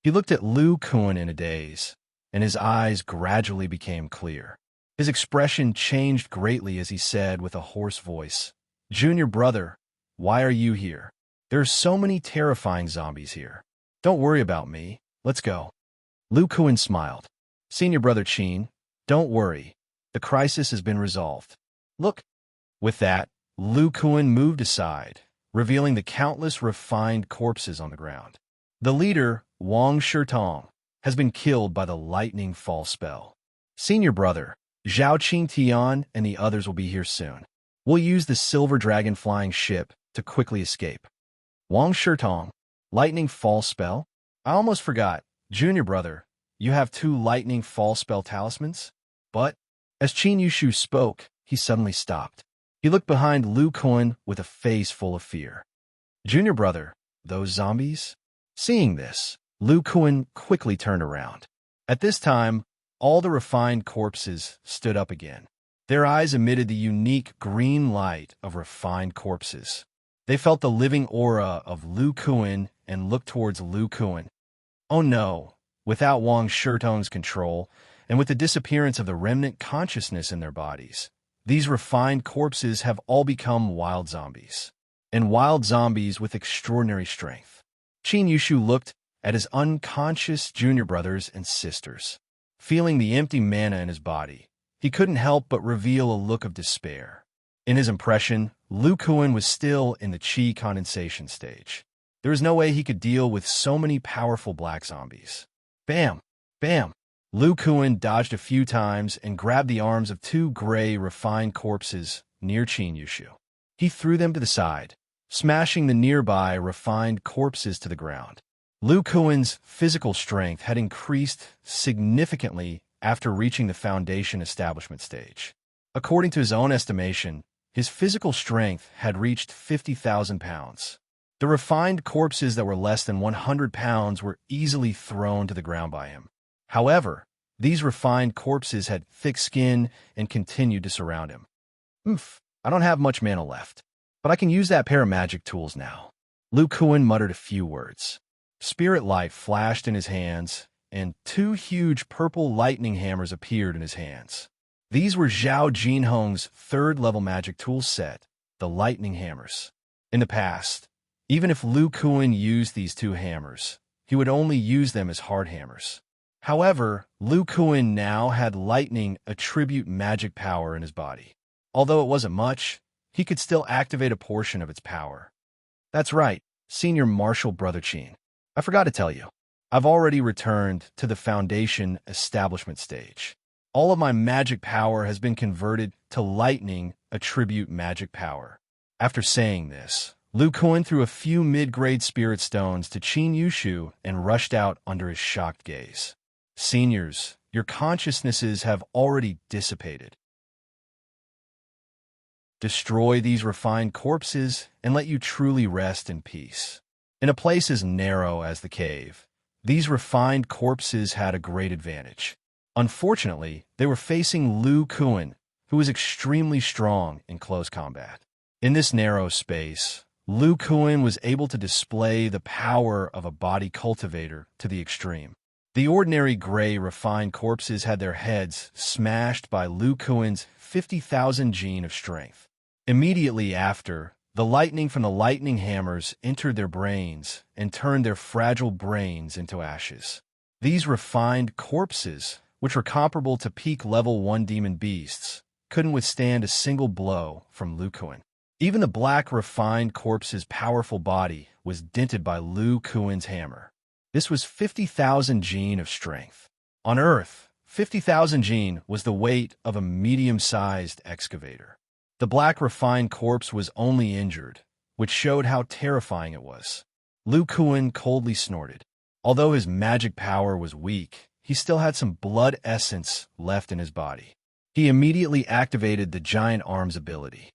He looked at Lu Kuan in a daze, and his eyes gradually became clear. His expression changed greatly as he said with a hoarse voice, "Junior brother, why are you here? There are so many terrifying zombies here. Don't worry about me. Let's go." Lu Kuan smiled. "Senior Brother Qin, don't worry. The crisis has been resolved. Look." With that, Lu Kuan moved aside, revealing the countless refined corpses on the ground. The leader, Wang Shirtong, has been killed by the lightning fall spell. Senior brother, Zhao Qing Tian and the others will be here soon. We'll use the silver dragon flying ship to quickly escape. Wang Shirtong, lightning fall spell? I almost forgot. Junior brother, you have 2 lightning fall spell talismans? But, as Qin Yushu spoke, he suddenly stopped. He looked behind Lu Kuan with a face full of fear. Junior brother, those zombies? Seeing this, Lu Kuan quickly turned around. At this time, all the refined corpses stood up again. Their eyes emitted the unique green light of refined corpses. They felt the living aura of Lu Kuan and looked towards Lu Kuan. Oh no! Without Wang Shitong's control, and with the disappearance of the remnant consciousness in their bodies, these refined corpses have all become wild zombies. And wild zombies with extraordinary strength. Qin Yushu looked at his unconscious junior brothers and sisters. Feeling the empty mana in his body, he couldn't help but reveal a look of despair. In his impression, Lu Kuan was still in the qi condensation stage. There was no way he could deal with so many powerful black zombies. Bam! Bam! Lu Kuan dodged a few times and grabbed the arms of two gray, refined corpses near Qin Yushu. He threw them to the side, smashing the nearby refined corpses to the ground. Lu Kuan's physical strength had increased significantly after reaching the foundation establishment stage. According to his own estimation, his physical strength had reached 50,000 pounds. The refined corpses that were less than 100 pounds were easily thrown to the ground by him. However, these refined corpses had thick skin and continued to surround him. I don't have much mana left, but I can use that pair of magic tools now. Lu Kuan muttered a few words. Spirit light flashed in his hands, and two huge purple lightning hammers appeared in his hands. These were Zhao Jinhong's third-level magic tool set, the lightning hammers. In the past, even if Lu Kuan used these two hammers, he would only use them as hard hammers. However, Lu Kuan now had lightning attribute magic power in his body. Although it wasn't much, he could still activate a portion of its power. That's right, Senior Martial Brother Qin. I forgot to tell you. I've already returned to the Foundation establishment stage. All of my magic power has been converted to lightning attribute magic power. After saying this, Lu Kuan threw a few mid-grade spirit stones to Qin Yushu and rushed out under his shocked gaze. Seniors, your consciousnesses have already dissipated. Destroy these refined corpses and let you truly rest in peace. In a place as narrow as the cave, these refined corpses had a great advantage. Unfortunately, they were facing Lu Kuan, who was extremely strong in close combat. In this narrow space, Lu Kuan was able to display the power of a body cultivator to the extreme. The ordinary gray refined corpses had their heads smashed by Lu Kuan's 50,000 gene of strength. Immediately after, the lightning from the lightning hammers entered their brains and turned their fragile brains into ashes. These refined corpses, which were comparable to peak level 1 demon beasts, couldn't withstand a single blow from Lu Kuan. Even the black refined corpse's powerful body was dented by Lu Kuan's hammer. This was 50,000 gene of strength. On Earth, 50,000 gene was the weight of a medium-sized excavator. The black refined corpse was only injured, which showed how terrifying it was. Lu Kuan coldly snorted. Although his magic power was weak, he still had some blood essence left in his body. He immediately activated the giant arms ability.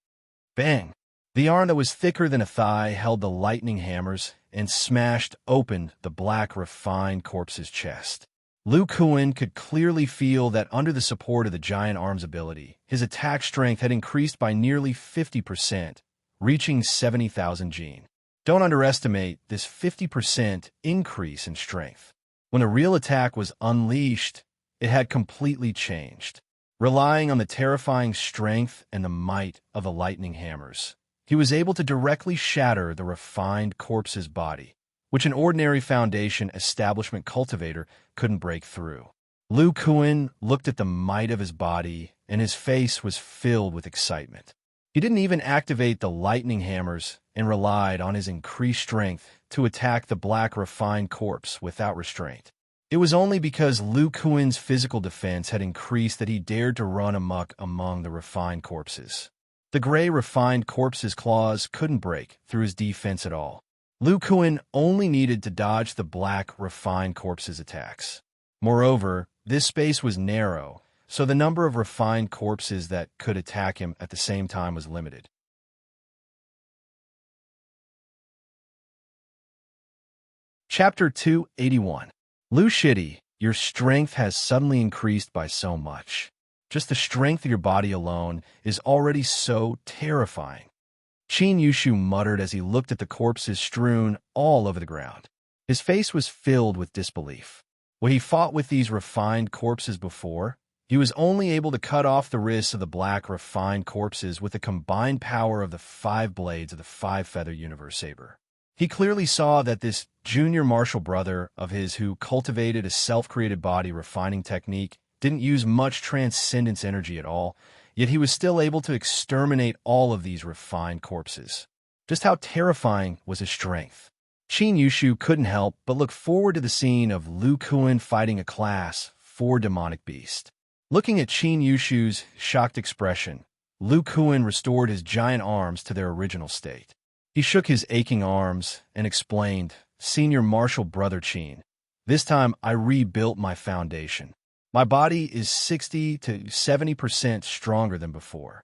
Bang! The arm that was thicker than a thigh held the lightning hammers and smashed open the black refined corpse's chest. Lu Kuan could clearly feel that under the support of the giant arms ability, his attack strength had increased by nearly 50%, reaching 70,000 gene. Don't underestimate this 50% increase in strength. When a real attack was unleashed, it had completely changed. Relying on the terrifying strength and the might of the lightning hammers, he was able to directly shatter the refined corpse's body, which an ordinary Foundation establishment cultivator couldn't break through. Lu Kuan looked at the might of his body, and his face was filled with excitement. He didn't even activate the lightning hammers and relied on his increased strength to attack the black refined corpse without restraint. It was only because Lu Kuan's physical defense had increased that he dared to run amok among the refined corpses. The gray refined corpse's claws couldn't break through his defense at all. Lu Kuan only needed to dodge the black refined corpse's attacks. Moreover, this space was narrow, so the number of refined corpses that could attack him at the same time was limited. Chapter 281. Lu Shidi, Your strength has suddenly increased by so much. Just the strength of your body alone is already so terrifying. Qin Yushu muttered as he looked at the corpses strewn all over the ground. His face was filled with disbelief. When he fought with these refined corpses before, he was only able to cut off the wrists of the black refined corpses with the combined power of the 5 blades of the 5-feather universe saber. He clearly saw that this junior martial brother of his who cultivated a self-created body refining technique didn't use much transcendence energy at all, yet he was still able to exterminate all of these refined corpses. Just how terrifying was his strength? Qin Yushu couldn't help but look forward to the scene of Lu Kuan fighting a class 4 demonic beast. Looking at Qin Yushu's shocked expression, Lu Kuan restored his giant arms to their original state. He shook his aching arms and explained, "Senior Martial Brother Qin, this time I rebuilt my foundation. My body is 60 to 70% stronger than before.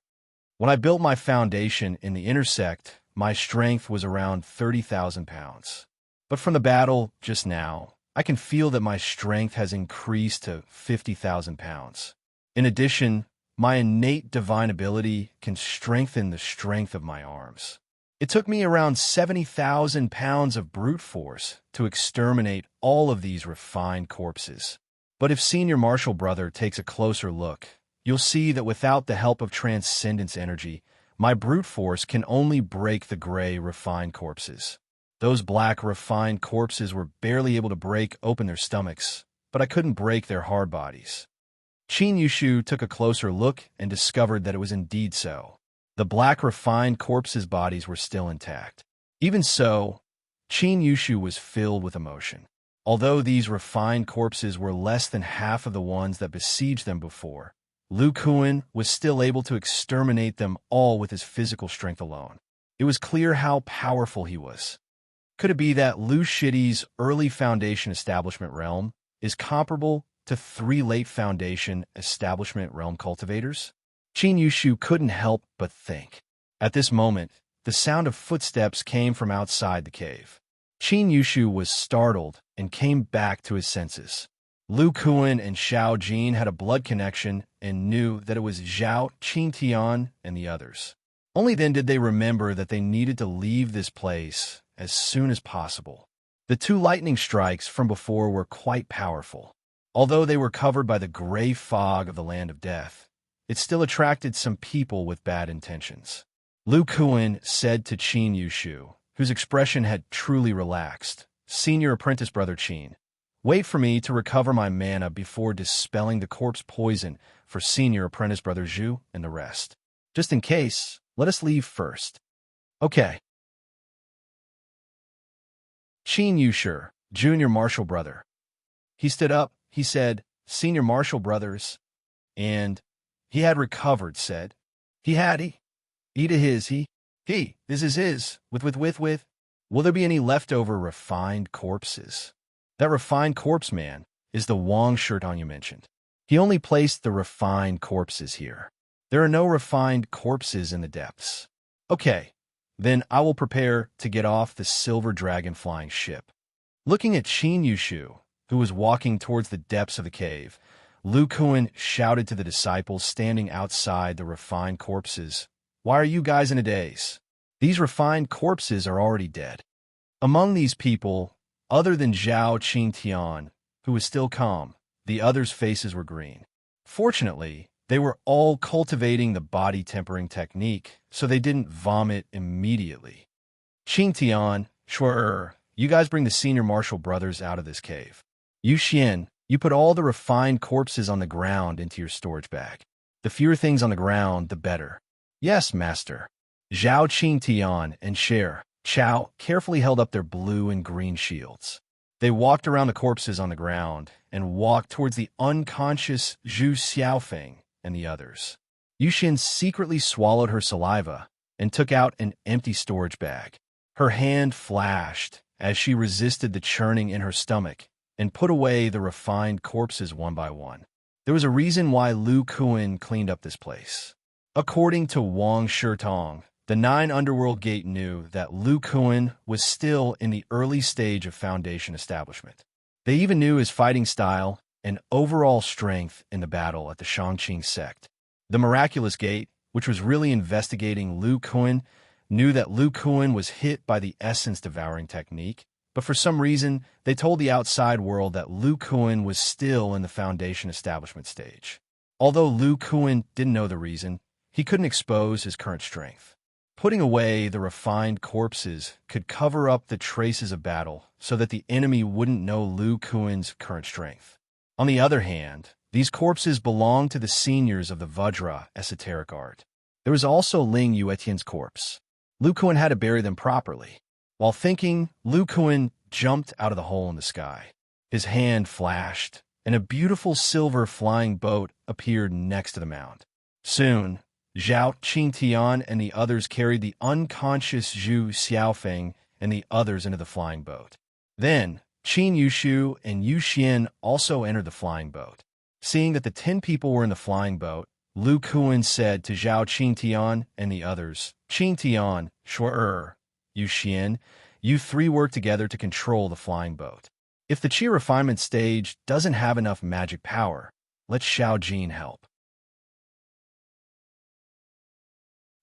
When I built my foundation in the intersect, my strength was around 30,000 pounds. But from the battle just now, I can feel that my strength has increased to 50,000 pounds. In addition, my innate divine ability can strengthen the strength of my arms. It took me around 70,000 pounds of brute force to exterminate all of these refined corpses. But if Senior Martial Brother takes a closer look, you'll see that without the help of transcendence energy, my brute force can only break the gray refined corpses. Those black refined corpses were barely able to break open their stomachs, but I couldn't break their hard bodies." Qin Yushu took a closer look and discovered that it was indeed so. The black refined corpses' bodies were still intact. Even so, Qin Yushu was filled with emotion. Although these refined corpses were less than half of the ones that besieged them before, Lu Kuan was still able to exterminate them all with his physical strength alone. It was clear how powerful he was. Could it be that Lu Shidi's early Foundation Establishment realm is comparable to 3 late Foundation Establishment realm cultivators? Qin Yushu couldn't help but think. At this moment, the sound of footsteps came from outside the cave. Qin Yushu was startled and came back to his senses. Lu Kuan and Xiao Jin had a blood connection and knew that it was Zhao Qingtian and the others. Only then did they remember that they needed to leave this place as soon as possible. The 2 lightning strikes from before were quite powerful. Although they were covered by the gray fog of the land of death, it still attracted some people with bad intentions. Lu Kuan said to Qin Yushu, whose expression had truly relaxed, "Senior Apprentice Brother Qin, wait for me to recover my mana before dispelling the corpse poison for Senior Apprentice Brother Zhu and the rest. Just in case, let us leave first." "Okay." Qin Yushu, Junior Martial Brother. He stood up, he said, "Senior Martial Brothers," and he had recovered, said. This is his, with. Will there be any leftover refined corpses? That refined corpse man is the Wang Shirtong you mentioned. He only placed the refined corpses here. There are no refined corpses in the depths. Okay, then I will prepare to get off the silver dragon flying ship. Looking at Qin Yushu, who was walking towards the depths of the cave, Lu Kuan shouted to the disciples standing outside the refined corpses, "Why are you guys in a daze? These refined corpses are already dead." Among these people, other than Zhao Qingtian, who was still calm, the others' faces were green. Fortunately, they were all cultivating the body tempering technique, so they didn't vomit immediately. "Qingtian, sure, you guys bring the Senior Martial Brothers out of this cave. Yu Xian, you put all the refined corpses on the ground into your storage bag. The fewer things on the ground, the better." "Yes, master." Zhao Qingtian and Sher Chao carefully held up their blue and green shields. They walked around the corpses on the ground and walked towards the unconscious Zhu Xiaofeng and the others. Yushin secretly swallowed her saliva and took out an empty storage bag. Her hand flashed as she resisted the churning in her stomach and put away the refined corpses one by one. There was a reason why Lu Kuan cleaned up this place. According to Wang Shirtong, the 9 Underworld Gate knew that Lu Kuan was still in the early stage of Foundation establishment. They even knew his fighting style and overall strength in the battle at the Shangqing sect. The Miraculous Gate, which was really investigating Lu Kuan, knew that Lu Kuan was hit by the essence devouring technique, but for some reason, they told the outside world that Lu Kuan was still in the Foundation establishment stage. Although Lu Kuan didn't know the reason, he couldn't expose his current strength. Putting away the refined corpses could cover up the traces of battle so that the enemy wouldn't know Lu Kuan's current strength. On the other hand, these corpses belonged to the seniors of the Vajra esoteric art. There was also Ling Yuetian's corpse. Lu Kuan had to bury them properly. While thinking, Lu Kuan jumped out of the hole in the sky. His hand flashed, and a beautiful silver flying boat appeared next to the mound. Soon, Zhao Qingtian and the others carried the unconscious Zhu Xiaofeng and the others into the flying boat. Then, Qin Yushu and Yu Xian also entered the flying boat. Seeing that the 10 people were in the flying boat, Lu Kuan said to Zhao Qingtian and the others, Qingtian, Shu'er, Yu Xian, you three work together to control the flying boat. If the Qi refinement stage doesn't have enough magic power, let Xiao Jin help.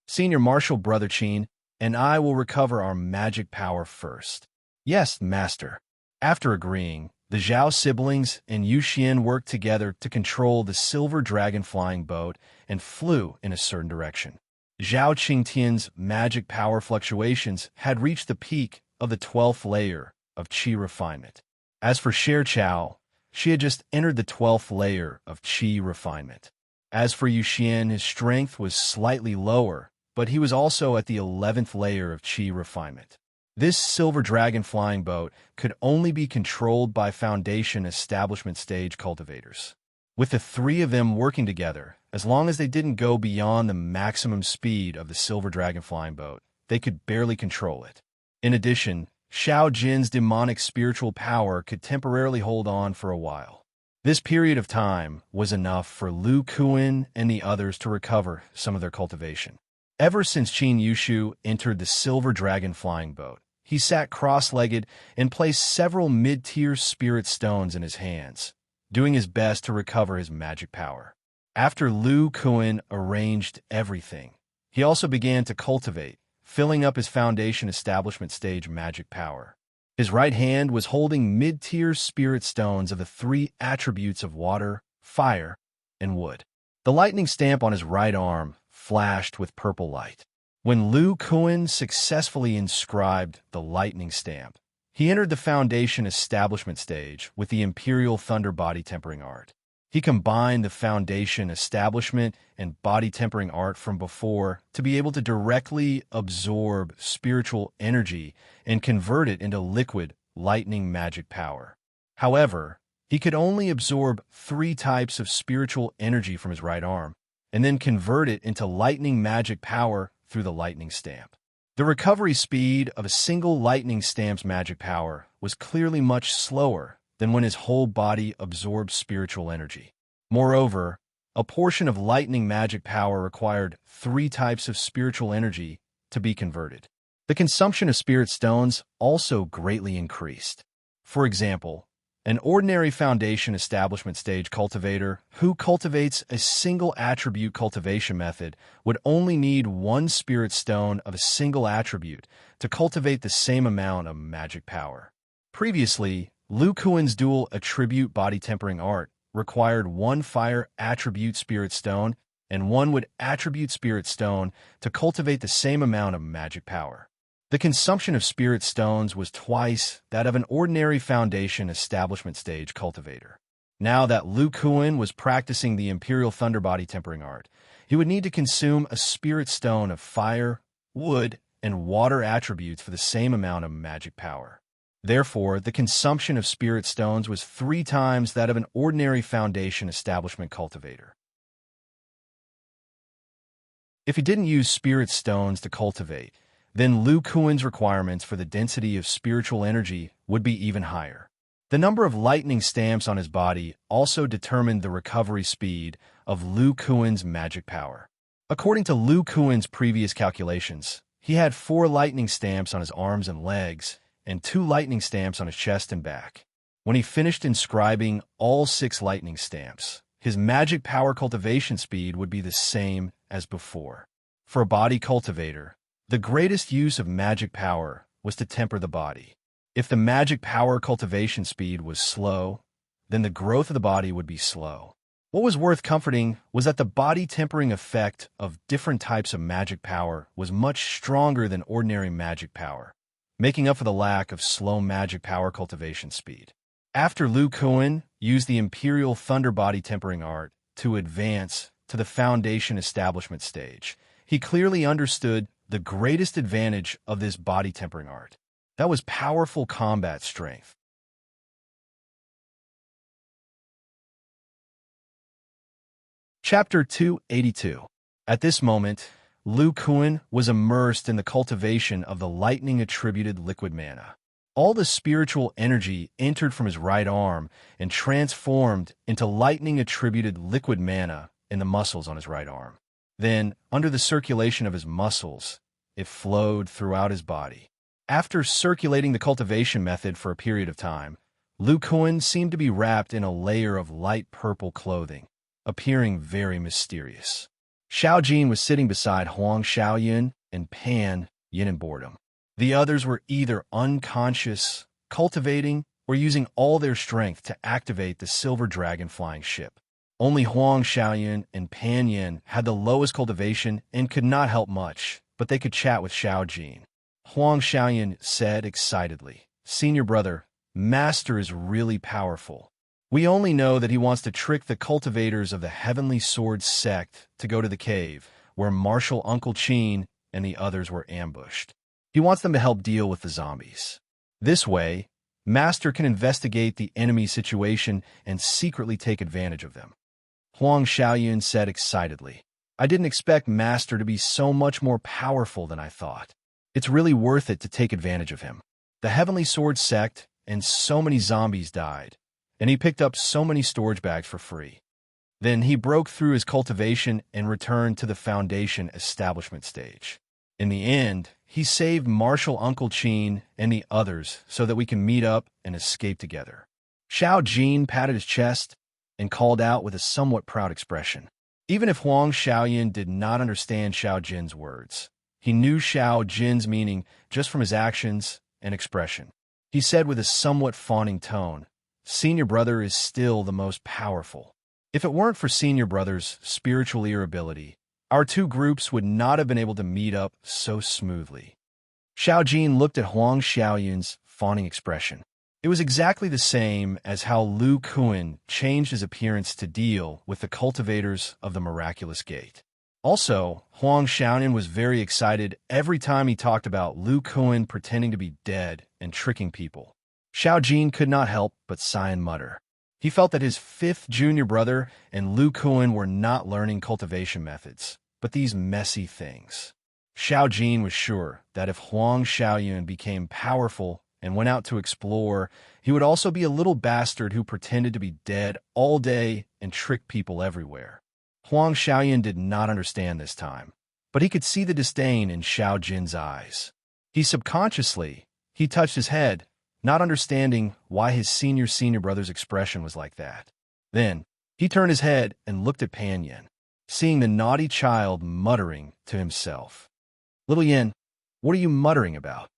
Senior Marshal Brother Qin and I will recover our magic power first. Yes, Master. After agreeing, the Zhao siblings and Yu Xian worked together to control the silver dragon flying boat and flew in a certain direction. Zhao Qingtian's magic power fluctuations had reached the peak of the 12th layer of Qi refinement. As for Sher Chao, she had just entered the 12th layer of Qi refinement. As for Yu Xian, his strength was slightly lower, but he was also at the 11th layer of Qi refinement. This silver dragon flying boat could only be controlled by Foundation establishment stage cultivators. With the three of them working together, as long as they didn't go beyond the maximum speed of the silver dragon flying boat, they could barely control it. In addition, Xiao Jin's demonic spiritual power could temporarily hold on for a while. This period of time was enough for Lu Kuan and the others to recover some of their cultivation. Ever since Qin Yushu entered the silver dragon flying boat, he sat cross-legged and placed several mid-tier spirit stones in his hands, doing his best to recover his magic power. After Lu Kuan arranged everything, he also began to cultivate, filling up his Foundation establishment stage magic power. His right hand was holding mid-tier spirit stones of the 3 attributes of water, fire, and wood. The lightning stamp on his right arm flashed with purple light. When Lu Kuan successfully inscribed the lightning stamp, he entered the Foundation establishment stage with the Imperial Thunder Body Tempering Art. He combined the Foundation establishment and body tempering art from before to be able to directly absorb spiritual energy and convert it into liquid lightning magic power. However, he could only absorb 3 types of spiritual energy from his right arm, and then convert it into lightning magic power through the lightning stamp. The recovery speed of a single lightning stamp's magic power was clearly much slower than when his whole body absorbed spiritual energy. Moreover, a portion of lightning magic power required 3 types of spiritual energy to be converted. The consumption of spirit stones also greatly increased. For example, an ordinary Foundation establishment stage cultivator who cultivates a single attribute cultivation method would only need 1 spirit stone of a single attribute to cultivate the same amount of magic power. Previously, Lu Kuan's dual attribute body tempering art required 1 fire attribute spirit stone and 1 wood attribute spirit stone to cultivate the same amount of magic power. The consumption of spirit stones was twice that of an ordinary Foundation establishment stage cultivator. Now that Lu Kuan was practicing the Imperial Thunder Body Tempering Art, he would need to consume a spirit stone of fire, wood, and water attributes for the same amount of magic power. Therefore, the consumption of spirit stones was 3 times that of an ordinary Foundation establishment cultivator. If he didn't use spirit stones to cultivate, then Lu Kuan's requirements for the density of spiritual energy would be even higher. The number of lightning stamps on his body also determined the recovery speed of Lu Kuan's magic power. According to Lu Kuan's previous calculations, he had 4 lightning stamps on his arms and legs, and 2 lightning stamps on his chest and back. When he finished inscribing all 6 lightning stamps, his magic power cultivation speed would be the same as before. For a body cultivator, the greatest use of magic power was to temper the body. If the magic power cultivation speed was slow, then the growth of the body would be slow. What was worth comforting was that the body tempering effect of different types of magic power was much stronger than ordinary magic power, making up for the lack of slow magic power cultivation speed. After Lu Kuan used the Imperial Thunder Body Tempering Art to advance to the Foundation Establishment stage, he clearly understood the greatest advantage of this body tempering art. That was powerful combat strength. Chapter 282. At this moment, Lu Kuan was immersed in the cultivation of the lightning-attributed liquid mana. All the spiritual energy entered from his right arm and transformed into lightning-attributed liquid mana in the muscles on his right arm. Then, under the circulation of his muscles, it flowed throughout his body. After circulating the cultivation method for a period of time, Lu Kuan seemed to be wrapped in a layer of light purple clothing, appearing very mysterious. Xiao Jin was sitting beside Huang Xiaoyun and Pan Yin in boredom. The others were either unconscious, cultivating, or using all their strength to activate the silver dragon flying ship. Only Huang Xiaoyun and Pan Yin had the lowest cultivation and could not help much, but they could chat with Xiao Jin. Huang Xiaoyun said excitedly, "Senior brother, Master is really powerful. We only know that he wants to trick the cultivators of the Heavenly Sword sect to go to the cave, where Martial Uncle Qin and the others were ambushed. He wants them to help deal with the zombies. This way, Master can investigate the enemy situation and secretly take advantage of them." Huang Xiaoyun said excitedly, "I didn't expect Master to be so much more powerful than I thought. It's really worth it to take advantage of him. The Heavenly Sword sect and so many zombies died, and he picked up so many storage bags for free." Then he broke through his cultivation and returned to the Foundation Establishment stage. In the end, he saved Martial Uncle Qin and the others so that we can meet up and escape together. Xiao Jin patted his chest and called out with a somewhat proud expression. Even if Huang Xiaoyun did not understand Xiao Jin's words, he knew Xiao Jin's meaning just from his actions and expression. He said with a somewhat fawning tone, "Senior brother is still the most powerful. If it weren't for Senior brother's spiritual irritability, our two groups would not have been able to meet up so smoothly." Xiao Jin looked at Huang Xiaoyun's fawning expression. It was exactly the same as how Lu Kuan changed his appearance to deal with the cultivators of the Miraculous Gate. Also, Huang Xiaoyun was very excited every time he talked about Lu Kuan pretending to be dead and tricking people. Xiao Jin could not help but sigh and mutter. He felt that his 5th junior brother and Lu Kuan were not learning cultivation methods, but these messy things. Xiao Jin was sure that if Huang Xiaoyun became powerful and went out to explore, he would also be a little bastard who pretended to be dead all day and tricked people everywhere. Huang Xiaoyun did not understand this time, but he could see the disdain in Xiao Jin's eyes. He touched his head, not understanding why his senior brother's expression was like that. Then, he turned his head and looked at Pan Yin, seeing the naughty child muttering to himself. "Little Yin, what are you muttering about?"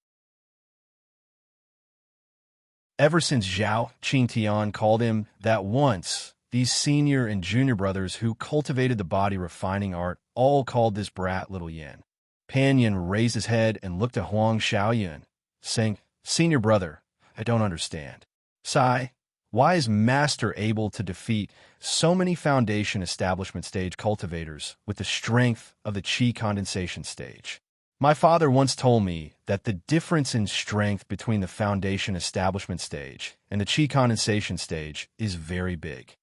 Ever since Zhao Qingtian called him that once, these senior and junior brothers who cultivated the body refining art all called this brat Little Yin. Pan Yin raised his head and looked at Huang Xiaoyun, saying, "Senior brother, I don't understand. Sai, why is Master able to defeat so many Foundation Establishment stage cultivators with the strength of the Qi condensation stage? My father once told me that the difference in strength between the Foundation Establishment stage and the Qi condensation stage is very big."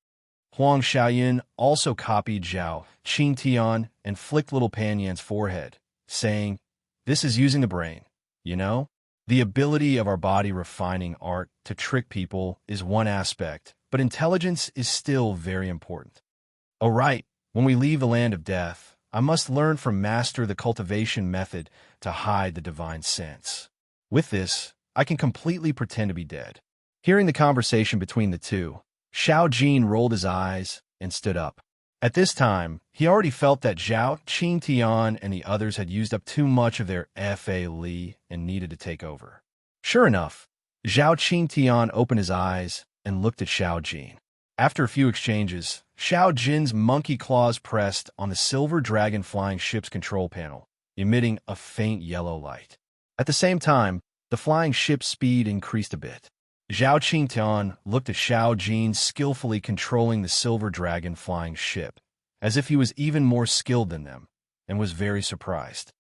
Huang Xiaoyun also copied Zhao Qingtian and flicked little Pan Yin's forehead, saying, "This is using the brain, you know? The ability of our body refining art to trick people is one aspect, but intelligence is still very important. Oh right, when we leave the land of death, I must learn from Master the cultivation method to hide the divine sense. With this, I can completely pretend to be dead." Hearing the conversation between the two, Xiao Jin rolled his eyes and stood up. At this time, he already felt that Zhao Qingtian and the others had used up too much of their Fa Li and needed to take over. Sure enough, Zhao Qingtian opened his eyes and looked at Xiao Jin. After a few exchanges, Xiao Jin's monkey claws pressed on the silver dragon flying ship's control panel, emitting a faint yellow light. At the same time, the flying ship's speed increased a bit. Zhao Qingtian looked at Xiao Jin skillfully controlling the silver dragon flying ship, as if he was even more skilled than them, and was very surprised.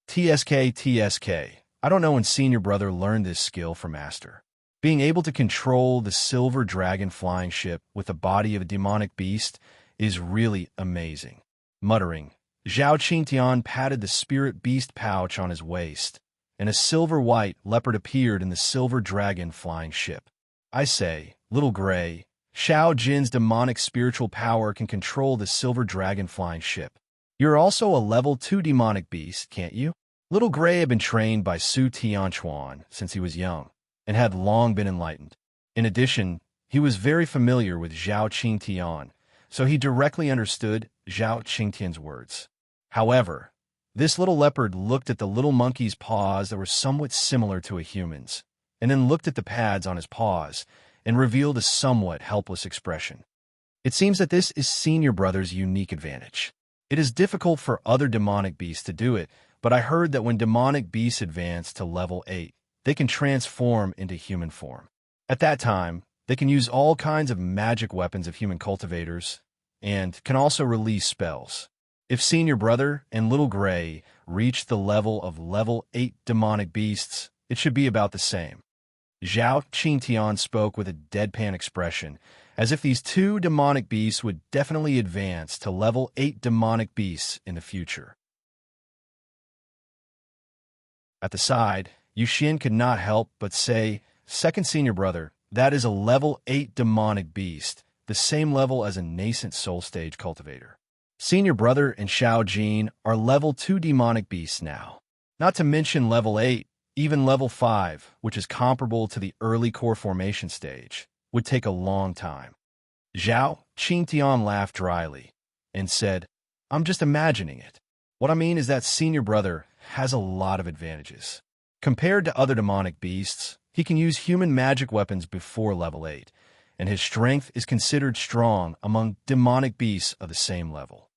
TSK, I don't know when senior brother learned this skill from master. Being able to control the silver dragon flying ship with the body of a demonic beast is really amazing. Muttering, Zhao Qingtian patted the spirit beast pouch on his waist, and a silver-white leopard appeared in the silver dragon flying ship. I say, Little Gray, Xiao Jin's demonic spiritual power can control the silver dragon flying ship. You're also a level 2 demonic beast, can't you? Little Gray had been trained by Su Tianchuan since he was young, and had long been enlightened. In addition, he was very familiar with Zhao Qingtian, so he directly understood Zhao Qingtian's words. However, this little leopard looked at the little monkey's paws that were somewhat similar to a human's, and then looked at the pads on his paws, and revealed a somewhat helpless expression. It seems that this is senior brother's unique advantage. It is difficult for other demonic beasts to do it, but I heard that when demonic beasts advance to level 8, they can transform into human form. At that time, they can use all kinds of magic weapons of human cultivators, and can also release spells. If Senior Brother and Little Gray reach the level of level 8 demonic beasts, it should be about the same. Zhao Qingtian spoke with a deadpan expression, as if these two demonic beasts would definitely advance to level 8 demonic beasts in the future. At the side, Yuxin could not help but say, Second Senior Brother, that is a level 8 demonic beast, the same level as a nascent soul stage cultivator. Senior Brother and Xiao Jin are level 2 demonic beasts now. Not to mention level 8, even level 5, which is comparable to the early core formation stage, would take a long time. Zhao Qingtian laughed dryly and said, I'm just imagining it. What I mean is that Senior Brother has a lot of advantages. Compared to other demonic beasts, he can use human magic weapons before level 8, and his strength is considered strong among demonic beasts of the same level.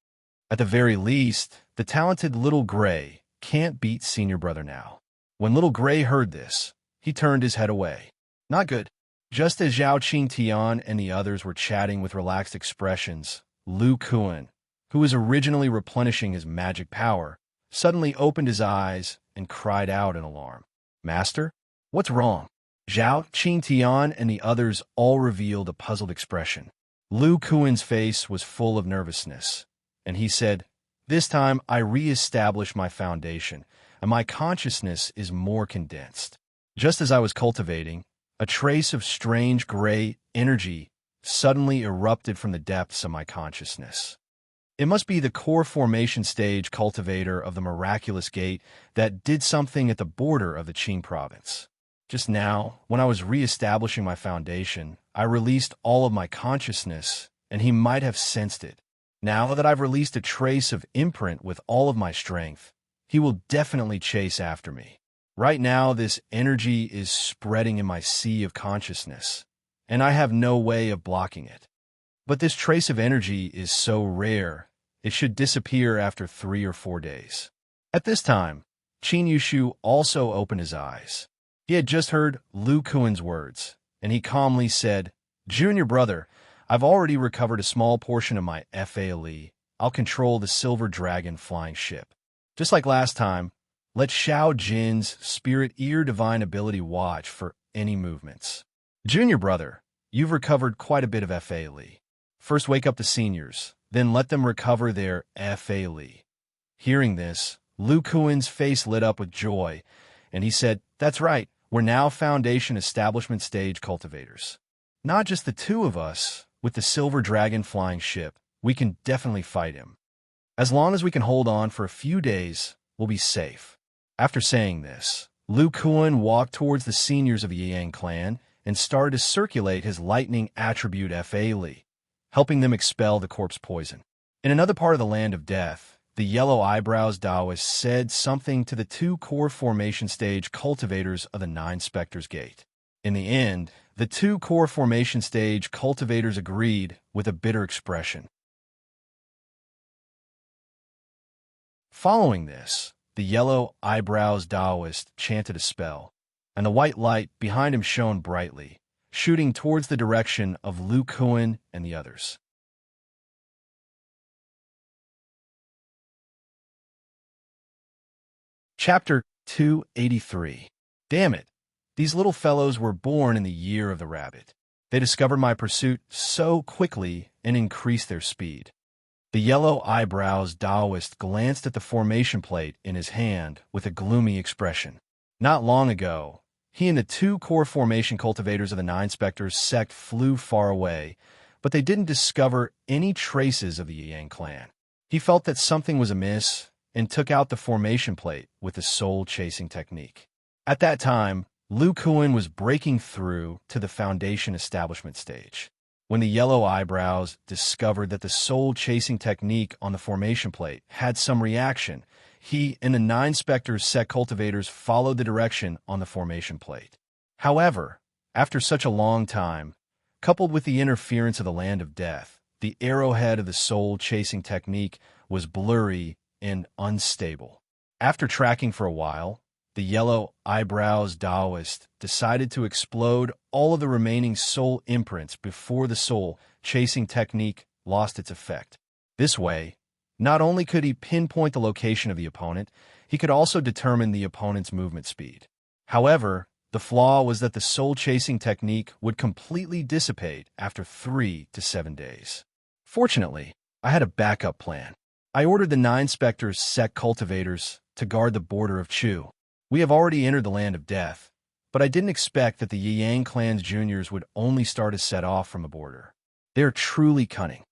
At the very least, the talented Little Gray can't beat Senior Brother now. When Little Gray heard this, he turned his head away. Not good. Just as Zhao Qingtian and the others were chatting with relaxed expressions, Lu Kuan, who was originally replenishing his magic power, suddenly opened his eyes and cried out in alarm. Master? What's wrong? Zhao Qingtian and the others all revealed a puzzled expression. Lu Kuan's face was full of nervousness, and he said, This time I re-established my foundation, and my consciousness is more condensed. Just as I was cultivating, a trace of strange gray energy suddenly erupted from the depths of my consciousness. It must be the core formation stage cultivator of the miraculous gate that did something at the border of the Qing province. Just now, when I was re-establishing my foundation, I released all of my consciousness, and he might have sensed it. Now that I've released a trace of imprint with all of my strength, he will definitely chase after me. Right now, this energy is spreading in my sea of consciousness, and I have no way of blocking it. But this trace of energy is so rare, it should disappear after 3 or 4 days. At this time, Qin Yushu also opened his eyes. He had just heard Lu Kuan's words, and he calmly said, Junior Brother, I've already recovered a small portion of my FALE. I'll control the silver dragon flying ship. Just like last time, let Xiao Jin's spirit ear divine ability watch for any movements. Junior Brother, you've recovered quite a bit of FALE. First wake up the seniors, then let them recover their FALE. Hearing this, Lu Kuan's face lit up with joy, and he said, That's right, we're now Foundation Establishment Stage cultivators. Not just the two of us, with the silver dragon flying ship, we can definitely fight him. As long as we can hold on for a few days, we'll be safe. After saying this, Lu Kuan walked towards the seniors of the Yang clan and started to circulate his lightning attribute Fa, helping them expel the corpse poison. In another part of the Land of Death, the Yellow Eyebrows Taoist said something to the two core formation stage cultivators of the Nine Spectres Gate. In the end, the two core formation stage cultivators agreed with a bitter expression. Following this, the Yellow Eyebrows Taoist chanted a spell, and the white light behind him shone brightly, shooting towards the direction of Lu Kuan and the others. Chapter 283. Damn it! These little fellows were born in the year of the rabbit. They discovered my pursuit so quickly and increased their speed. The Yellow Eyebrows Taoist glanced at the formation plate in his hand with a gloomy expression. Not long ago, he and the two core formation cultivators of the Nine Spectres sect flew far away, but they didn't discover any traces of the Yang clan. He felt that something was amiss and took out the formation plate with the soul-chasing technique. At that time, Lu Kuan was breaking through to the foundation establishment stage. When the Yellow Eyebrows discovered that the soul-chasing technique on the formation plate had some reaction, he and the Nine Spectres sect cultivators followed the direction on the formation plate. However, after such a long time, coupled with the interference of the Land of Death, the arrowhead of the soul-chasing technique was blurry and unstable. After tracking for a while, the Yellow Eyebrows Taoist decided to explode all of the remaining soul imprints before the soul-chasing technique lost its effect. This way, not only could he pinpoint the location of the opponent, he could also determine the opponent's movement speed. However, the flaw was that the soul-chasing technique would completely dissipate after 3 to 7 days. Fortunately, I had a backup plan. I ordered the Nine Spectres sect cultivators to guard the border of Chu. We have already entered the Land of Death, but I didn't expect that the Yang clan's juniors would only start to set off from the border. They are truly cunning.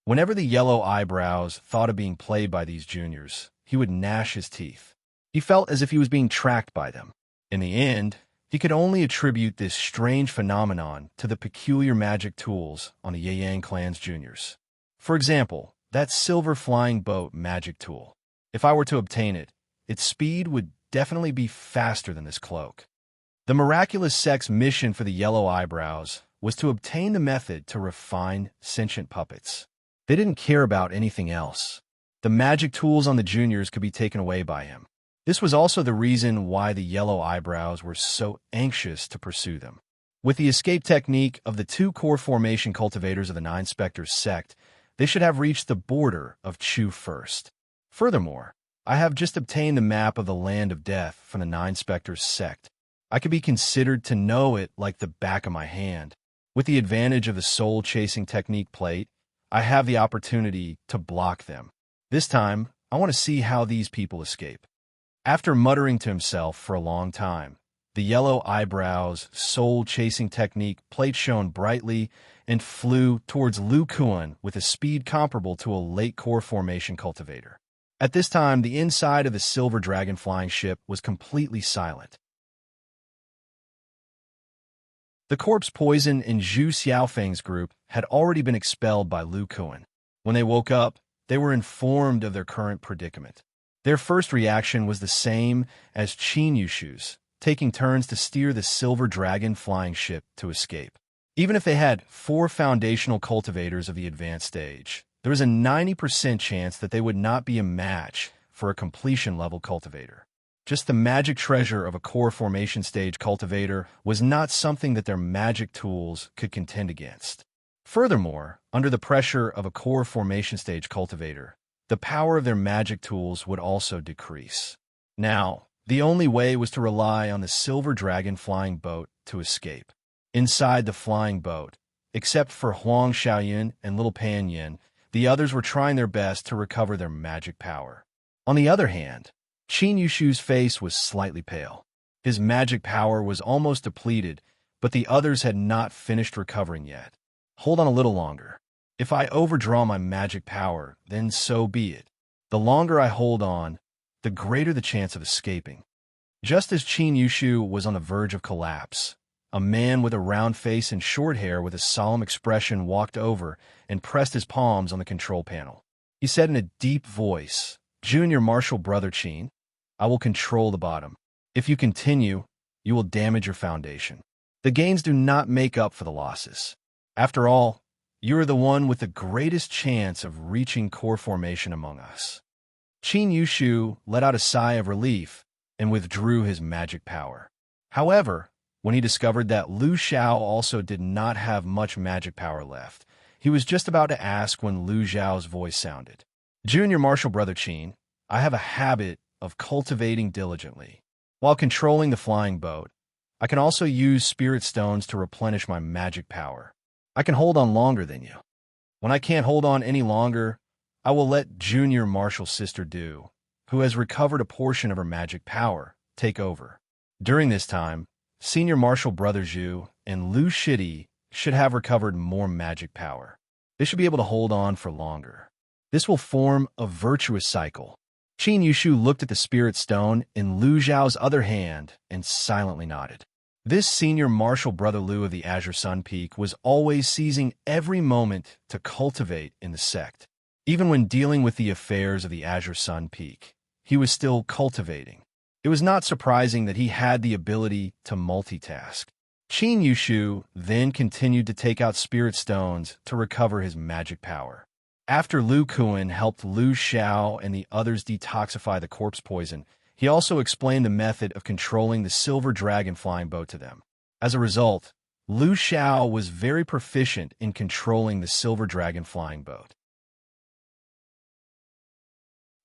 Whenever the Yellow Eyebrows thought of being played by these juniors, he would gnash his teeth. He felt as if he was being tracked by them. In the end, he could only attribute this strange phenomenon to the peculiar magic tools on the Yang clan's juniors. For example, that silver flying boat magic tool. If I were to obtain it, its speed would definitely be faster than this cloak. The miraculous sect's mission for the Yellow Eyebrows was to obtain the method to refine sentient puppets. They didn't care about anything else. The magic tools on the juniors could be taken away by him. This was also the reason why the Yellow Eyebrows were so anxious to pursue them. With the escape technique of the two core formation cultivators of the Nine Spectres sect, they should have reached the border of Chu first. Furthermore, I have just obtained the map of the Land of Death from the Nine Spectres sect. I could be considered to know it like the back of my hand. With the advantage of the soul-chasing technique plate, I have the opportunity to block them. This time, I want to see how these people escape. After muttering to himself for a long time, the Yellow Eyebrows' soul-chasing technique plate shone brightly and flew towards Lu Kuan with a speed comparable to a late core formation cultivator. At this time, the inside of the silver dragon flying ship was completely silent. The corpse poison in Zhu Xiaofeng's group had already been expelled by Lu Kuan. When they woke up, they were informed of their current predicament. Their first reaction was the same as Qin Yushu's, taking turns to steer the silver dragon flying ship to escape. Even if they had 4 foundational cultivators of the advanced stage, there was a 90% chance that they would not be a match for a completion-level cultivator. Just the magic treasure of a core formation stage cultivator was not something that their magic tools could contend against. Furthermore, under the pressure of a core formation stage cultivator, the power of their magic tools would also decrease. Now, the only way was to rely on the silver dragon flying boat to escape. Inside the flying boat, except for Huang Xiaoyun and Little Pan Yin, the others were trying their best to recover their magic power. On the other hand, Qin Yushu's face was slightly pale. His magic power was almost depleted, but the others had not finished recovering yet. Hold on a little longer. If I overdraw my magic power, then so be it. The longer I hold on, the greater the chance of escaping. Just as Qin Yushu was on the verge of collapse, a man with a round face and short hair with a solemn expression walked over and pressed his palms on the control panel. He said in a deep voice, "Junior Marshal Brother Chin, I will control the bottom. If you continue, you will damage your foundation. The gains do not make up for the losses. After all, you are the one with the greatest chance of reaching core formation among us." Qin Yushu let out a sigh of relief and withdrew his magic power. However, when he discovered that Lu Xiao also did not have much magic power left, he was just about to ask when Lu Xiao's voice sounded. "Junior Marshal Brother Qin, I have a habit of cultivating diligently. While controlling the flying boat, I can also use spirit stones to replenish my magic power. I can hold on longer than you. When I can't hold on any longer, I will let Junior Marshal's sister Du, who has recovered a portion of her magic power, take over. During this time, Senior Marshal Brother Zhu and Lu Shidi should have recovered more magic power. They should be able to hold on for longer. This will form a virtuous cycle." Qin Yushu looked at the spirit stone in Lu Zhao's other hand and silently nodded. This Senior Marshal Brother Lu of the Azure Sun Peak was always seizing every moment to cultivate in the sect. Even when dealing with the affairs of the Azure Sun Peak, he was still cultivating. It was not surprising that he had the ability to multitask. Qin Yushu then continued to take out spirit stones to recover his magic power. After Lu Kuan helped Lu Xiao and the others detoxify the corpse poison, he also explained the method of controlling the silver dragon flying boat to them. As a result, Lu Xiao was very proficient in controlling the silver dragon flying boat.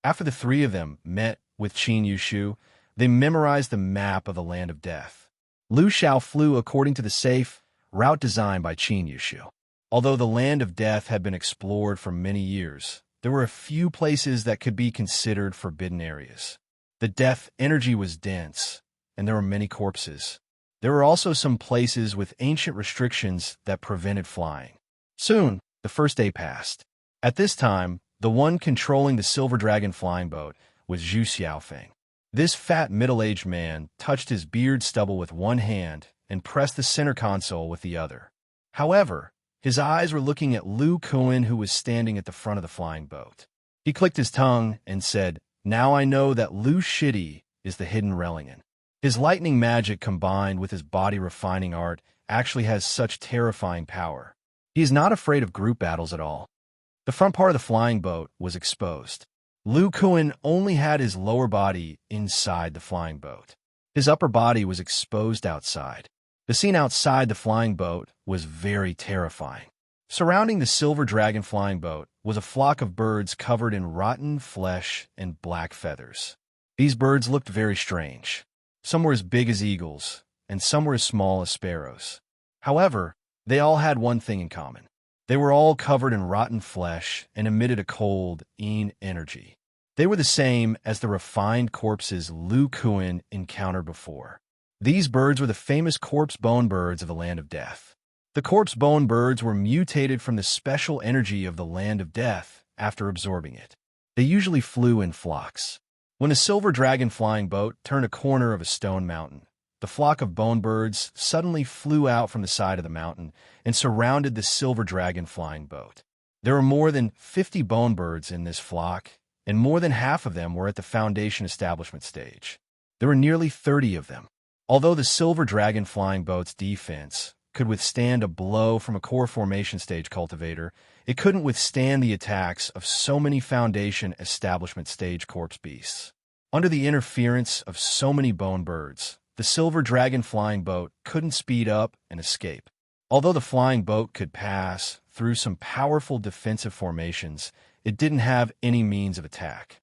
After the three of them met with Qin Yushu, they memorized the map of the Land of Death. Lu Xiao flew according to the safe route designed by Qin Yushu. Although the Land of Death had been explored for many years, there were a few places that could be considered forbidden areas. The death energy was dense, and there were many corpses. There were also some places with ancient restrictions that prevented flying. Soon, the first day passed. At this time, the one controlling the silver dragon flying boat was Zhu Xiaofeng. This fat middle-aged man touched his beard stubble with one hand and pressed the center console with the other. However, his eyes were looking at Lu Kuan, who was standing at the front of the flying boat. He clicked his tongue and said, "Now I know that Lu Shidi is the hidden Relingen." His lightning magic combined with his body refining art actually has such terrifying power. He is not afraid of group battles at all. The front part of the flying boat was exposed. Lu Kuan only had his lower body inside the flying boat. His upper body was exposed outside. The scene outside the flying boat was very terrifying. Surrounding the silver dragon flying boat was a flock of birds covered in rotten flesh and black feathers. These birds looked very strange. Some were as big as eagles, and some were as small as sparrows. However, they all had one thing in common. They were all covered in rotten flesh and emitted a cold, energy. They were the same as the refined corpses Lu Kuan encountered before. These birds were the famous corpse bone birds of the Land of Death. The corpse bone birds were mutated from the special energy of the Land of Death after absorbing it. They usually flew in flocks. When a silver dragon flying boat turned a corner of a stone mountain, the flock of bone birds suddenly flew out from the side of the mountain and surrounded the silver dragon flying boat. There were more than 50 bone birds in this flock, and more than half of them were at the foundation establishment stage. There were nearly 30 of them. Although the silver dragon flying boat's defense could withstand a blow from a core formation stage cultivator, it couldn't withstand the attacks of so many foundation establishment stage corpse beasts. Under the interference of so many bone birds, the silver dragon flying boat couldn't speed up and escape. Although the flying boat could pass through some powerful defensive formations, it didn't have any means of attack.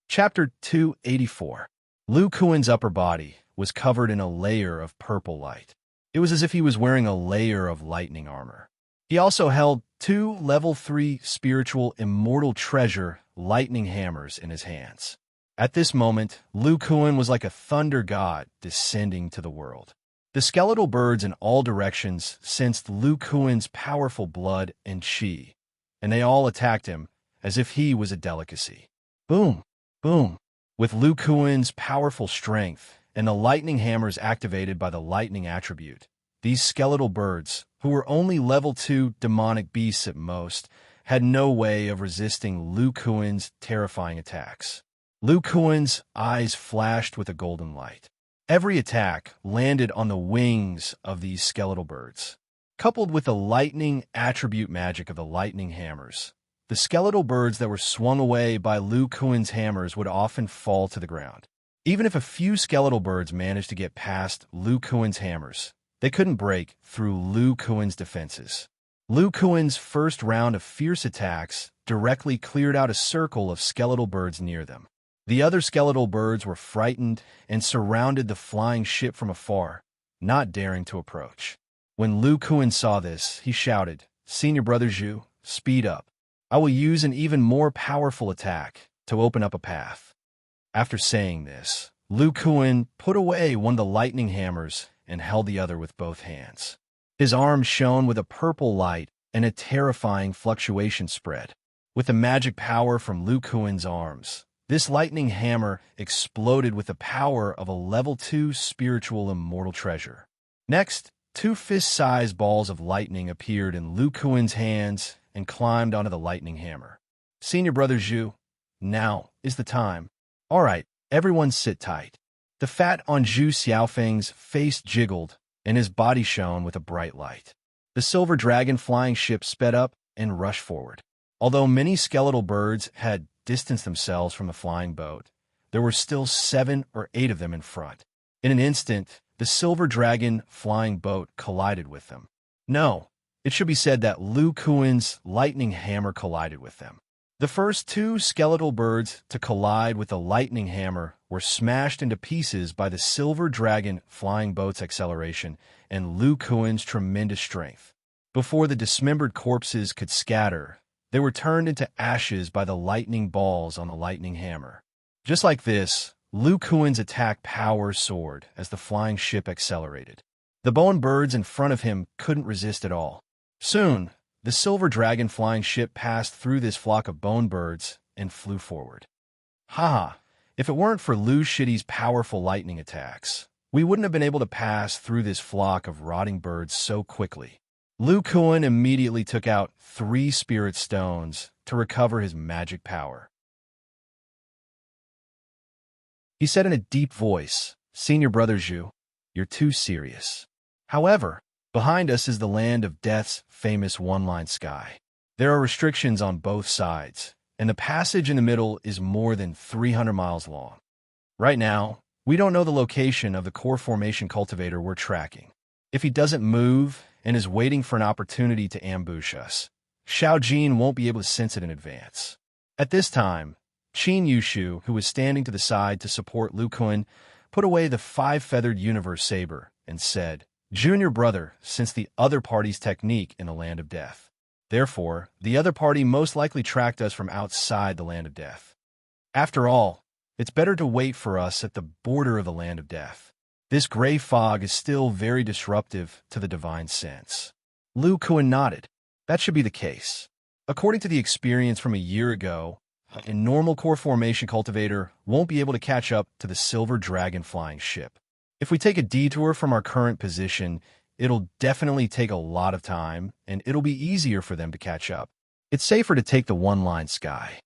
Chapter 284. Lu Kuan's upper body was covered in a layer of purple light. It was as if he was wearing a layer of lightning armor. He also held 2 level 3 spiritual immortal treasure lightning hammers in his hands. At this moment, Lu Kuan was like a thunder god descending to the world. The skeletal birds in all directions sensed Lu Kuan's powerful blood and chi, and they all attacked him as if he was a delicacy. Boom! Boom! With Lu Kuan's powerful strength and the lightning hammers activated by the lightning attribute, these skeletal birds, who were only level 2 demonic beasts at most, had no way of resisting Lu Kuan's terrifying attacks. Lu Kuan's eyes flashed with a golden light. Every attack landed on the wings of these skeletal birds. Coupled with the lightning attribute magic of the lightning hammers, the skeletal birds that were swung away by Lu Kuan's hammers would often fall to the ground. Even if a few skeletal birds managed to get past Lu Kuan's hammers, they couldn't break through Lu Kuan's defenses. Lu Kuan's first round of fierce attacks directly cleared out a circle of skeletal birds near them. The other skeletal birds were frightened and surrounded the flying ship from afar, not daring to approach. When Lu Kuan saw this, he shouted, "Senior Brother Zhu, speed up. I will use an even more powerful attack to open up a path." After saying this, Lu Kuan put away one of the lightning hammers and held the other with both hands. His arms shone with a purple light and a terrifying fluctuation spread. With the magic power from Lu Kuan's arms, this lightning hammer exploded with the power of a level 2 spiritual immortal treasure. Next, 2 fist-sized balls of lightning appeared in Lu Kuan's hands and climbed onto the lightning hammer. "Senior Brother Zhu, now is the time. All right, everyone sit tight." The fat on Zhu Xiaofeng's face jiggled, and his body shone with a bright light. The silver dragon flying ship sped up and rushed forward. Although many skeletal birds had distanced themselves from the flying boat, there were still 7 or 8 of them in front. In an instant, the silver dragon flying boat collided with them. No, it should be said that Lu Kuan's lightning hammer collided with them. The first 2 skeletal birds to collide with the lightning hammer were smashed into pieces by the silver dragon flying boat's acceleration and Lu Kuan's tremendous strength. Before the dismembered corpses could scatter, they were turned into ashes by the lightning balls on the lightning hammer. Just like this, Lu Kuan's attack power soared as the flying ship accelerated. The bone birds in front of him couldn't resist at all. Soon, the silver dragon flying ship passed through this flock of bone birds and flew forward. Haha, if it weren't for Lu Shidi's powerful lightning attacks, we wouldn't have been able to pass through this flock of rotting birds so quickly. Lu Kuan immediately took out 3 spirit stones to recover his magic power. He said in a deep voice, "Senior Brother Zhu, you're too serious. However, behind us is the land of death's famous one-line sky. There are restrictions on both sides, and the passage in the middle is more than 300 miles long. Right now, we don't know the location of the core formation cultivator we're tracking. If he doesn't move and is waiting for an opportunity to ambush us, Xiao Jin won't be able to sense it in advance." At this time, Qin Yushu, who was standing to the side to support Lu Kuan, put away the 5-feathered universe saber and said, "Junior brother, since the other party's technique in the land of death. Therefore, the other party most likely tracked us from outside the land of death. After all, it's better to wait for us at the border of the land of death. This gray fog is still very disruptive to the divine sense." Lu Kuan nodded. That should be the case. According to the experience from a year ago, a normal core formation cultivator won't be able to catch up to the silver dragon flying ship. If we take a detour from our current position, it'll definitely take a lot of time, and it'll be easier for them to catch up. It's safer to take the one-line sky.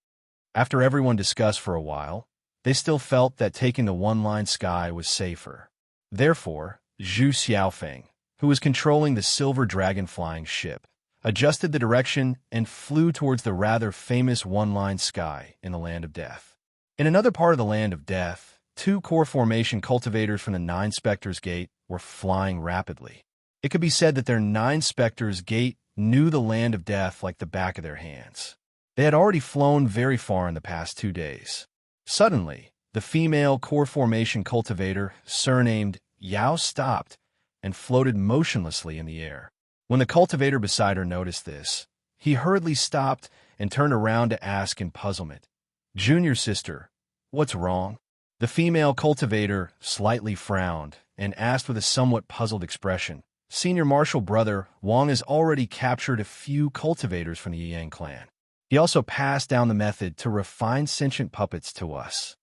After everyone discussed for a while, they still felt that taking the one-line sky was safer. Therefore, Zhu Xiaofeng, who was controlling the silver dragon flying ship, adjusted the direction and flew towards the rather famous one-line sky in the land of death. In another part of the land of death, 2 core formation cultivators from the 9 Spectres Gate were flying rapidly. It could be said that their 9 Spectres Gate knew the land of death like the back of their hands. They had already flown very far in the past 2 days. Suddenly, the female core formation cultivator, surnamed Yao, stopped and floated motionlessly in the air. When the cultivator beside her noticed this, he hurriedly stopped and turned around to ask in puzzlement, "Junior sister, what's wrong?" The female cultivator slightly frowned and asked with a somewhat puzzled expression, "Senior martial brother Wang has already captured a few cultivators from the Yang clan. He also passed down the method to refine sentient puppets to us.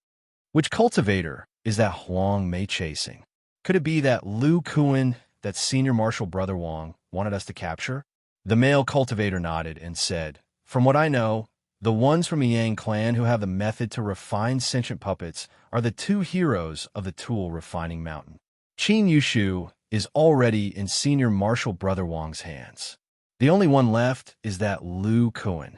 Which cultivator is that Huang Mei chasing? Could it be that Lu Kuan that Senior Marshal Brother Wang wanted us to capture? The male cultivator nodded and said, "From what I know, the ones from the Yang clan who have the method to refine sentient puppets are the two heroes of the tool refining mountain. Qin Yushu is already in Senior Marshal Brother Wang's hands. The only one left is that Lu Kuan."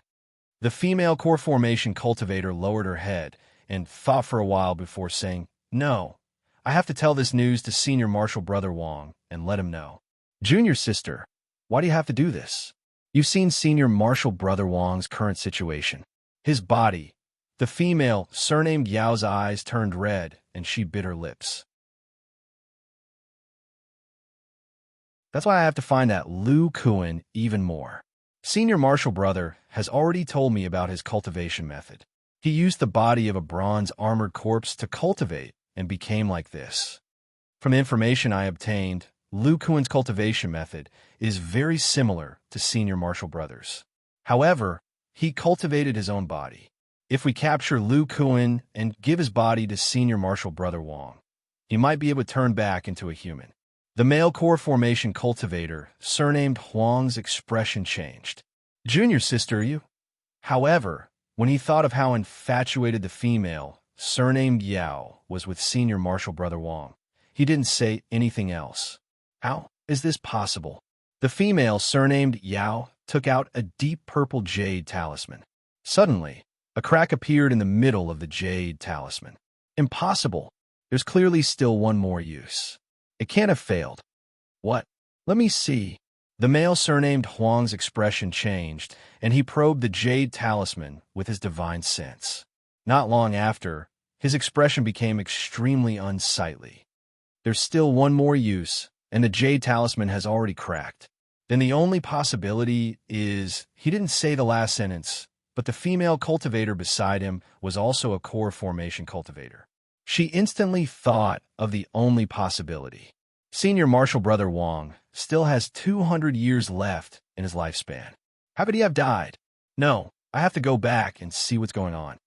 The female core formation cultivator lowered her head and thought for a while before saying, "No, I have to tell this news to Senior Marshal Brother Wang and let him know." "Junior sister, why do you have to do this? You've seen Senior Marshal Brother Wang's current situation. His body." The female, surnamed Yao's eyes turned red and she bit her lips. "That's why I have to find that Lu Kuan even more. Senior Marshal Brother has already told me about his cultivation method. He used the body of a bronze armored corpse to cultivate and became like this. From the information I obtained, Lu Kuan's cultivation method is very similar to Senior Marshal Brother's. However, he cultivated his own body. If we capture Lu Kuan and give his body to Senior Marshal Brother Wang, he might be able to turn back into a human." The male core formation cultivator, surnamed Huang's expression changed. "Junior sister, you?" However, when he thought of how infatuated the female, surnamed Yao, was with Senior Marshal Brother Wang, he didn't say anything else. "How is this possible?" The female, surnamed Yao, took out a deep purple jade talisman. Suddenly, a crack appeared in the middle of the jade talisman. "Impossible. There's clearly still one more use. It can't have failed." "What? Let me see." The male, surnamed Huang's expression changed, and he probed the jade talisman with his divine sense. Not long after, his expression became extremely unsightly. "There's still one more use, and the jade talisman has already cracked. Then the only possibility is..." He didn't say the last sentence, but the female cultivator beside him was also a core formation cultivator. She instantly thought of the only possibility. Senior Marshal Brother Wang still has 200 years left in his lifespan. How could he have died? "No, I have to go back and see what's going on."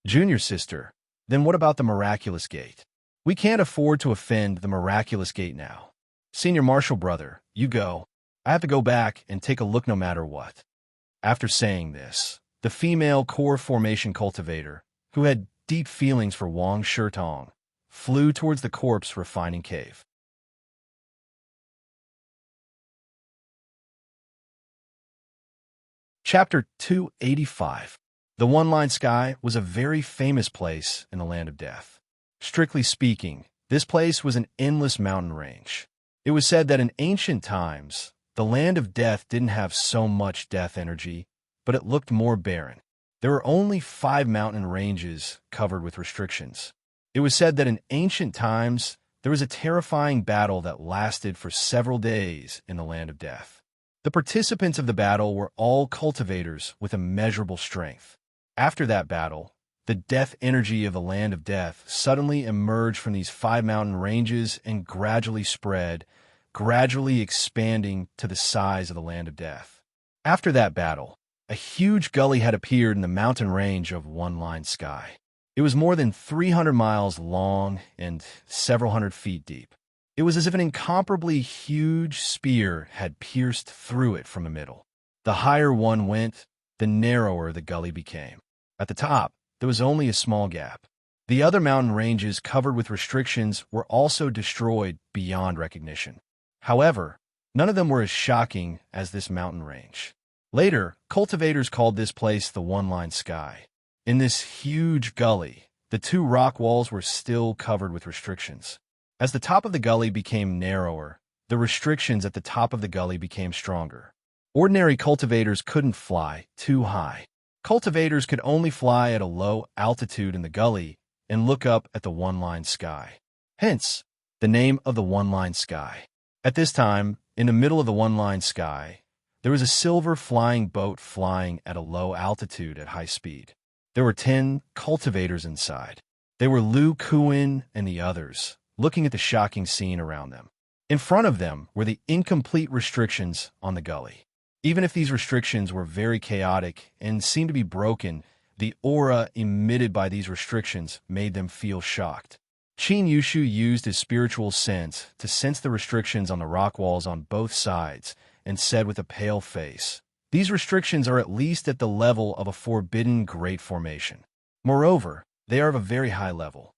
"Junior sister, then what about the miraculous gate?" "We can't afford to offend the miraculous gate now. Senior Marshal Brother, you go. I have to go back and take a look no matter what." After saying this, the female core formation cultivator, who had deep feelings for Wang Shitong, flew towards the corpse refining cave. Chapter 285. The One-Line Sky was a very famous place in the Land of Death. Strictly speaking, this place was an endless mountain range. It was said that in ancient times, the Land of Death didn't have so much death energy, but it looked more barren. There were only 5 mountain ranges covered with restrictions. It was said that in ancient times, there was a terrifying battle that lasted for several days in the Land of Death. The participants of the battle were all cultivators with immeasurable strength. After that battle, the death energy of the Land of Death suddenly emerged from these 5 mountain ranges and gradually spread, gradually expanding to the size of the Land of Death. After that battle, a huge gully had appeared in the mountain range of One-Line Sky. It was more than 300 miles long and several hundred feet deep. It was as if an incomparably huge spear had pierced through it from the middle. The higher one went, the narrower the gully became. At the top, there was only a small gap. The other mountain ranges covered with restrictions were also destroyed beyond recognition. However, none of them were as shocking as this mountain range. Later, cultivators called this place the One-Line Sky. In this huge gully, the 2 rock walls were still covered with restrictions. As the top of the gully became narrower, the restrictions at the top of the gully became stronger. Ordinary cultivators couldn't fly too high. Cultivators could only fly at a low altitude in the gully and look up at the One-Line Sky. Hence, the name of the One-Line Sky. At this time, in the middle of the One-Line Sky, there was a silver flying boat flying at a low altitude at high speed. There were 10 cultivators inside. They were Lu Kuan and the others, looking at the shocking scene around them. In front of them were the incomplete restrictions on the gully. Even if these restrictions were very chaotic and seemed to be broken, The aura emitted by these restrictions made them feel shocked. Qin Yushu used his spiritual sense to sense the restrictions on the rock walls on both sides and said with a pale face, "These restrictions are at least at the level of a forbidden great formation. Moreover, they are of a very high level."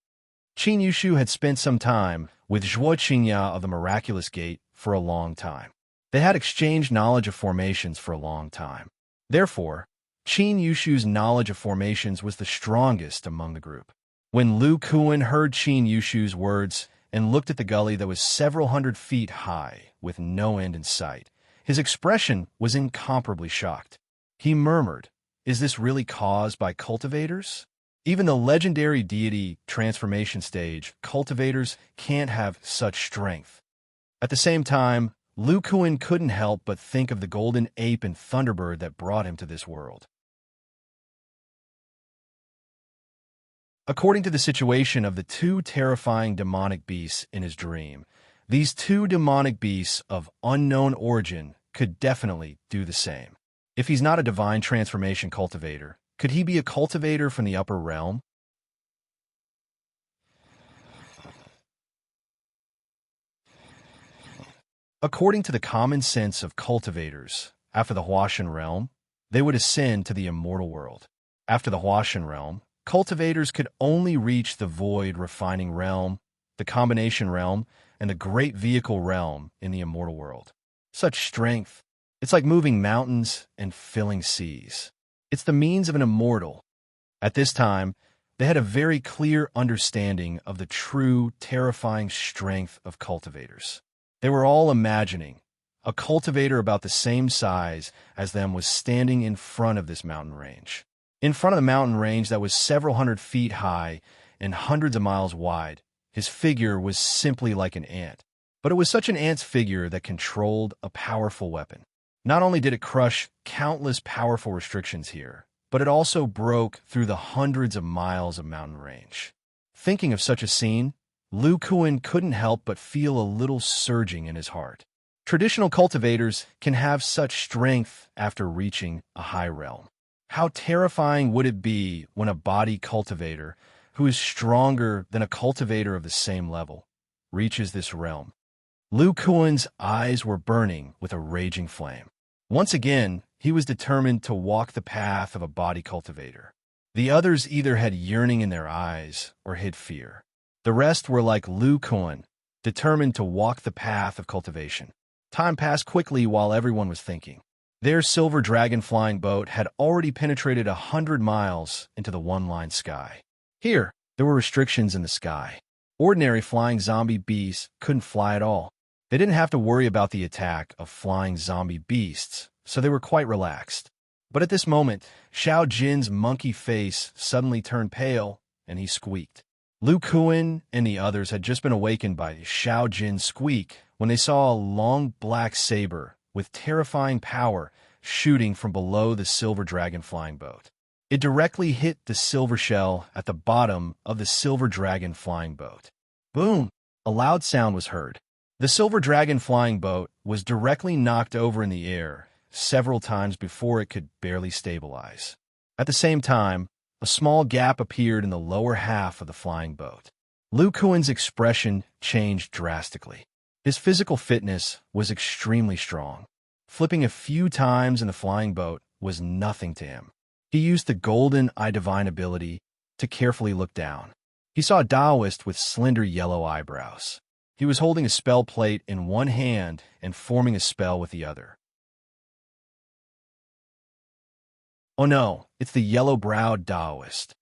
Qin Yushu had spent some time with Zhuo Qingya of the Miraculous Gate for a long time. They had exchanged knowledge of formations for a long time. Therefore, Qin Yushu's knowledge of formations was the strongest among the group. When Lu Kuan heard Qin Yushu's words and looked at the gully that was several hundred feet high with no end in sight, his expression was incomparably shocked. He murmured, "Is this really caused by cultivators? Even the legendary deity transformation stage, cultivators can't have such strength." At the same time, Lu Kuan couldn't help but think of the golden ape and thunderbird that brought him to this world. According to the situation of the two terrifying demonic beasts in his dream, these two demonic beasts of unknown origin could definitely do the same. If he's not a divine transformation cultivator, could he be a cultivator from the upper realm? According to the common sense of cultivators, after the Huashan realm, they would ascend to the immortal world. After the Huashan realm, cultivators could only reach the void refining realm, the combination realm, and the great vehicle realm in the immortal world. Such strength, it's like moving mountains and filling seas. It's the means of an immortal. At this time, they had a very clear understanding of the true, terrifying strength of cultivators. They were all imagining a cultivator about the same size as them was standing in front of this mountain range. In front of the mountain range that was several hundred feet high and hundreds of miles wide, his figure was simply like an ant. But it was such an ant's figure that controlled a powerful weapon. Not only did it crush countless powerful restrictions here, but it also broke through the hundreds of miles of mountain range. Thinking of such a scene, Lu Kuan couldn't help but feel a little surging in his heart. Traditional cultivators can have such strength after reaching a high realm. How terrifying would it be when a body cultivator, who is stronger than a cultivator of the same level, reaches this realm? Lu Kuan's eyes were burning with a raging flame. Once again, he was determined to walk the path of a body cultivator. The others either had yearning in their eyes or hid fear. The rest were like Lu Kuan, determined to walk the path of cultivation. Time passed quickly while everyone was thinking. Their silver dragon flying boat had already penetrated 100 miles into the one-line sky. Here, there were restrictions in the sky. Ordinary flying zombie beasts couldn't fly at all. They didn't have to worry about the attack of flying zombie beasts, so they were quite relaxed. But at this moment, Xiao Jin's monkey face suddenly turned pale, and he squeaked. Lu Kuan and the others had just been awakened by Xiao Jin's squeak when they saw a long black saber with terrifying power shooting from below the silver dragon flying boat. It directly hit the silver shell at the bottom of the silver dragon flying boat. Boom! A loud sound was heard. The silver dragon flying boat was directly knocked over in the air several times before it could barely stabilize. At the same time, a small gap appeared in the lower half of the flying boat. Lu Kuan's expression changed drastically. His physical fitness was extremely strong. Flipping a few times in the flying boat was nothing to him. He used the golden eye divine ability to carefully look down. He saw a Taoist with slender yellow eyebrows. He was holding a spell plate in one hand and forming a spell with the other. Oh no, it's the yellow-browed Taoist.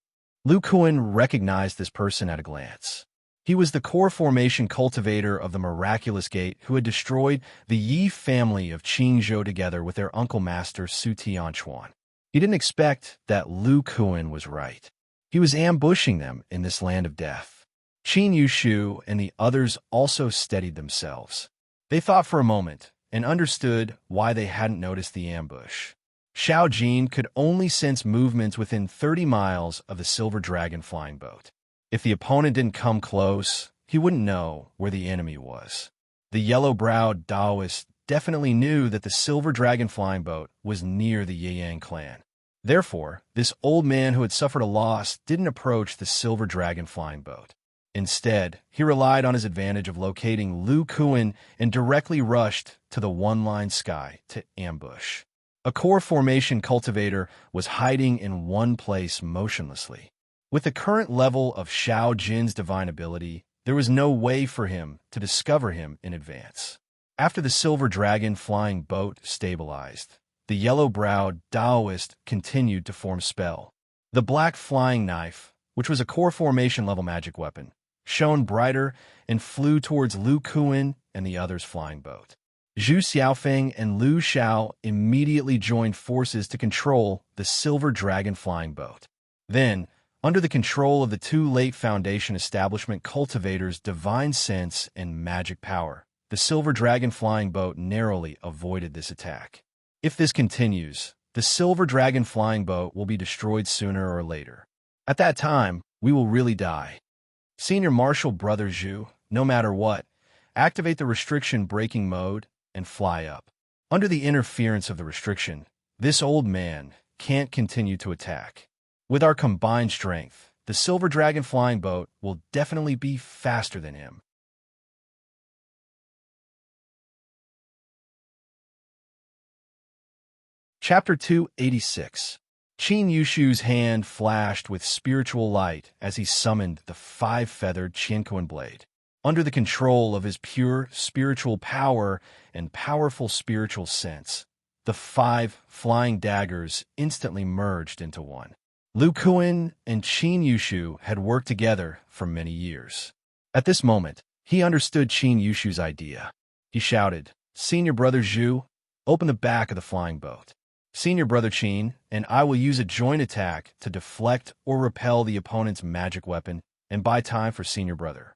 Lu Kuan recognized this person at a glance. He was the core formation cultivator of the Miraculous Gate who had destroyed the Yi family of Qingzhou together with their uncle master Su Tianchuan. He didn't expect that Lu Kuan was right. He was ambushing them in this land of death. Qin Yushu and the others also steadied themselves. They thought for a moment and understood why they hadn't noticed the ambush. Xiao Jin could only sense movements within 30 miles of the Silver Dragon flying boat. If the opponent didn't come close, he wouldn't know where the enemy was. The yellow-browed Taoist definitely knew that the Silver Dragon flying boat was near the Yang clan. Therefore, this old man who had suffered a loss didn't approach the silver dragon flying boat. Instead, he relied on his advantage of locating Lu Kuan and directly rushed to the one-line sky to ambush. A core formation cultivator was hiding in one place motionlessly. With the current level of Xiao Jin's divine ability, there was no way for him to discover him in advance. After the silver dragon flying boat stabilized, the yellow-browed Taoist continued to form spell. The black flying knife, which was a core formation level magic weapon, shone brighter and flew towards Lu Kuan and the other's flying boat. Zhu Xiaofeng and Lu Xiao immediately joined forces to control the silver dragon flying boat. Then, under the control of the two late Foundation establishment cultivators' divine sense and magic power, the silver dragon flying boat narrowly avoided this attack. If this continues, the silver dragon flying boat will be destroyed sooner or later. At that time, we will really die. Senior Marshal Brother Zhu, no matter what, activate the restriction breaking mode and fly up. Under the interference of the restriction, this old man can't continue to attack. With our combined strength, the silver dragon flying boat will definitely be faster than him. Chapter 286. Qin Yushu's hand flashed with spiritual light as he summoned the five-feathered Qianquan blade. Under the control of his pure spiritual power and powerful spiritual sense, the five flying daggers instantly merged into one. Lu Kuan and Qin Yushu had worked together for many years. At this moment, he understood Qin Yushu's idea. He shouted, "Senior Brother Zhu, open the back of the flying boat. Senior Brother Qin and I will use a joint attack to deflect or repel the opponent's magic weapon and buy time for Senior Brother."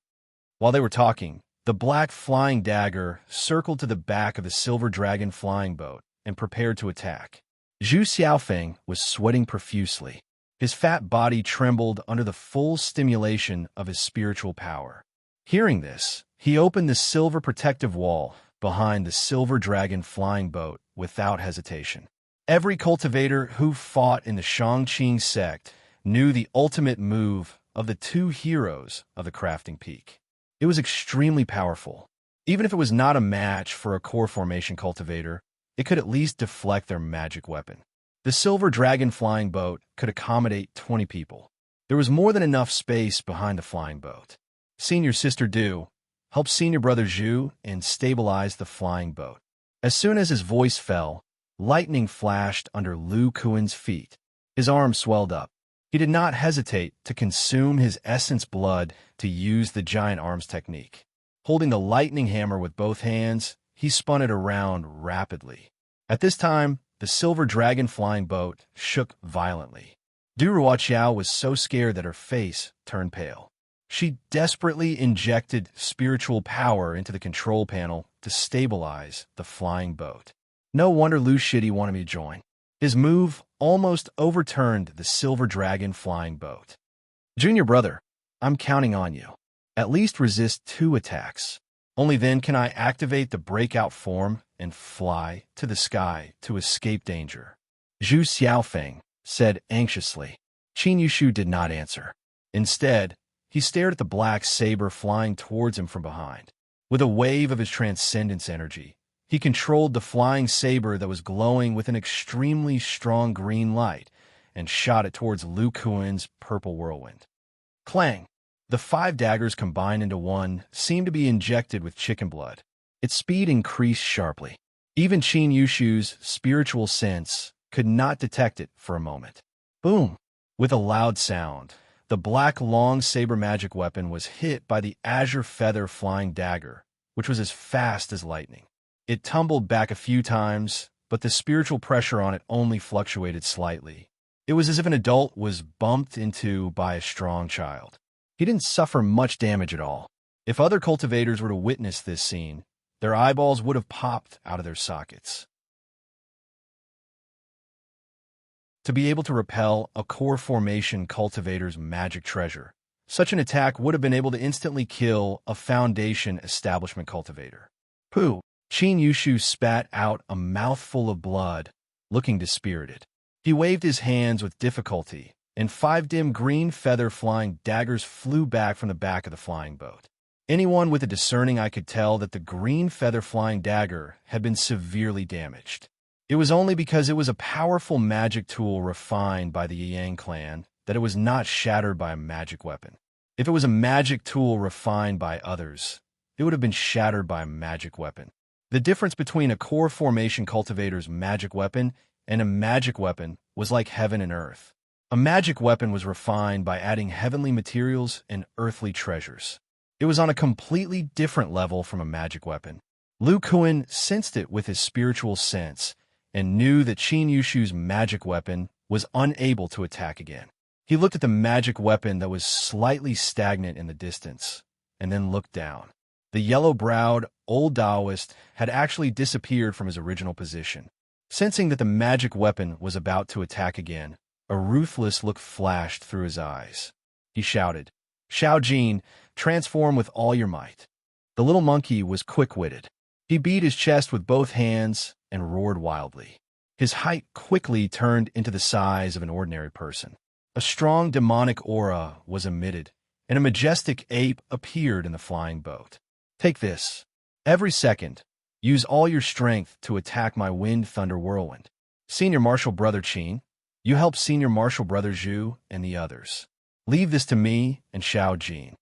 While they were talking, the black flying dagger circled to the back of the silver dragon flying boat and prepared to attack. Zhu Xiaofeng was sweating profusely. His fat body trembled under the full stimulation of his spiritual power. Hearing this, he opened the silver protective wall behind the silver dragon flying boat without hesitation. Every cultivator who fought in the Shangqing sect knew the ultimate move of the two heroes of the crafting peak. It was extremely powerful. Even if it was not a match for a core formation cultivator, it could at least deflect their magic weapon. The silver dragon flying boat could accommodate 20 people. There was more than enough space behind the flying boat. Senior Sister Du helped Senior Brother Zhu and stabilized the flying boat. As soon as his voice fell, lightning flashed under Lu Kuan's feet. His arm swelled up. He did not hesitate to consume his essence blood to use the giant arms technique. Holding the lightning hammer with both hands, he spun it around rapidly. At this time, the silver dragon flying boat shook violently. Du Ruoqiao was so scared that her face turned pale. She desperately injected spiritual power into the control panel to stabilize the flying boat. No wonder Lu Shidi wanted me to join. His move almost overturned the silver dragon flying boat. Junior brother, I'm counting on you. At least resist 2 attacks. Only then can I activate the breakout form and fly to the sky to escape danger. Zhu Xiaofeng said anxiously. Qin Yushu did not answer. Instead, he stared at the black saber flying towards him from behind. With a wave of his transcendence energy, he controlled the flying saber that was glowing with an extremely strong green light and shot it towards Lu Kuan's purple whirlwind. Clang! The 5 daggers combined into one seemed to be injected with chicken blood. Its speed increased sharply. Even Qin Yushu's spiritual sense could not detect it for a moment. Boom! With a loud sound, the black long saber magic weapon was hit by the azure feather flying dagger, which was as fast as lightning. It tumbled back a few times, but the spiritual pressure on it only fluctuated slightly. It was as if an adult was bumped into by a strong child. He didn't suffer much damage at all. If other cultivators were to witness this scene, their eyeballs would have popped out of their sockets. To be able to repel a core formation cultivator's magic treasure, such an attack would have been able to instantly kill a Foundation establishment cultivator. Pooh! Qin Yushu spat out a mouthful of blood, looking dispirited. He waved his hands with difficulty, and 5 dim green feather-flying daggers flew back from the back of the flying boat. Anyone with a discerning eye could tell that the green feather-flying dagger had been severely damaged. It was only because it was a powerful magic tool refined by the Yang clan that it was not shattered by a magic weapon. If it was a magic tool refined by others, it would have been shattered by a magic weapon. The difference between a core formation cultivator's magic weapon and a magic weapon was like heaven and earth. A magic weapon was refined by adding heavenly materials and earthly treasures. It was on a completely different level from a magic weapon. Lu Kuan sensed it with his spiritual sense and knew that Qin Yushu's magic weapon was unable to attack again. He looked at the magic weapon that was slightly stagnant in the distance, and then looked down. The yellow-browed old Taoist had actually disappeared from his original position. Sensing that the magic weapon was about to attack again, a ruthless look flashed through his eyes. He shouted, "Xiao Jin, transform with all your might." The little monkey was quick-witted. He beat his chest with both hands and roared wildly. His height quickly turned into the size of an ordinary person. A strong demonic aura was emitted, and a majestic ape appeared in the flying boat. "Take this. Every second, use all your strength to attack my wind thunder whirlwind. Senior Marshal Brother Qin, you help Senior Marshal Brother Zhu and the others. Leave this to me and Xiao Jin."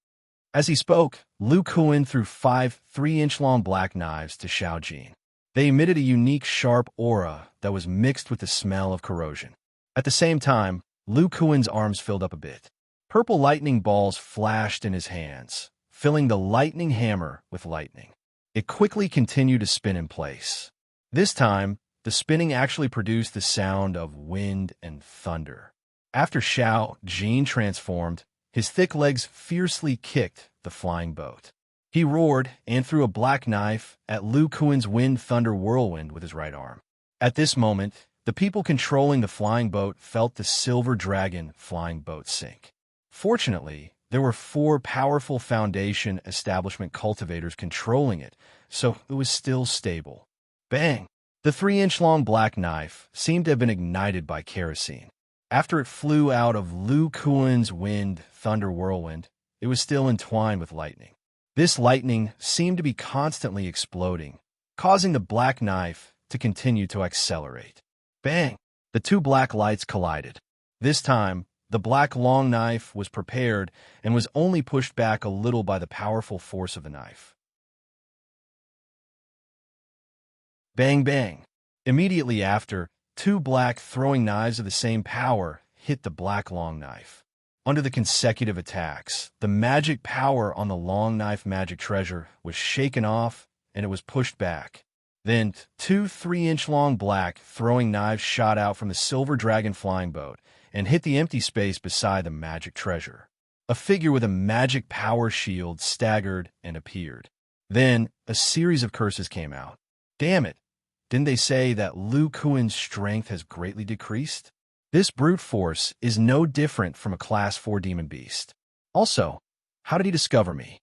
As he spoke, Lu Kuan threw 5 3-inch-long black knives to Xiao Jin. They emitted a unique sharp aura that was mixed with the smell of corrosion. At the same time, Lu Kuan's arms filled up a bit. Purple lightning balls flashed in his hands, filling the lightning hammer with lightning. It quickly continued to spin in place. This time, the spinning actually produced the sound of wind and thunder. After Xiao Jin transformed, his thick legs fiercely kicked the flying boat. He roared and threw a black knife at Lu Kuan's wind thunder whirlwind with his right arm. At this moment, the people controlling the flying boat felt the silver dragon flying boat sink. Fortunately, there were 4 powerful foundation establishment cultivators controlling it, so it was still stable. Bang! The 3-inch-long black knife seemed to have been ignited by kerosene. After it flew out of Lu Kuan's wind thunder whirlwind, it was still entwined with lightning. This lightning seemed to be constantly exploding, causing the black knife to continue to accelerate. Bang! The 2 black lights collided. This time, the black long knife was prepared and was only pushed back a little by the powerful force of the knife. Bang, bang! Immediately after, 2 black throwing knives of the same power hit the black long knife. Under the consecutive attacks, the magic power on the long knife magic treasure was shaken off and it was pushed back. Then, 2 3-inch-long black throwing knives shot out from the silver dragon flying boat and hit the empty space beside the magic treasure. A figure with a magic power shield staggered and appeared. Then, a series of curses came out. Damn it! Didn't they say that Lu Kuan's strength has greatly decreased? This brute force is no different from a Class 4 demon beast. Also, how did he discover me?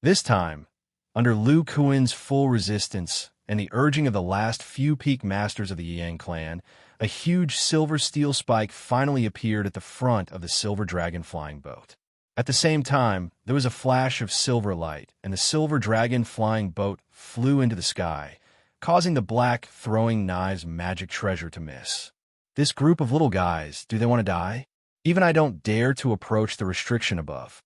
This time, under Lu Kuan's full resistance and the urging of the last few peak masters of the Yang clan, a huge silver steel spike finally appeared at the front of the silver dragon flying boat. At the same time, there was a flash of silver light, and the silver dragon flying boat flew into the sky, causing the black throwing knives magic treasure to miss. This group of little guys, do they want to die? Even I don't dare to approach the restriction above.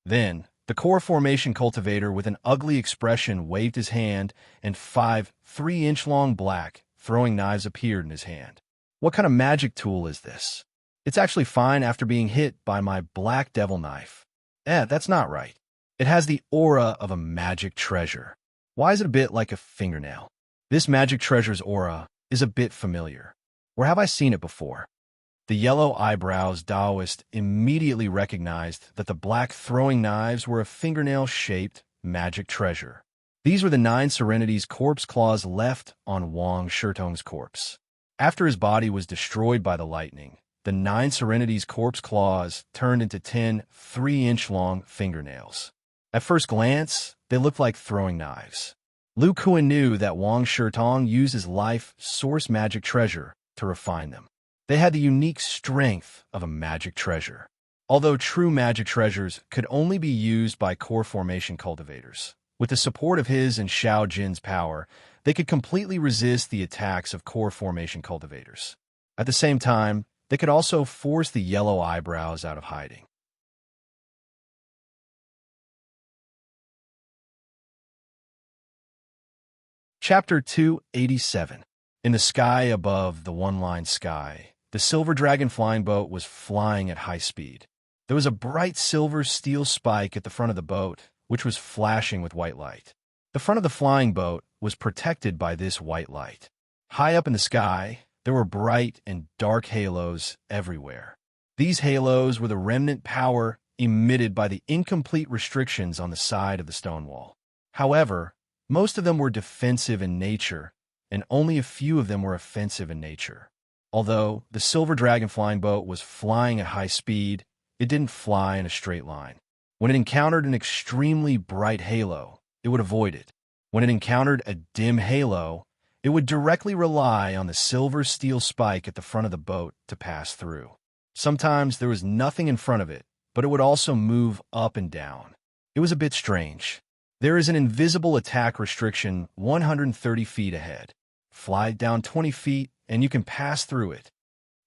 Then, the core formation cultivator with an ugly expression waved his hand, and 5 3-inch-long black throwing knives appeared in his hand. What kind of magic tool is this? It's actually fine after being hit by my black devil knife. That's not right. It has the aura of a magic treasure. Why is it a bit like a fingernail? This magic treasure's aura is a bit familiar. Where have I seen it before? The yellow eyebrows Taoist immediately recognized that the black throwing knives were a fingernail-shaped magic treasure. These were the 9 Serenity's corpse claws left on Wang Shitong's corpse. After his body was destroyed by the lightning, the 9 Serenity's corpse claws turned into 10 3-inch-long fingernails. At first glance, they looked like throwing knives. Lu Kuan knew that Wang Shitong used his life source magic treasure to refine them. They had the unique strength of a magic treasure. Although true magic treasures could only be used by core formation cultivators, with the support of his and Xiao Jin's power, they could completely resist the attacks of core formation cultivators. At the same time, they could also force the yellow eyebrows out of hiding. Chapter 287. In the sky above the one-line sky, the silver dragon flying boat was flying at high speed. There was a bright silver steel spike at the front of the boat, which was flashing with white light. The front of the flying boat was protected by this white light. High up in the sky, there were bright and dark halos everywhere. These halos were the remnant power emitted by the incomplete restrictions on the side of the stone wall. However, most of them were defensive in nature, and only a few of them were offensive in nature. Although the silver dragon flying boat was flying at high speed, it didn't fly in a straight line. When it encountered an extremely bright halo, it would avoid it. When it encountered a dim halo, it would directly rely on the silver steel spike at the front of the boat to pass through. Sometimes there was nothing in front of it, but it would also move up and down. It was a bit strange. There is an invisible attack restriction 130 feet ahead. Fly down 20 feet, and you can pass through it.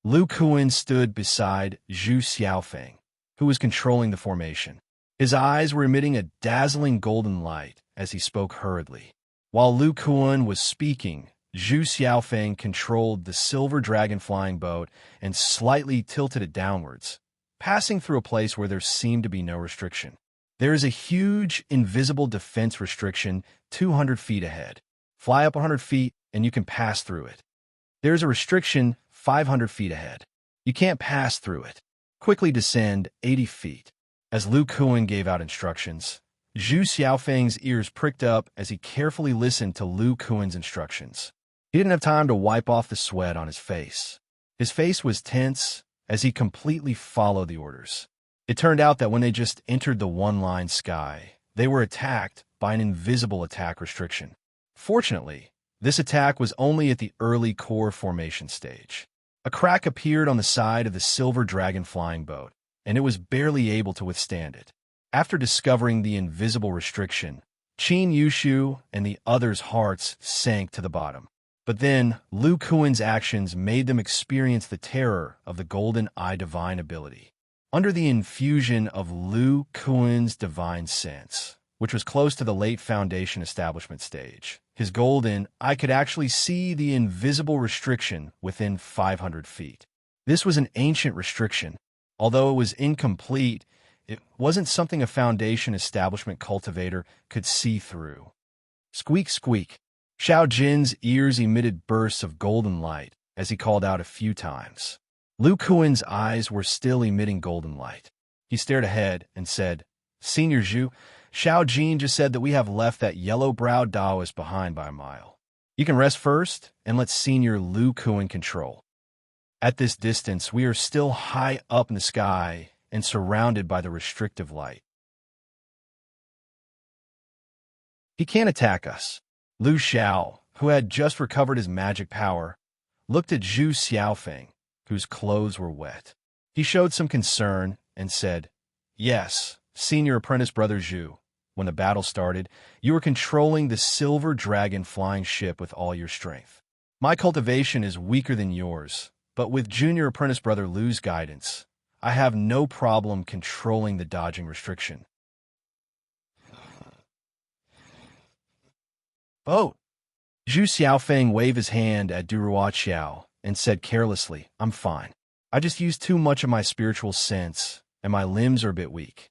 Lu Kuan stood beside Zhu Xiaofeng, who was controlling the formation. His eyes were emitting a dazzling golden light as he spoke hurriedly. While Lu Kuan was speaking, Zhu Xiaofeng controlled the silver dragon flying boat and slightly tilted it downwards, passing through a place where there seemed to be no restriction. There is a huge, invisible defense restriction 200 feet ahead. Fly up 100 feet, and you can pass through it. There is a restriction 500 feet ahead. You can't pass through it. Quickly descend 80 feet. As Lu Kuan gave out instructions, Zhu Xiaofeng's ears pricked up as he carefully listened to Lu Kuan's instructions. He didn't have time to wipe off the sweat on his face. His face was tense as he completely followed the orders. It turned out that when they just entered the one-line sky, they were attacked by an invisible attack restriction. Fortunately, this attack was only at the early core formation stage. A crack appeared on the side of the silver dragon flying boat, and it was barely able to withstand it. After discovering the invisible restriction, Qin Yushu and the others' hearts sank to the bottom. But then, Lu Kuan's actions made them experience the terror of the Golden Eye Divine ability. Under the infusion of Lu Kuan's divine sense, which was close to the late Foundation establishment stage, his golden eye could actually see the invisible restriction within 500 feet. This was an ancient restriction. Although it was incomplete, it wasn't something a Foundation establishment cultivator could see through. Squeak, squeak. Xiao Jin's ears emitted bursts of golden light as he called out a few times. Lu Kuan's eyes were still emitting golden light. He stared ahead and said, "Senior Zhu, Xiao Jin just said that we have left that yellow-browed Taoist behind by a mile. You can rest first and let Senior Lu Kuan control. At this distance, we are still high up in the sky and surrounded by the restrictive light. He can't attack us." Lu Xiao, who had just recovered his magic power, looked at Zhu Xiaofeng, whose clothes were wet. He showed some concern and said, "Yes, Senior Apprentice Brother Zhu, when the battle started, you were controlling the silver dragon flying ship with all your strength. My cultivation is weaker than yours, but with Junior Apprentice Brother Lu's guidance, I have no problem controlling the dodging restriction." "Boat!" Zhu Xiaofeng waved his hand at Duruo Xiao and said carelessly, "I'm fine. I just used too much of my spiritual sense, and my limbs are a bit weak.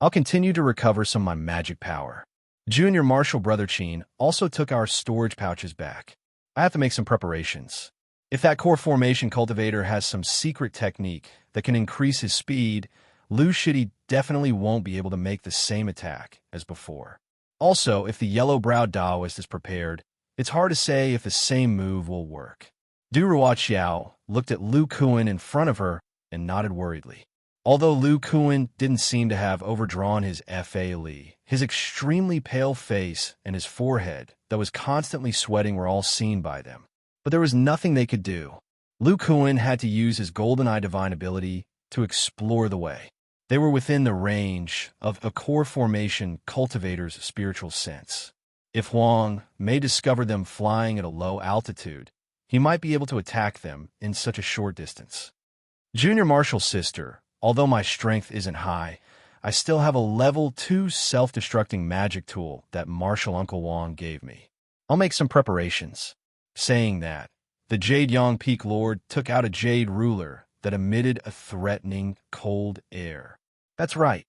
I'll continue to recover some of my magic power." Junior Martial Brother Qin also took our storage pouches back. "I have to make some preparations. If that core formation cultivator has some secret technique that can increase his speed, Lu Shidi definitely won't be able to make the same attack as before. Also, if the yellow-browed Taoist is prepared, it's hard to say if the same move will work." Duruo Xiao looked at Lu Kuan in front of her and nodded worriedly. Although Lu Kuan didn't seem to have overdrawn his FA his extremely pale face and his forehead that was constantly sweating were all seen by them. But there was nothing they could do. Lu Kuan had to use his golden-eye divine ability to explore the way. They were within the range of a core formation cultivator's spiritual sense. If Huang may discover them flying at a low altitude, he might be able to attack them in such a short distance. Junior Marshall's sister, although my strength isn't high, I still have a level 2 self-destructing magic tool that Marshall Uncle Wong gave me. I'll make some preparations. Saying that, the Jade Yang Peak Lord took out a jade ruler that emitted a threatening, cold air. That's right.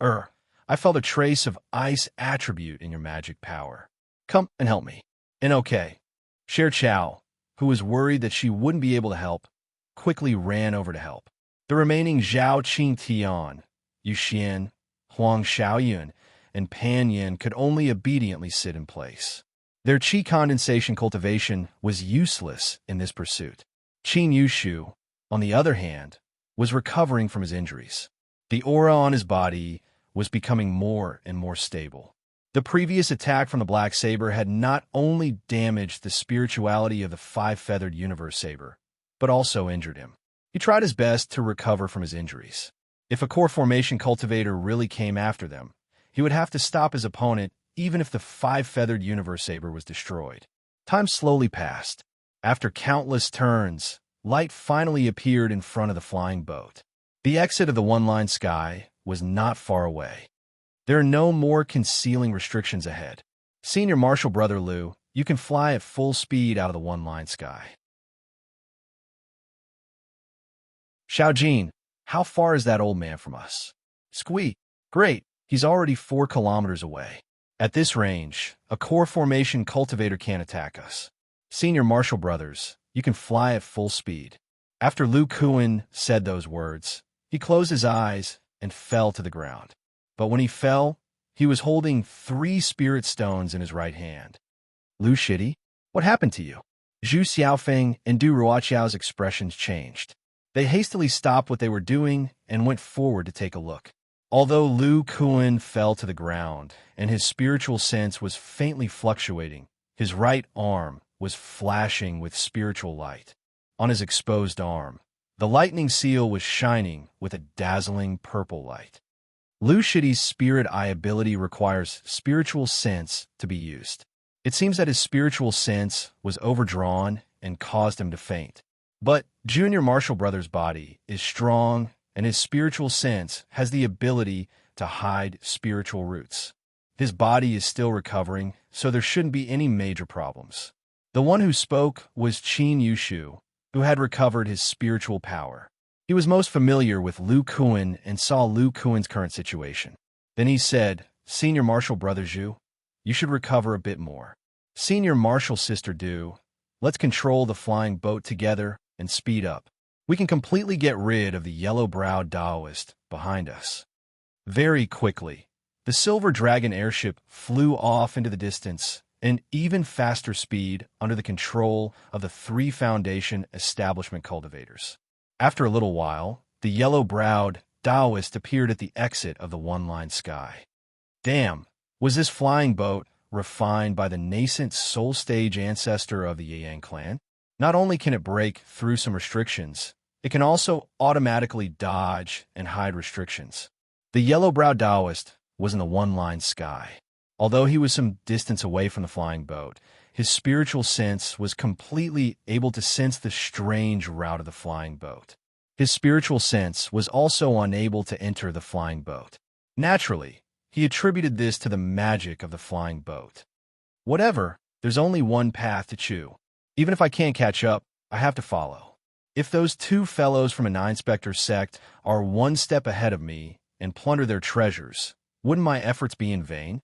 I felt a trace of ice attribute in your magic power. Come and help me. And okay. Sher Chow, who was worried that she wouldn't be able to help, quickly ran over to help. The remaining Zhao Qing Tian, Yu Xian, Huang Xiaoyun, and Pan Yin could only obediently sit in place. Their qi condensation cultivation was useless in this pursuit. Qin Yushu, on the other hand, was recovering from his injuries. The aura on his body was becoming more and more stable. The previous attack from the Black Saber had not only damaged the spirituality of the five-feathered universe saber, but also injured him. He tried his best to recover from his injuries. If a core formation cultivator really came after them, he would have to stop his opponent even if the five-feathered universe saber was destroyed. Time slowly passed. After countless turns, light finally appeared in front of the flying boat. The exit of the one-line sky was not far away. There are no more concealing restrictions ahead. Senior Marshal Brother Liu, you can fly at full speed out of the one-line sky. Xiaojin, how far is that old man from us? Squeak. Great, he's already 4 kilometers away. At this range, a core formation cultivator can't attack us. Senior Marshal Brothers, you can fly at full speed. After Lu Kuan said those words, he closed his eyes and fell to the ground. But when he fell, he was holding 3 spirit stones in his right hand. Lu Shidi, what happened to you? Zhu Xiaofeng and Du Ruoqiao's expressions changed. They hastily stopped what they were doing and went forward to take a look. Although Lu Kuan fell to the ground and his spiritual sense was faintly fluctuating, his right arm was flashing with spiritual light. On his exposed arm, the lightning seal was shining with a dazzling purple light. Lu Shidi's spirit eye ability requires spiritual sense to be used. It seems that his spiritual sense was overdrawn and caused him to faint. But Junior Marshall Brothers' body is strong, and his spiritual sense has the ability to hide spiritual roots. His body is still recovering, so there shouldn't be any major problems. The one who spoke was Qin Yushu, who had recovered his spiritual power. He was most familiar with Lu Kuan and saw Lu Kuan's current situation. Then he said, Senior Marshal Brother Zhu, you should recover a bit more. Senior Marshal Sister Du, let's control the flying boat together and speed up. We can completely get rid of the yellow-browed Taoist behind us. Very quickly, the Silver Dragon airship flew off into the distance an even faster speed under the control of the 3 Foundation establishment cultivators. After a little while, the yellow-browed Taoist appeared at the exit of the one-line sky. Damn, was this flying boat refined by the nascent soul stage ancestor of the Yang clan? Not only can it break through some restrictions, it can also automatically dodge and hide restrictions. The yellow-browed Taoist was in the one-line sky. Although he was some distance away from the flying boat, his spiritual sense was completely able to sense the strange route of the flying boat. His spiritual sense was also unable to enter the flying boat. Naturally, he attributed this to the magic of the flying boat. Whatever, there's only one path to chew. Even if I can't catch up, I have to follow. If those 2 fellows from a 9-specter sect are 1 step ahead of me and plunder their treasures, wouldn't my efforts be in vain?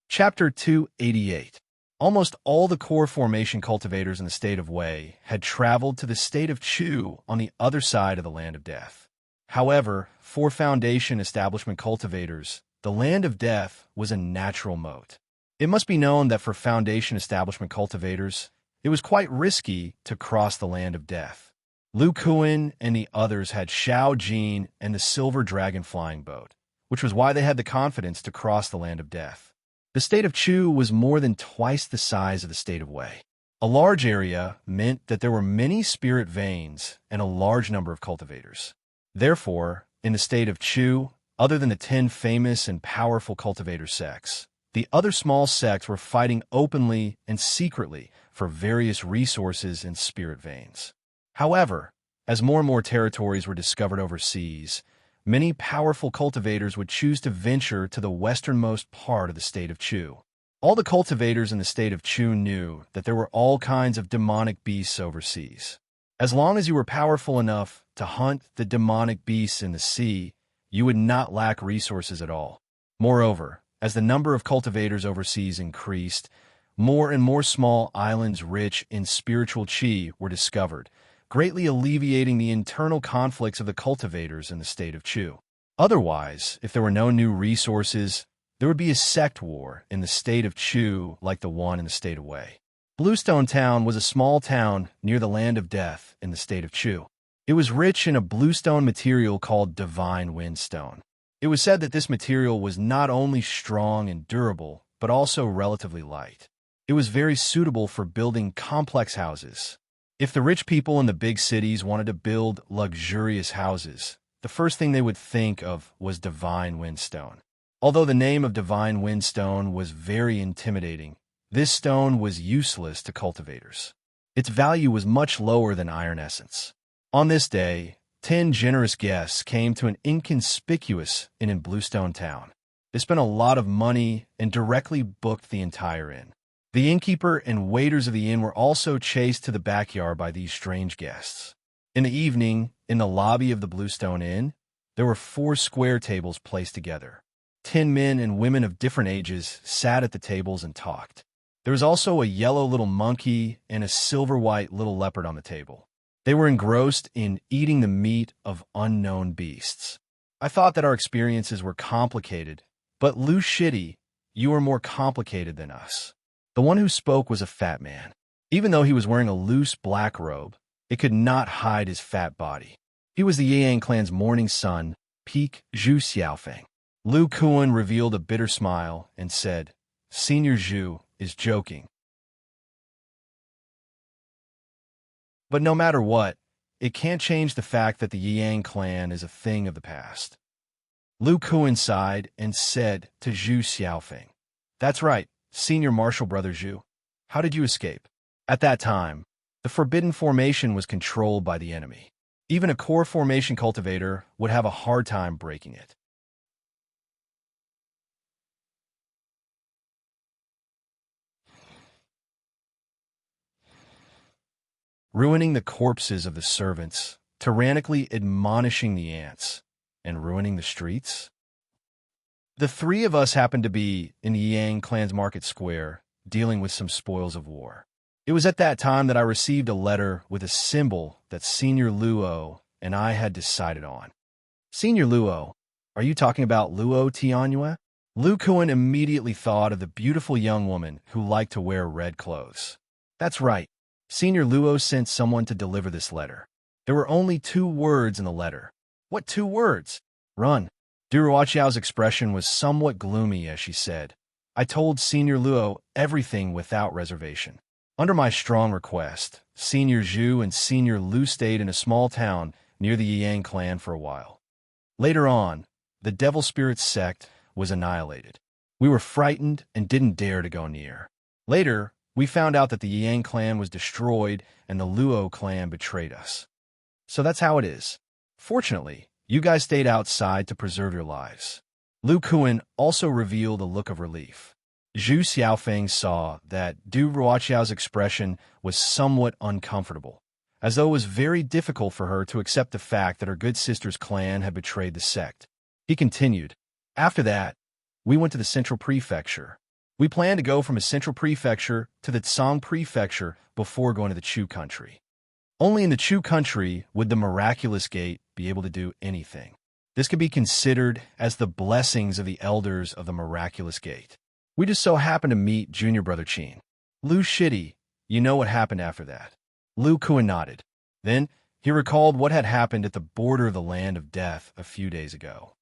Chapter 288. Almost all the core formation cultivators in the state of Wei had traveled to the state of Chu on the other side of the land of death. However, for Foundation establishment cultivators, the land of death was a natural moat. It must be known that for Foundation establishment cultivators, it was quite risky to cross the land of death. Lu Kuan and the others had Xiao Jin and the Silver Dragon flying boat, which was why they had the confidence to cross the land of death. The state of Chu was more than twice the size of the state of Wei. A large area meant that there were many spirit veins and a large number of cultivators. Therefore, in the state of Chu, other than the 10 famous and powerful cultivator sects, the other small sects were fighting openly and secretly for various resources and spirit veins. However, as more and more territories were discovered overseas, many powerful cultivators would choose to venture to the westernmost part of the state of Chu. All the cultivators in the state of Chu knew that there were all kinds of demonic beasts overseas. As long as you were powerful enough to hunt the demonic beasts in the sea, you would not lack resources at all. Moreover, as the number of cultivators overseas increased, more and more small islands rich in spiritual chi were discovered, greatly alleviating the internal conflicts of the cultivators in the state of Chu. Otherwise, if there were no new resources, there would be a sect war in the state of Chu like the one in the state of Wei. Bluestone Town was a small town near the land of death in the state of Chu. It was rich in a bluestone material called divine windstone. It was said that this material was not only strong and durable, but also relatively light. It was very suitable for building complex houses. If the rich people in the big cities wanted to build luxurious houses, the first thing they would think of was divine windstone. Although the name of divine windstone was very intimidating, this stone was useless to cultivators. Its value was much lower than iron essence. On this day, 10 generous guests came to an inconspicuous inn in Bluestone Town. They spent a lot of money and directly booked the entire inn. The innkeeper and waiters of the inn were also chased to the backyard by these strange guests. In the evening, in the lobby of the Bluestone Inn, there were 4 square tables placed together. 10 men and women of different ages sat at the tables and talked. There was also a yellow little monkey and a silver-white little leopard on the table. They were engrossed in eating the meat of unknown beasts. I thought that our experiences were complicated, but Lu Shitty, you are more complicated than us. The one who spoke was a fat man. Even though he was wearing a loose black robe, it could not hide his fat body. He was the Yang clan's morning sun, Peak Zhu Xiaofeng. Lu Kuan revealed a bitter smile and said, "Senior Zhu is joking." But no matter what, it can't change the fact that the Yang clan is a thing of the past. Lu Kuan sighed and said to Zhu Xiaofeng, "That's right, Senior Martial Brother Zhu. How did you escape?" At that time, the Forbidden Formation was controlled by the enemy. Even a core formation cultivator would have a hard time breaking it. Ruining the corpses of the servants, tyrannically admonishing the ants, and ruining the streets? The 3 of us happened to be in the Yang clan's market square, dealing with some spoils of war. It was at that time that I received a letter with a symbol that Senior Luo and I had decided on. Senior Luo, are you talking about Luo Tianyue? Lu Kuan immediately thought of the beautiful young woman who liked to wear red clothes. That's right. Senior Luo sent someone to deliver this letter. There were only 2 words in the letter. What 2 words? Run. Duruoqiao's expression was somewhat gloomy as she said, "I told Senior Luo everything without reservation. Under my strong request, Senior Zhu and Senior Lu stayed in a small town near the Yang clan for a while. Later on, the Devil Spirit sect was annihilated. We were frightened and didn't dare to go near. Later, we found out that the Yang clan was destroyed and the Luo clan betrayed us. So that's how it is. Fortunately, you guys stayed outside to preserve your lives." Lu Kuan also revealed a look of relief. Zhu Xiaofeng saw that Du Ruoqiao's expression was somewhat uncomfortable, as though it was very difficult for her to accept the fact that her good sister's clan had betrayed the sect. He continued, "After that, we went to the central prefecture. We planned to go from a central prefecture to the Tsang prefecture before going to the Chu country. Only in the Chu country would the miraculous gate be able to do anything. This could be considered as the blessings of the elders of the miraculous gate. We just so happened to meet Junior Brother Qin. Lu Shitty, you know what happened after that?" Lu Kuan nodded. Then he recalled what had happened at the border of the land of death a few days ago.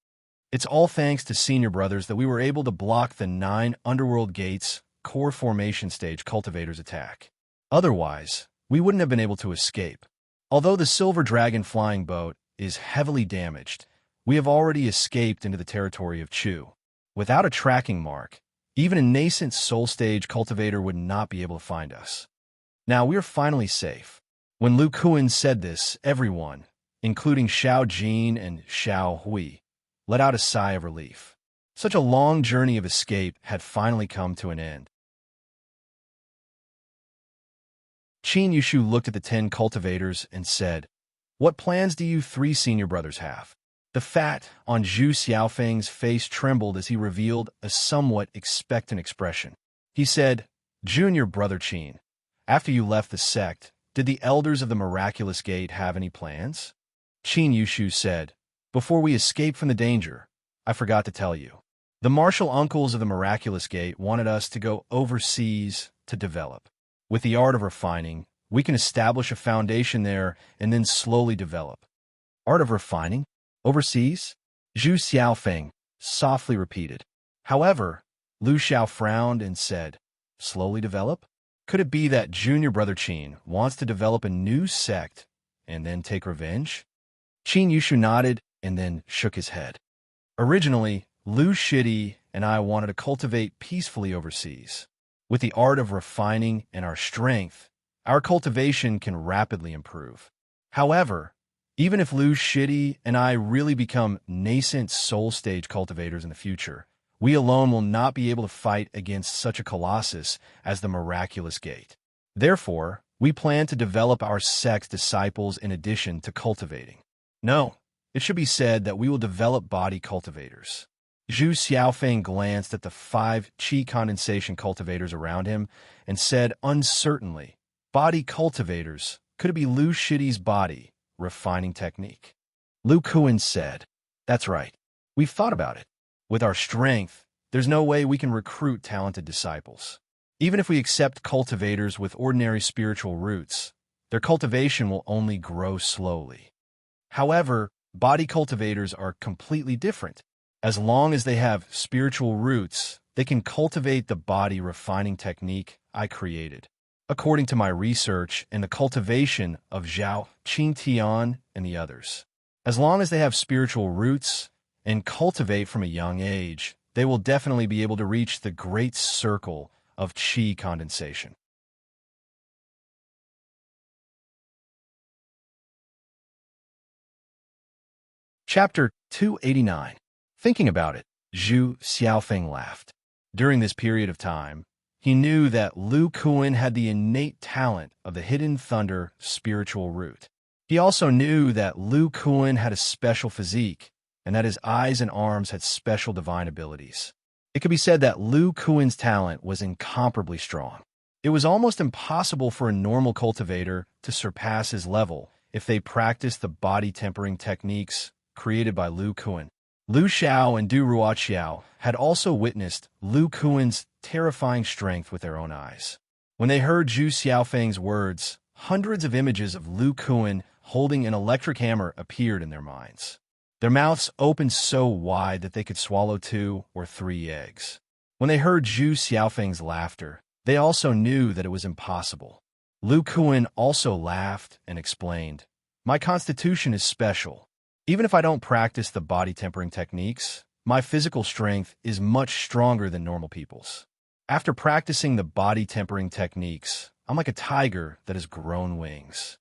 It's all thanks to senior brothers that we were able to block the 9 underworld gates core formation stage cultivator's attack. Otherwise, we wouldn't have been able to escape. Although the Silver Dragon flying boat is heavily damaged, we have already escaped into the territory of Chu. Without a tracking mark, even a nascent soul stage cultivator would not be able to find us. Now we are finally safe. When Lu Kuan said this, everyone, including Xiao Jin and Xiao Hui, let out a sigh of relief. Such a long journey of escape had finally come to an end. Qin Yushu looked at the 10 cultivators and said, "What plans do you 3 senior brothers have?" The fat on Zhu Xiaofeng's face trembled as he revealed a somewhat expectant expression. He said, "Junior brother Qin, after you left the sect, did the elders of the Miraculous Gate have any plans?" Qin Yushu said, "Before we escaped from the danger, I forgot to tell you. The martial uncles of the Miraculous Gate wanted us to go overseas to develop. With the art of refining, we can establish a foundation there and then slowly develop." Art of refining? Overseas? Zhu Xiaofeng softly repeated. However, Lu Xiao frowned and said, "Slowly develop? Could it be that junior brother Qin wants to develop a new sect and then take revenge?" Qin Yushu nodded and then shook his head. "Originally, Lu Shidi and I wanted to cultivate peacefully overseas. With the art of refining and our strength, our cultivation can rapidly improve. However, even if Lu Shidi and I really become nascent soul stage cultivators in the future, we alone will not be able to fight against such a colossus as the Miraculous Gate. Therefore, we plan to develop our sect's disciples in addition to cultivating. No, it should be said that we will develop body cultivators." Zhu Xiaofeng glanced at the 5 qi condensation cultivators around him and said uncertainly, "Body cultivators, could it be Lu Shidi's body refining technique?" Lu Kuan said, "That's right. We've thought about it. With our strength, there's no way we can recruit talented disciples. Even if we accept cultivators with ordinary spiritual roots, their cultivation will only grow slowly. However, body cultivators are completely different. As long as they have spiritual roots, they can cultivate the body refining technique I created. According to my research and the cultivation of Zhao, Qin Tian, and the others. As long as they have spiritual roots and cultivate from a young age, they will definitely be able to reach the great circle of qi condensation." Chapter 289. Thinking about it, Zhu Xiaofeng laughed. During this period of time, he knew that Lu Kuan had the innate talent of the hidden thunder spiritual root. He also knew that Lu Kuan had a special physique and that his eyes and arms had special divine abilities. It could be said that Lu Kuan's talent was incomparably strong. It was almost impossible for a normal cultivator to surpass his level if they practiced the body tempering techniques created by Lu Kuan. Lu Xiao and Du Ruoqiao had also witnessed Lu Kuan's terrifying strength with their own eyes. When they heard Zhu Xiaofeng's words, hundreds of images of Lu Kuan holding an electric hammer appeared in their minds. Their mouths opened so wide that they could swallow 2 or 3 eggs. When they heard Zhu Xiaofeng's laughter, they also knew that it was impossible. Lu Kuan also laughed and explained, "My constitution is special. Even if I don't practice the body tempering techniques, my physical strength is much stronger than normal people's. After practicing the body tempering techniques, I'm like a tiger that has grown wings."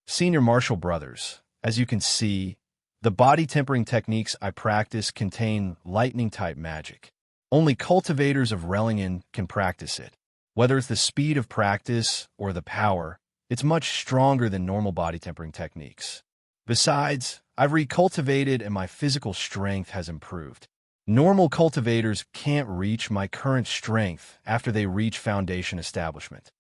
Senior martial brothers, as you can see, the body tempering techniques I practice contain lightning-type magic. Only cultivators of Relingen can practice it. Whether it's the speed of practice or the power, it's much stronger than normal body tempering techniques. Besides, I've recultivated and my physical strength has improved. Normal cultivators can't reach my current strength after they reach foundation establishment.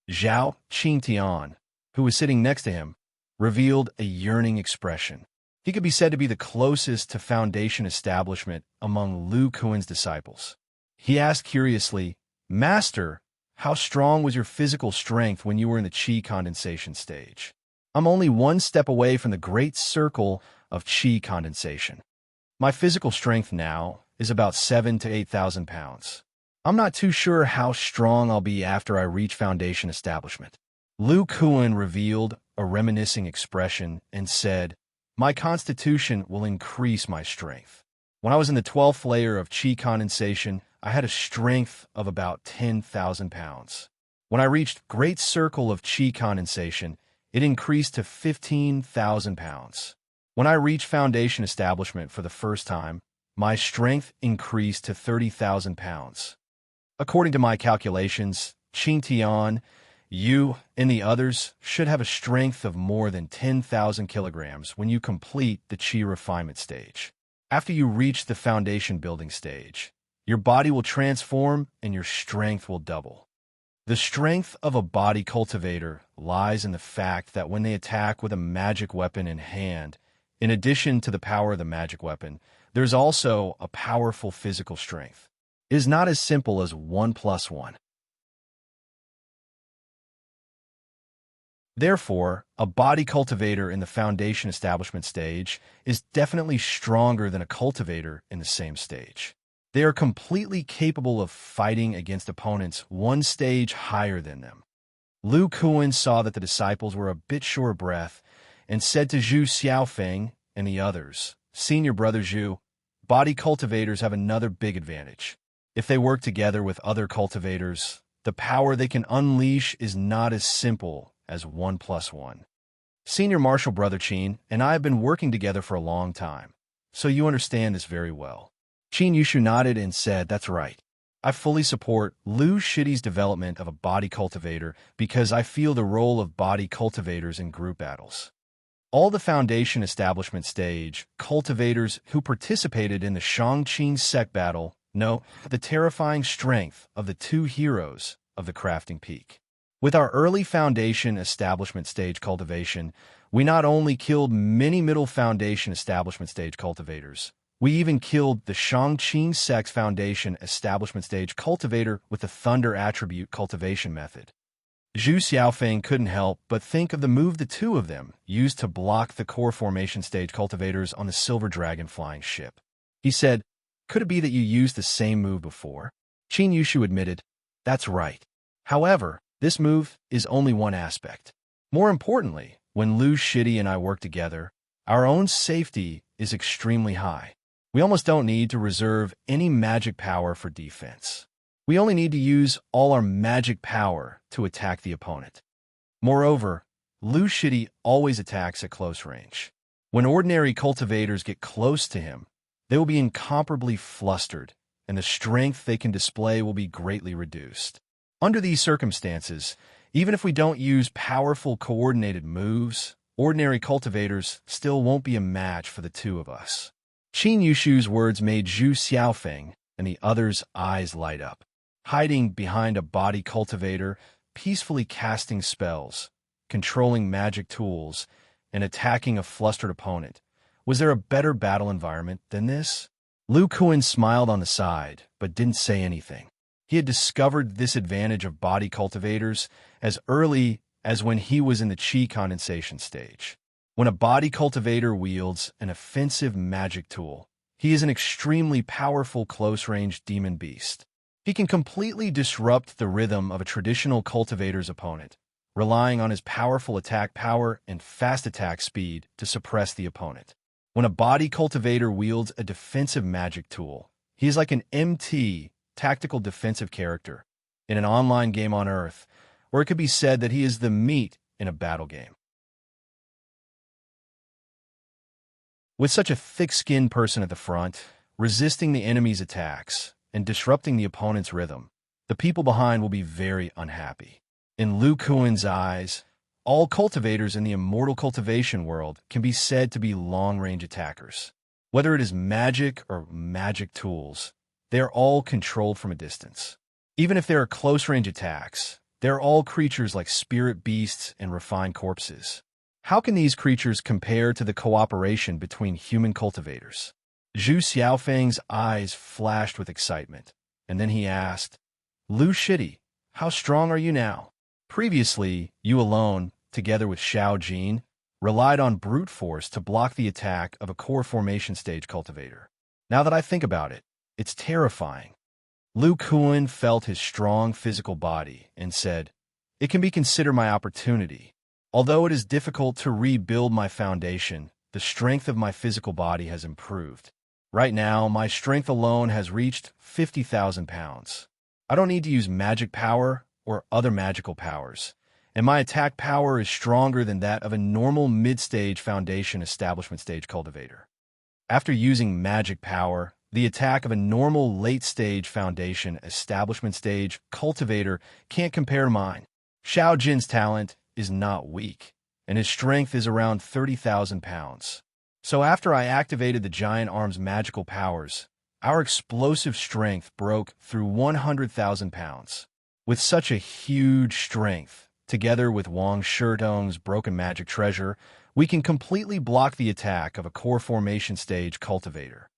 Zhao Qingtian, who was sitting next to him, revealed a yearning expression. He could be said to be the closest to foundation establishment among Lu Kuan's disciples. He asked curiously, "Master, how strong was your physical strength when you were in the qi condensation stage?" "I'm only 1 step away from the great circle of qi condensation." My physical strength now is about 7 to 8,000 pounds. I'm not too sure how strong I'll be after I reach foundation establishment. Lu Kuan revealed a reminiscing expression and said, "My constitution will increase my strength. When I was in the 12th layer of chi condensation, I had a strength of about 10,000 pounds. When I reached Great Circle of chi condensation, it increased to 15,000 pounds. When I reached foundation establishment for the first time, my strength increased to 30,000 pounds. According to my calculations, Qing Tian, you and the others should have a strength of more than 10,000 kilograms when you complete the Qi refinement stage. After you reach the foundation building stage, your body will transform and your strength will double. The strength of a body cultivator lies in the fact that when they attack with a magic weapon in hand, in addition to the power of the magic weapon, there's also a powerful physical strength. It is not as simple as 1 plus 1. Therefore, a body cultivator in the foundation establishment stage is definitely stronger than a cultivator in the same stage. They are completely capable of fighting against opponents one stage higher than them. Lu Kuan saw that the disciples were a bit short of breath and said to Zhu Xiaofeng and the others, "Senior brother Zhu, body cultivators have another big advantage. If they work together with other cultivators, the power they can unleash is not as simple as 1 plus 1. Senior martial brother Qin and I have been working together for a long time, so you understand this very well." Qin Yushu nodded and said, "That's right. I fully support Lu Shidi's development of a body cultivator because I feel the role of body cultivators in group battles. All the foundation establishment stage cultivators who participated in the Shangqing sect battle know the terrifying strength of the two heroes of the crafting peak. With our early foundation establishment stage cultivation, we not only killed many middle foundation establishment stage cultivators, we even killed the Shangqing sect's foundation establishment stage cultivator with the thunder attribute cultivation method." Zhu Xiaofeng couldn't help but think of the move the two of them used to block the core formation stage cultivators on the Silver Dragon flying ship. He said, "Could it be that you used the same move before?" Qin Yushu admitted, "That's right. However, this move is only one aspect. More importantly, when Lu Shidi and I work together, our own safety is extremely high. We almost don't need to reserve any magic power for defense. We only need to use all our magic power to attack the opponent. Moreover, Lu Shidi always attacks at close range. When ordinary cultivators get close to him, they will be incomparably flustered, and the strength they can display will be greatly reduced. Under these circumstances, even if we don't use powerful coordinated moves, ordinary cultivators still won't be a match for the two of us." Qin Yushu's words made Zhu Xiaofeng and the others' eyes light up. Hiding behind a body cultivator, peacefully casting spells, controlling magic tools, and attacking a flustered opponent. Was there a better battle environment than this? Lu Kuan smiled on the side, but didn't say anything. He had discovered this advantage of body cultivators as early as when he was in the chi condensation stage. When a body cultivator wields an offensive magic tool, he is an extremely powerful close-range demon beast. He can completely disrupt the rhythm of a traditional cultivator's opponent, relying on his powerful attack power and fast attack speed to suppress the opponent. When a body cultivator wields a defensive magic tool, he is like an MT, tactical defensive character, in an online game on Earth, or it could be said that he is the meat in a battle game. With such a thick-skinned person at the front, resisting the enemy's attacks and disrupting the opponent's rhythm, the people behind will be very unhappy. In Lu Kuan's eyes, all cultivators in the immortal cultivation world can be said to be long-range attackers. Whether it is magic or magic tools, they are all controlled from a distance. Even if there are close-range attacks, they are all creatures like spirit beasts and refined corpses. How can these creatures compare to the cooperation between human cultivators? Zhu Xiaofeng's eyes flashed with excitement, and then he asked, "Lu Shidi, how strong are you now?" Previously, you alone, together with Xiao Jin, relied on brute force to block the attack of a core formation stage cultivator. Now that I think about it, it's terrifying. Lu Kuan felt his strong physical body and said, "It can be considered my opportunity. Although it is difficult to rebuild my foundation, the strength of my physical body has improved. Right now, my strength alone has reached 50,000 pounds. I don't need to use magic power or other magical powers, and my attack power is stronger than that of a normal mid-stage foundation establishment stage cultivator. After using magic power, the attack of a normal late-stage foundation establishment stage cultivator can't compare to mine. Xiao Jin's talent is not weak, and his strength is around 30,000 pounds. So after I activated the giant arm's magical powers, our explosive strength broke through 100,000 pounds. With such a huge strength, together with Wang Shidong's broken magic treasure, we can completely block the attack of a core formation stage cultivator."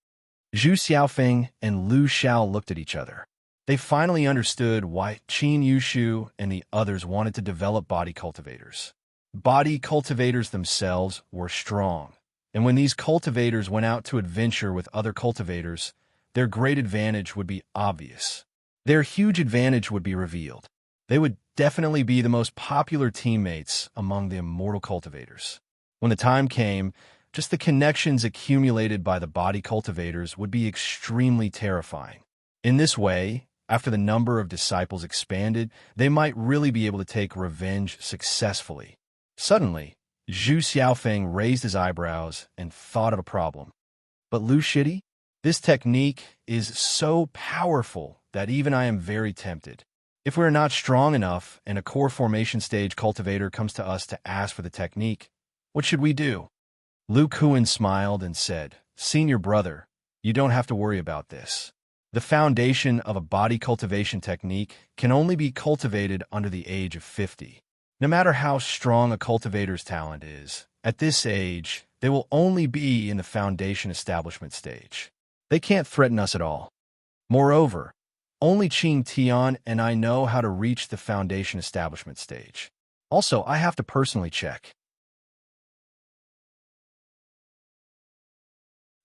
Zhu Xiaofeng and Lu Xiao looked at each other. They finally understood why Qin Yushu and the others wanted to develop body cultivators. Body cultivators themselves were strong, and when these cultivators went out to adventure with other cultivators, their great advantage would be obvious. Their huge advantage would be revealed. They would definitely be the most popular teammates among the immortal cultivators. When the time came, just the connections accumulated by the body cultivators would be extremely terrifying. In this way, after the number of disciples expanded, they might really be able to take revenge successfully. Suddenly, Zhu Xiaofeng raised his eyebrows and thought of a problem. "But Lu Shidi, this technique is so powerful that even I am very tempted. If we are not strong enough and a core formation stage cultivator comes to us to ask for the technique, what should we do?" Lu Kuan smiled and said, "Senior brother, you don't have to worry about this. The foundation of a body cultivation technique can only be cultivated under the age of 50. No matter how strong a cultivator's talent is, at this age, they will only be in the foundation establishment stage. They can't threaten us at all. Moreover, only Qing Tian and I know how to reach the foundation establishment stage. Also, I have to personally check.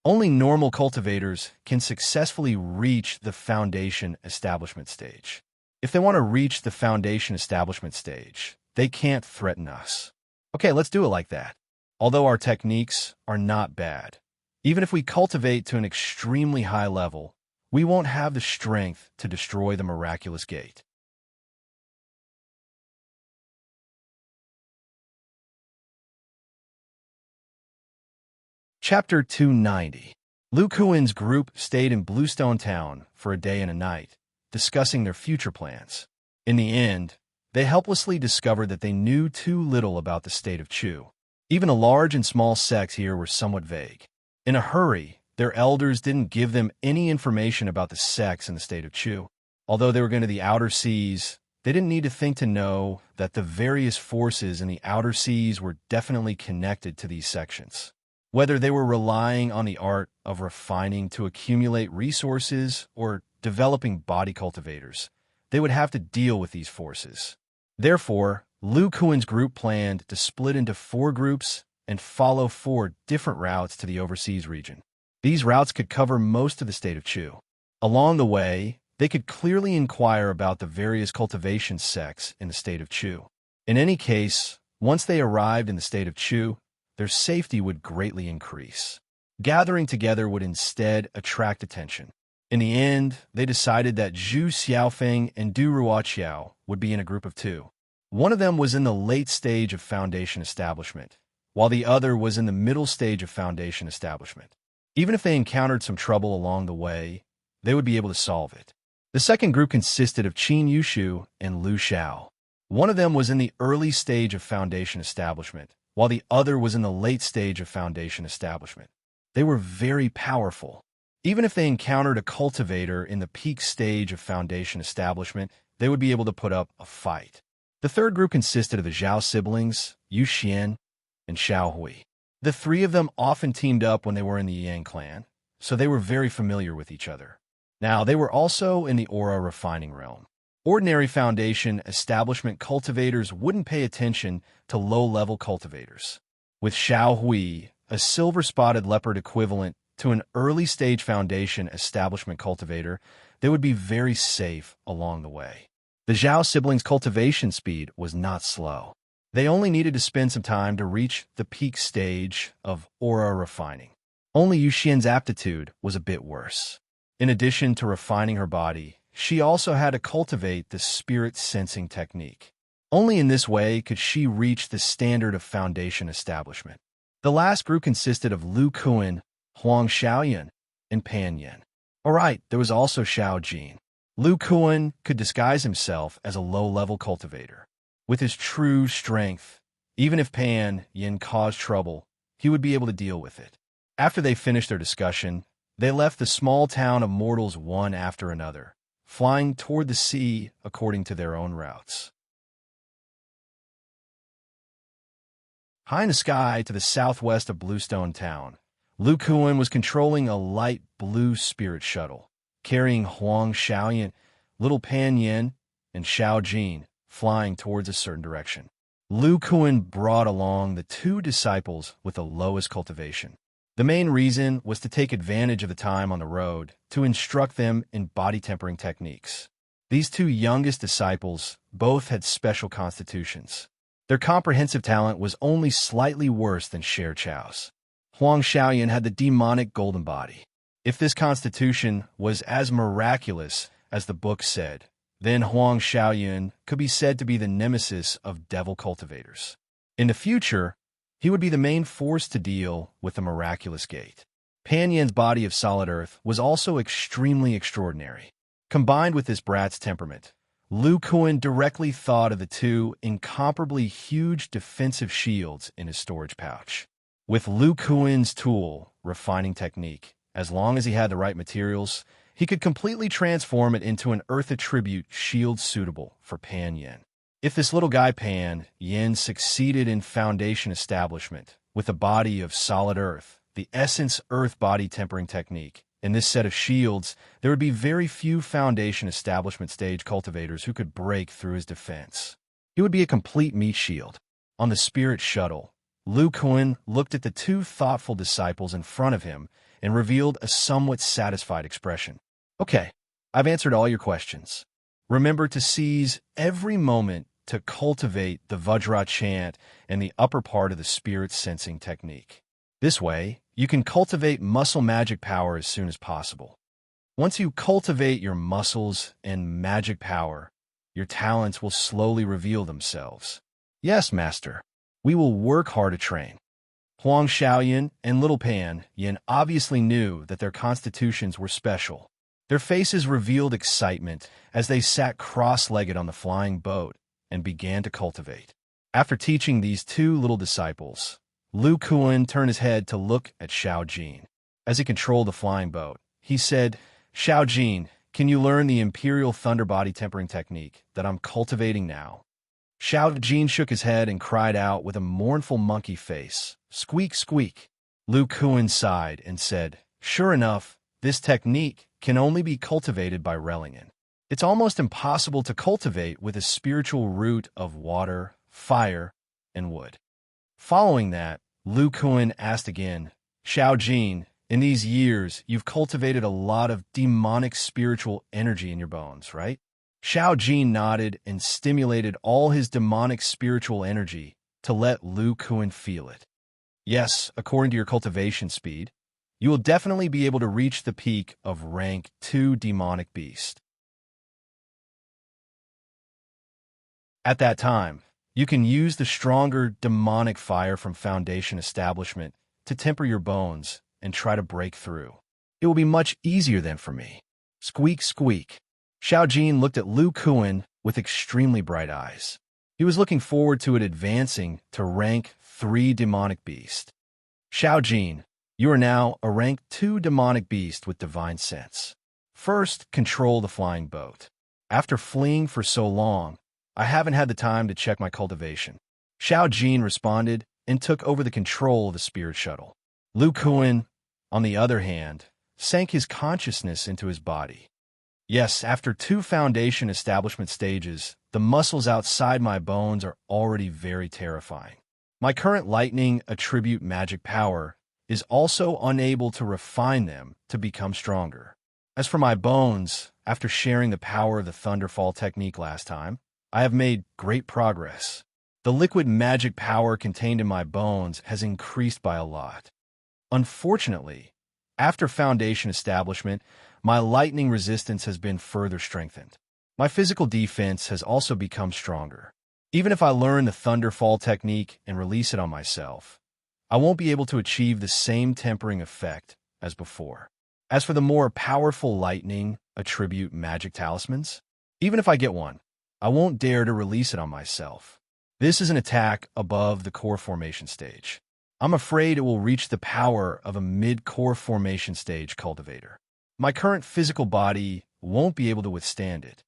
Only normal cultivators can successfully reach the foundation establishment stage. If they want to reach the foundation establishment stage, they can't threaten us. Okay, let's do it like that. Although our techniques are not bad, even if we cultivate to an extremely high level, we won't have the strength to destroy the miraculous gate." Chapter 290. Lu Kuan's group stayed in Bluestone Town for a day and a night, discussing their future plans. In the end, they helplessly discovered that they knew too little about the state of Chu. Even the large and small sects here were somewhat vague. In a hurry, their elders didn't give them any information about the sects in the state of Chu. Although they were going to the outer seas, they didn't need to think to know that the various forces in the outer seas were definitely connected to these sections. Whether they were relying on the art of refining to accumulate resources or developing body cultivators, they would have to deal with these forces. Therefore, Lu Kuan's group planned to split into 4 groups and follow 4 different routes to the overseas region. These routes could cover most of the state of Chu. Along the way, they could clearly inquire about the various cultivation sects in the state of Chu. In any case, once they arrived in the state of Chu, their safety would greatly increase. Gathering together would instead attract attention. In the end, they decided that Zhu Xiaofeng and Du Ruoqiao would be in a group of 2. One of them was in the late stage of foundation establishment, while the other was in the middle stage of foundation establishment. Even if they encountered some trouble along the way, they would be able to solve it. The second group consisted of Qin Yushu and Lu Xiao. One of them was in the early stage of foundation establishment, while the other was in the late stage of foundation establishment. They were very powerful. Even if they encountered a cultivator in the peak stage of foundation establishment, they would be able to put up a fight. The third group consisted of the Zhao siblings, Yu Xian, and Xiao Hui. The 3 of them often teamed up when they were in the Yang clan, so they were very familiar with each other. Now, they were also in the aura refining realm. Ordinary foundation establishment cultivators wouldn't pay attention to low-level cultivators. With Xiao Hui, a silver-spotted leopard equivalent to an early-stage foundation establishment cultivator, they would be very safe along the way. The Zhao siblings' cultivation speed was not slow. They only needed to spend some time to reach the peak stage of aura refining. Only Yuxian's aptitude was a bit worse. In addition to refining her body, she also had to cultivate the spirit sensing technique. Only in this way could she reach the standard of foundation establishment. The last group consisted of Lu Kuan, Huang Xiaoyan, and Pan Yin. Alright, there was also Xiao Jin. Lu Kuan could disguise himself as a low-level cultivator. With his true strength, even if Pan Yin caused trouble, he would be able to deal with it. After they finished their discussion, they left the small town of mortals one after another, flying toward the sea according to their own routes. High in the sky to the southwest of Bluestone Town, Lu Kuan was controlling a light blue spirit shuttle, carrying Huang Xiaoyan, little Pan Yin, and Xiao Jin, flying towards a certain direction. Lu Kuan brought along the two disciples with the lowest cultivation. The main reason was to take advantage of the time on the road to instruct them in body tempering techniques. These two youngest disciples both had special constitutions. Their comprehensive talent was only slightly worse than Sher Chao's. Huang Xiaoyan had the demonic golden body. If this constitution was as miraculous as the book said, then Huang Xiaoyan could be said to be the nemesis of devil cultivators. In the future, he would be the main force to deal with the miraculous gate. Pan Yin's body of solid earth was also extremely extraordinary. Combined with this brat's temperament, Lu Kuan directly thought of the two incomparably huge defensive shields in his storage pouch. With Lu Kuan's tool, refining technique, as long as he had the right materials, he could completely transform it into an earth attribute shield suitable for Pan Yin. If this little guy Pan Yin succeeded in foundation establishment with a body of solid earth, the essence earth body tempering technique, in this set of shields, there would be very few foundation establishment stage cultivators who could break through his defense. He would be a complete meat shield. On the spirit shuttle, Lu Kuan looked at the two thoughtful disciples in front of him and revealed a somewhat satisfied expression. Okay, I've answered all your questions. Remember to seize every moment to cultivate the Vajra chant and the upper part of the spirit sensing technique. This way, you can cultivate muscle magic power as soon as possible. Once you cultivate your muscles and magic power, your talents will slowly reveal themselves. Yes, Master, we will work hard to train. Huang Xiaoyan and Little Pan Yin obviously knew that their constitutions were special. Their faces revealed excitement as they sat cross-legged on the flying boat and began to cultivate. After teaching these two little disciples, Lu Kuan turned his head to look at Xiao Jin. As he controlled the flying boat, he said, "Xiao Jin, can you learn the Imperial Thunder Body tempering technique that I'm cultivating now?" Xiao Jin shook his head and cried out with a mournful monkey face, "Squeak, squeak." Lu Kuan sighed and said, "Sure enough, this technique can only be cultivated by Relingen. It's almost impossible to cultivate with a spiritual root of water, fire, and wood." Following that, Lu Kuan asked again, "Xiao Jin, in these years, you've cultivated a lot of demonic spiritual energy in your bones, right?" Xiao Jin nodded and stimulated all his demonic spiritual energy to let Lu Kuan feel it. "Yes, according to your cultivation speed, you will definitely be able to reach the peak of rank 2 demonic beast. At that time, you can use the stronger demonic fire from Foundation Establishment to temper your bones and try to break through. It will be much easier than for me." Squeak, squeak. Xiao Jin looked at Lu Kuan with extremely bright eyes. He was looking forward to it advancing to rank 3 demonic beast. "Xiao Jin, you are now a rank 2 demonic beast with divine sense. First, control the flying boat. After fleeing for so long, I haven't had the time to check my cultivation." Xiao Jin responded and took over the control of the spirit shuttle. Lu Kuan, on the other hand, sank his consciousness into his body. "Yes, after 2 foundation establishment stages, the muscles outside my bones are already very terrifying. My current lightning attribute magic power is also unable to refine them to become stronger. As for my bones, after sharing the power of the Thunderfall technique last time, I have made great progress. The liquid magic power contained in my bones has increased by a lot. Unfortunately, after foundation establishment, my lightning resistance has been further strengthened. My physical defense has also become stronger. Even if I learn the Thunderfall technique and release it on myself, I won't be able to achieve the same tempering effect as before. As for the more powerful lightning attribute magic talismans, even if I get one, I won't dare to release it on myself. This is an attack above the core formation stage. I'm afraid it will reach the power of a mid-core formation stage cultivator. My current physical body won't be able to withstand it.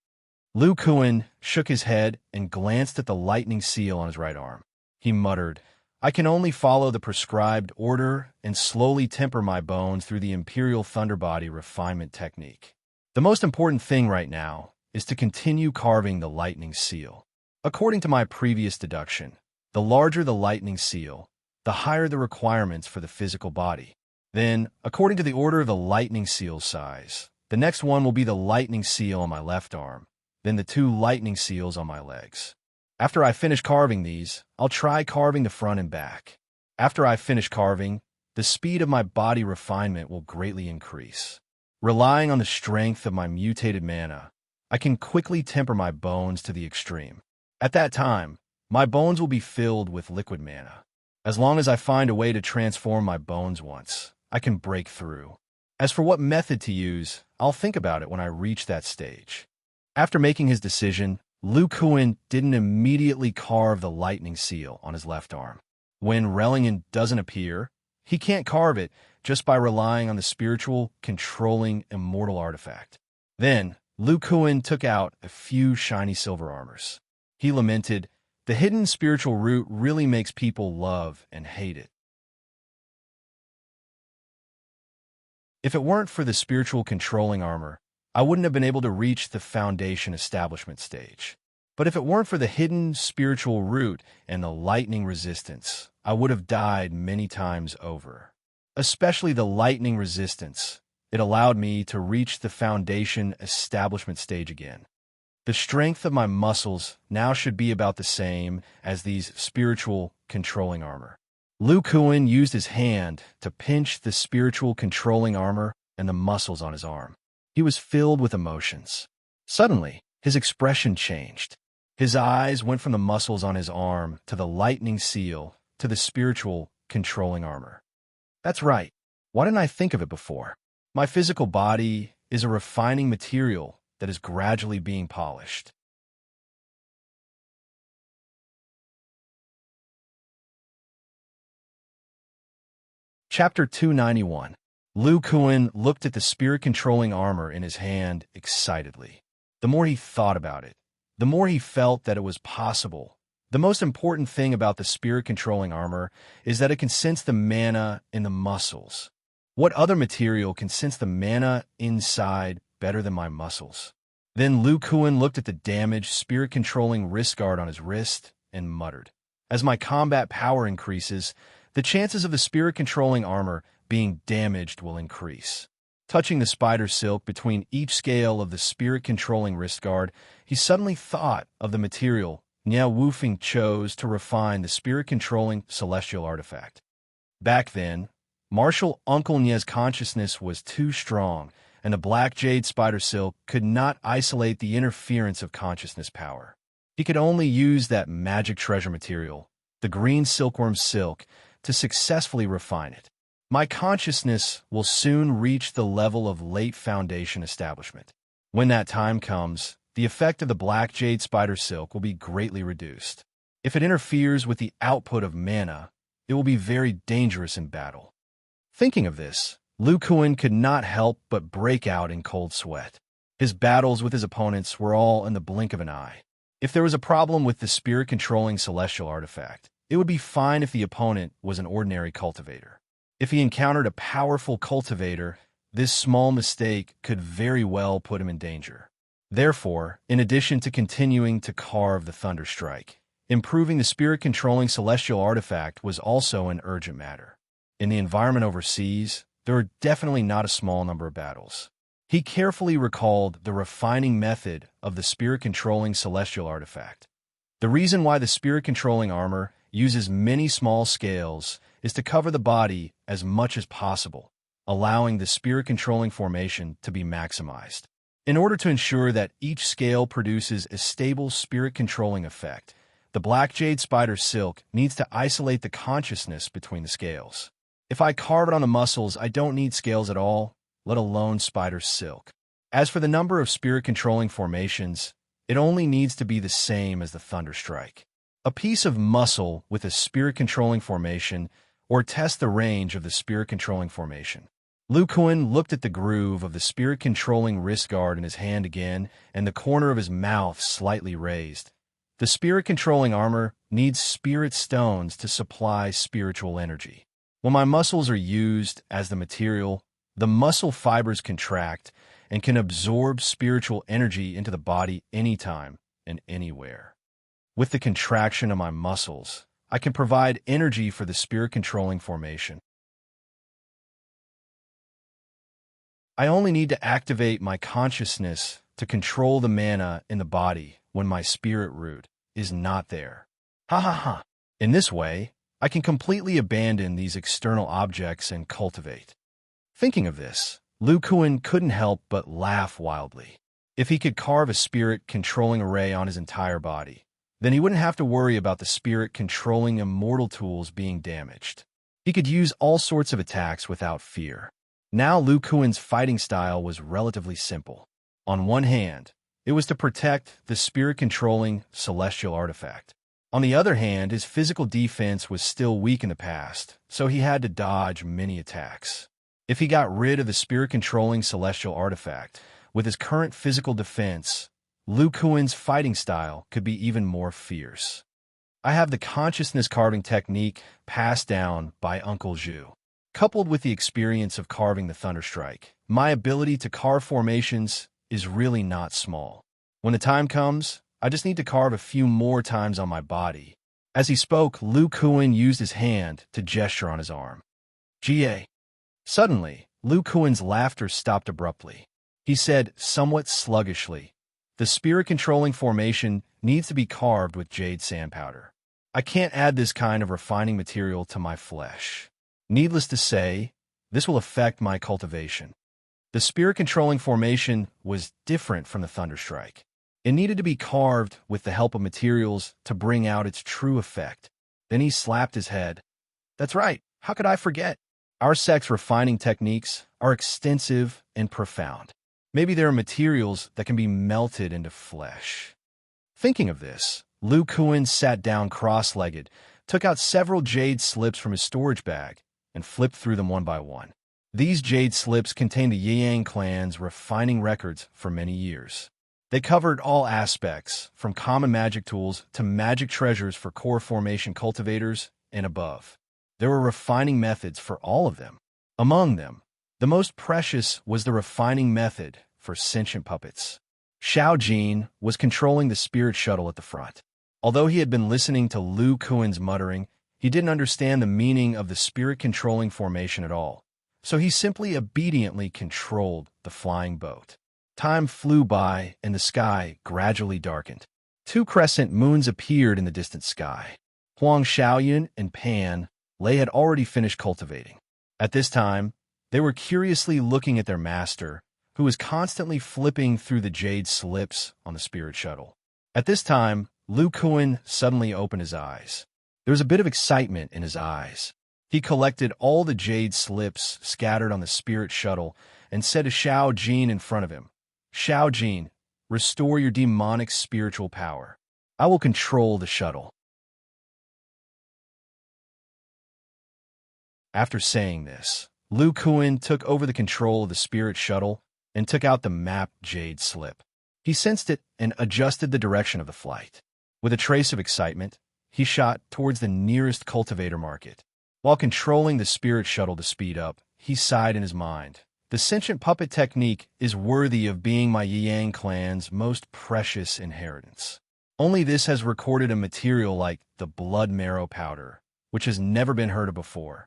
Lu Kuan shook his head and glanced at the lightning seal on his right arm. He muttered, "I can only follow the prescribed order and slowly temper my bones through the Imperial Thunderbody refinement technique. The most important thing right now is to continue carving the lightning seal. According to my previous deduction, the larger the lightning seal, the higher the requirements for the physical body. Then, according to the order of the lightning seal size, the next one will be the lightning seal on my left arm, then the 2 lightning seals on my legs. After I finish carving these, I'll try carving the front and back. After I finish carving, the speed of my body refinement will greatly increase. Relying on the strength of my mutated mana, I can quickly temper my bones to the extreme. At that time, my bones will be filled with liquid mana. As long as I find a way to transform my bones once, I can break through. As for what method to use, I'll think about it when I reach that stage." After making his decision, Lu Kuan didn't immediately carve the lightning seal on his left arm. When Relingen doesn't appear, he can't carve it just by relying on the spiritual, controlling, immortal artifact. Then, Lu Kuan took out a few shiny silver armors. He lamented, "The hidden spiritual root really makes people love and hate it. If it weren't for the spiritual controlling armor, I wouldn't have been able to reach the foundation establishment stage. But if it weren't for the hidden spiritual root and the lightning resistance, I would have died many times over. Especially the lightning resistance. It allowed me to reach the foundation establishment stage again. The strength of my muscles now should be about the same as these spiritual controlling armor." Lu Kuan used his hand to pinch the spiritual controlling armor and the muscles on his arm. He was filled with emotions. Suddenly, his expression changed. His eyes went from the muscles on his arm to the lightning seal to the spiritual controlling armor. That's right. Why didn't I think of it before? My physical body is a refining material that is gradually being polished. Chapter 291. Lu Kuan looked at the spirit-controlling armor in his hand excitedly. The more he thought about it, the more he felt that it was possible. The most important thing about the spirit-controlling armor is that it can sense the mana in the muscles. What other material can sense the mana inside better than my muscles? Then Lu Kuan looked at the damaged spirit-controlling wrist guard on his wrist and muttered, "As my combat power increases, the chances of the spirit-controlling armor being damaged will increase." Touching the spider silk between each scale of the spirit-controlling wrist guard, he suddenly thought of the material Nia Wufeng chose to refine the spirit-controlling celestial artifact. Back then, Martial Uncle Nia's consciousness was too strong, and the black jade spider silk could not isolate the interference of consciousness power. He could only use that magic treasure material, the green silkworm silk, to successfully refine it. My consciousness will soon reach the level of late foundation establishment. When that time comes, the effect of the black jade spider silk will be greatly reduced. If it interferes with the output of mana, it will be very dangerous in battle. Thinking of this, Lu Kuan could not help but break out in cold sweat. His battles with his opponents were all in the blink of an eye. If there was a problem with the spirit-controlling celestial artifact, it would be fine if the opponent was an ordinary cultivator. If he encountered a powerful cultivator, this small mistake could very well put him in danger. Therefore, in addition to continuing to carve the Thunder Strike, Improving the spirit-controlling celestial artifact was also an urgent matter. In the environment overseas, there were definitely not a small number of battles. He carefully recalled the refining method of the spirit-controlling celestial artifact. The reason why the spirit-controlling armor uses many small scales is to cover the body as much as possible, allowing the spirit-controlling formation to be maximized. In order to ensure that each scale produces a stable spirit-controlling effect, the black jade spider silk needs to isolate the consciousness between the scales. If I carve it on the muscles, I don't need scales at all, let alone spider silk. As for the number of spirit-controlling formations, it only needs to be the same as the Thunderstrike. A piece of muscle with a spirit-controlling formation, or test the range of the spirit-controlling formation. Lu Kuan looked at the groove of the spirit-controlling wrist guard in his hand again, and the corner of his mouth slightly raised. The spirit-controlling armor needs spirit stones to supply spiritual energy. When my muscles are used as the material, the muscle fibers contract and can absorb spiritual energy into the body anytime and anywhere. With the contraction of my muscles, I can provide energy for the spirit-controlling formation. I only need to activate my consciousness to control the mana in the body when my spirit root is not there. Ha ha ha. In this way, I can completely abandon these external objects and cultivate. Thinking of this, Lu Kuan couldn't help but laugh wildly. If he could carve a spirit-controlling array on his entire body, then he wouldn't have to worry about the spirit-controlling immortal tools being damaged. He could use all sorts of attacks without fear. Now Lu Kuan's fighting style was relatively simple. On one hand, it was to protect the spirit-controlling celestial artifact. On the other hand, his physical defense was still weak in the past, so he had to dodge many attacks. If he got rid of the spirit-controlling celestial artifact, with his current physical defense, Lu Kuan's fighting style could be even more fierce. I have the consciousness carving technique passed down by Uncle Zhu. Coupled with the experience of carving the Thunderstrike, my ability to carve formations is really not small. When the time comes, I just need to carve a few more times on my body. As he spoke, Lu Kuan used his hand to gesture on his arm. Ga. Suddenly, Lu Kuan's laughter stopped abruptly. He said, somewhat sluggishly, the spirit-controlling formation needs to be carved with jade sandpowder. I can't add this kind of refining material to my flesh. Needless to say, this will affect my cultivation. The spirit-controlling formation was different from the Thunderstrike. It needed to be carved with the help of materials to bring out its true effect. Then he slapped his head. That's right, how could I forget? Our sect's refining techniques are extensive and profound. Maybe there are materials that can be melted into flesh. Thinking of this, Lu Kuan sat down cross-legged, took out several jade slips from his storage bag, and flipped through them one by one. These jade slips contained the Yang clan's refining records for many years. They covered all aspects, from common magic tools to magic treasures for core formation cultivators and above. There were refining methods for all of them. Among them, the most precious was the refining method for sentient puppets. Xiao Jin was controlling the spirit shuttle at the front. Although he had been listening to Lu Kuan's muttering, he didn't understand the meaning of the spirit-controlling formation at all, so he simply obediently controlled the flying boat. Time flew by, and the sky gradually darkened. 2 crescent moons appeared in the distant sky. Huang Xiaoyun and Pan Lei had already finished cultivating. At this time, they were curiously looking at their master, who was constantly flipping through the jade slips on the spirit shuttle. At this time, Lu Kuan suddenly opened his eyes. There was a bit of excitement in his eyes. He collected all the jade slips scattered on the spirit shuttle and said to Xiao Jin in front of him, Xiao Jin, restore your demonic spiritual power. I will control the shuttle. After saying this, Lu Kuan took over the control of the spirit shuttle and took out the mapped jade slip. He sensed it and adjusted the direction of the flight. With a trace of excitement, he shot towards the nearest cultivator market. While controlling the spirit shuttle to speed up, he sighed in his mind. The sentient puppet technique is worthy of being my Yang clan's most precious inheritance. Only this has recorded a material like the blood marrow powder, which has never been heard of before.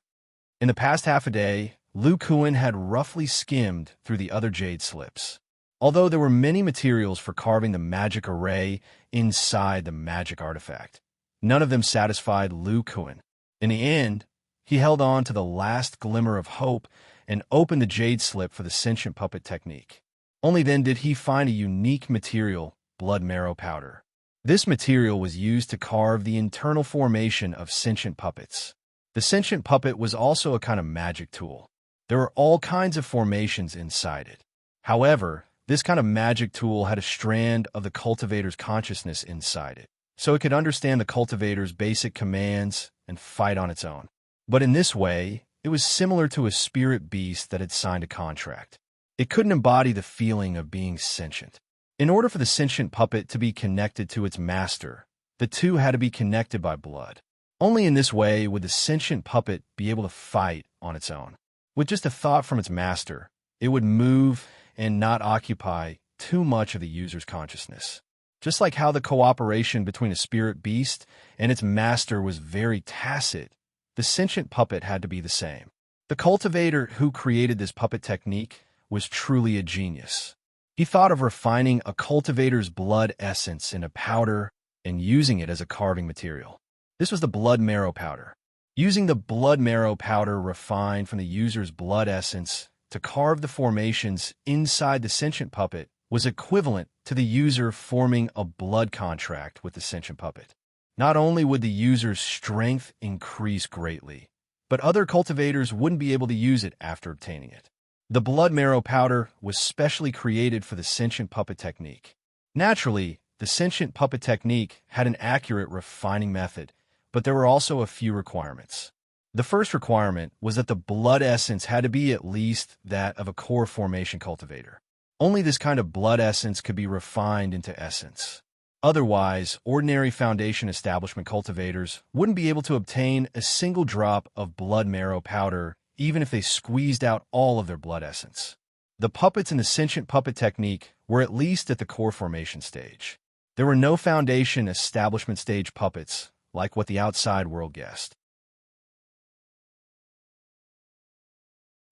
In the past half a day, Lu Kuan had roughly skimmed through the other jade slips. Although there were many materials for carving the magic array inside the magic artifact, none of them satisfied Lu Kuan. In the end, he held on to the last glimmer of hope and opened the jade slip for the sentient puppet technique. Only then did he find a unique material, blood marrow powder. This material was used to carve the internal formation of sentient puppets. The sentient puppet was also a kind of magic tool. There were all kinds of formations inside it. However, this kind of magic tool had a strand of the cultivator's consciousness inside it, so it could understand the cultivator's basic commands and fight on its own. But in this way, it was similar to a spirit beast that had signed a contract. It couldn't embody the feeling of being sentient. In order for the sentient puppet to be connected to its master, the two had to be connected by blood. Only in this way would the sentient puppet be able to fight on its own. With just a thought from its master, it would move and not occupy too much of the user's consciousness. Just like how the cooperation between a spirit beast and its master was very tacit, the sentient puppet had to be the same. The cultivator who created this puppet technique was truly a genius. He thought of refining a cultivator's blood essence in a powder and using it as a carving material. This was the blood marrow powder. Using the blood marrow powder refined from the user's blood essence to carve the formations inside the sentient puppet was equivalent to the user forming a blood contract with the sentient puppet. Not only would the user's strength increase greatly, but other cultivators wouldn't be able to use it after obtaining it. The blood marrow powder was specially created for the sentient puppet technique. Naturally, the sentient puppet technique had an accurate refining method, but there were also a few requirements. The first requirement was that the blood essence had to be at least that of a core formation cultivator. Only this kind of blood essence could be refined into essence. Otherwise, ordinary foundation establishment cultivators wouldn't be able to obtain a single drop of blood marrow powder even if they squeezed out all of their blood essence. The puppets in the sentient puppet technique were at least at the core formation stage. There were no foundation establishment stage puppets like what the outside world guessed.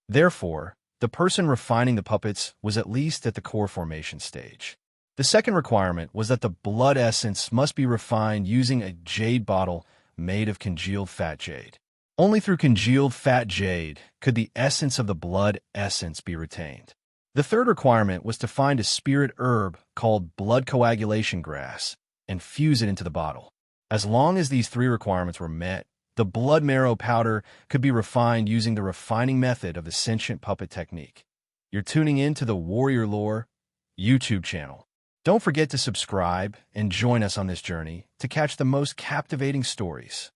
Therefore, the person refining the puppets was at least at the core formation stage. The second requirement was that the blood essence must be refined using a jade bottle made of congealed fat jade. Only through congealed fat jade could the essence of the blood essence be retained. The third requirement was to find a spirit herb called blood coagulation grass and fuse it into the bottle. As long as these three requirements were met, the blood marrow powder could be refined using the refining method of the sentient puppet technique. You're tuning in to the Warrior Lore YouTube channel. Don't forget to subscribe and join us on this journey to catch the most captivating stories.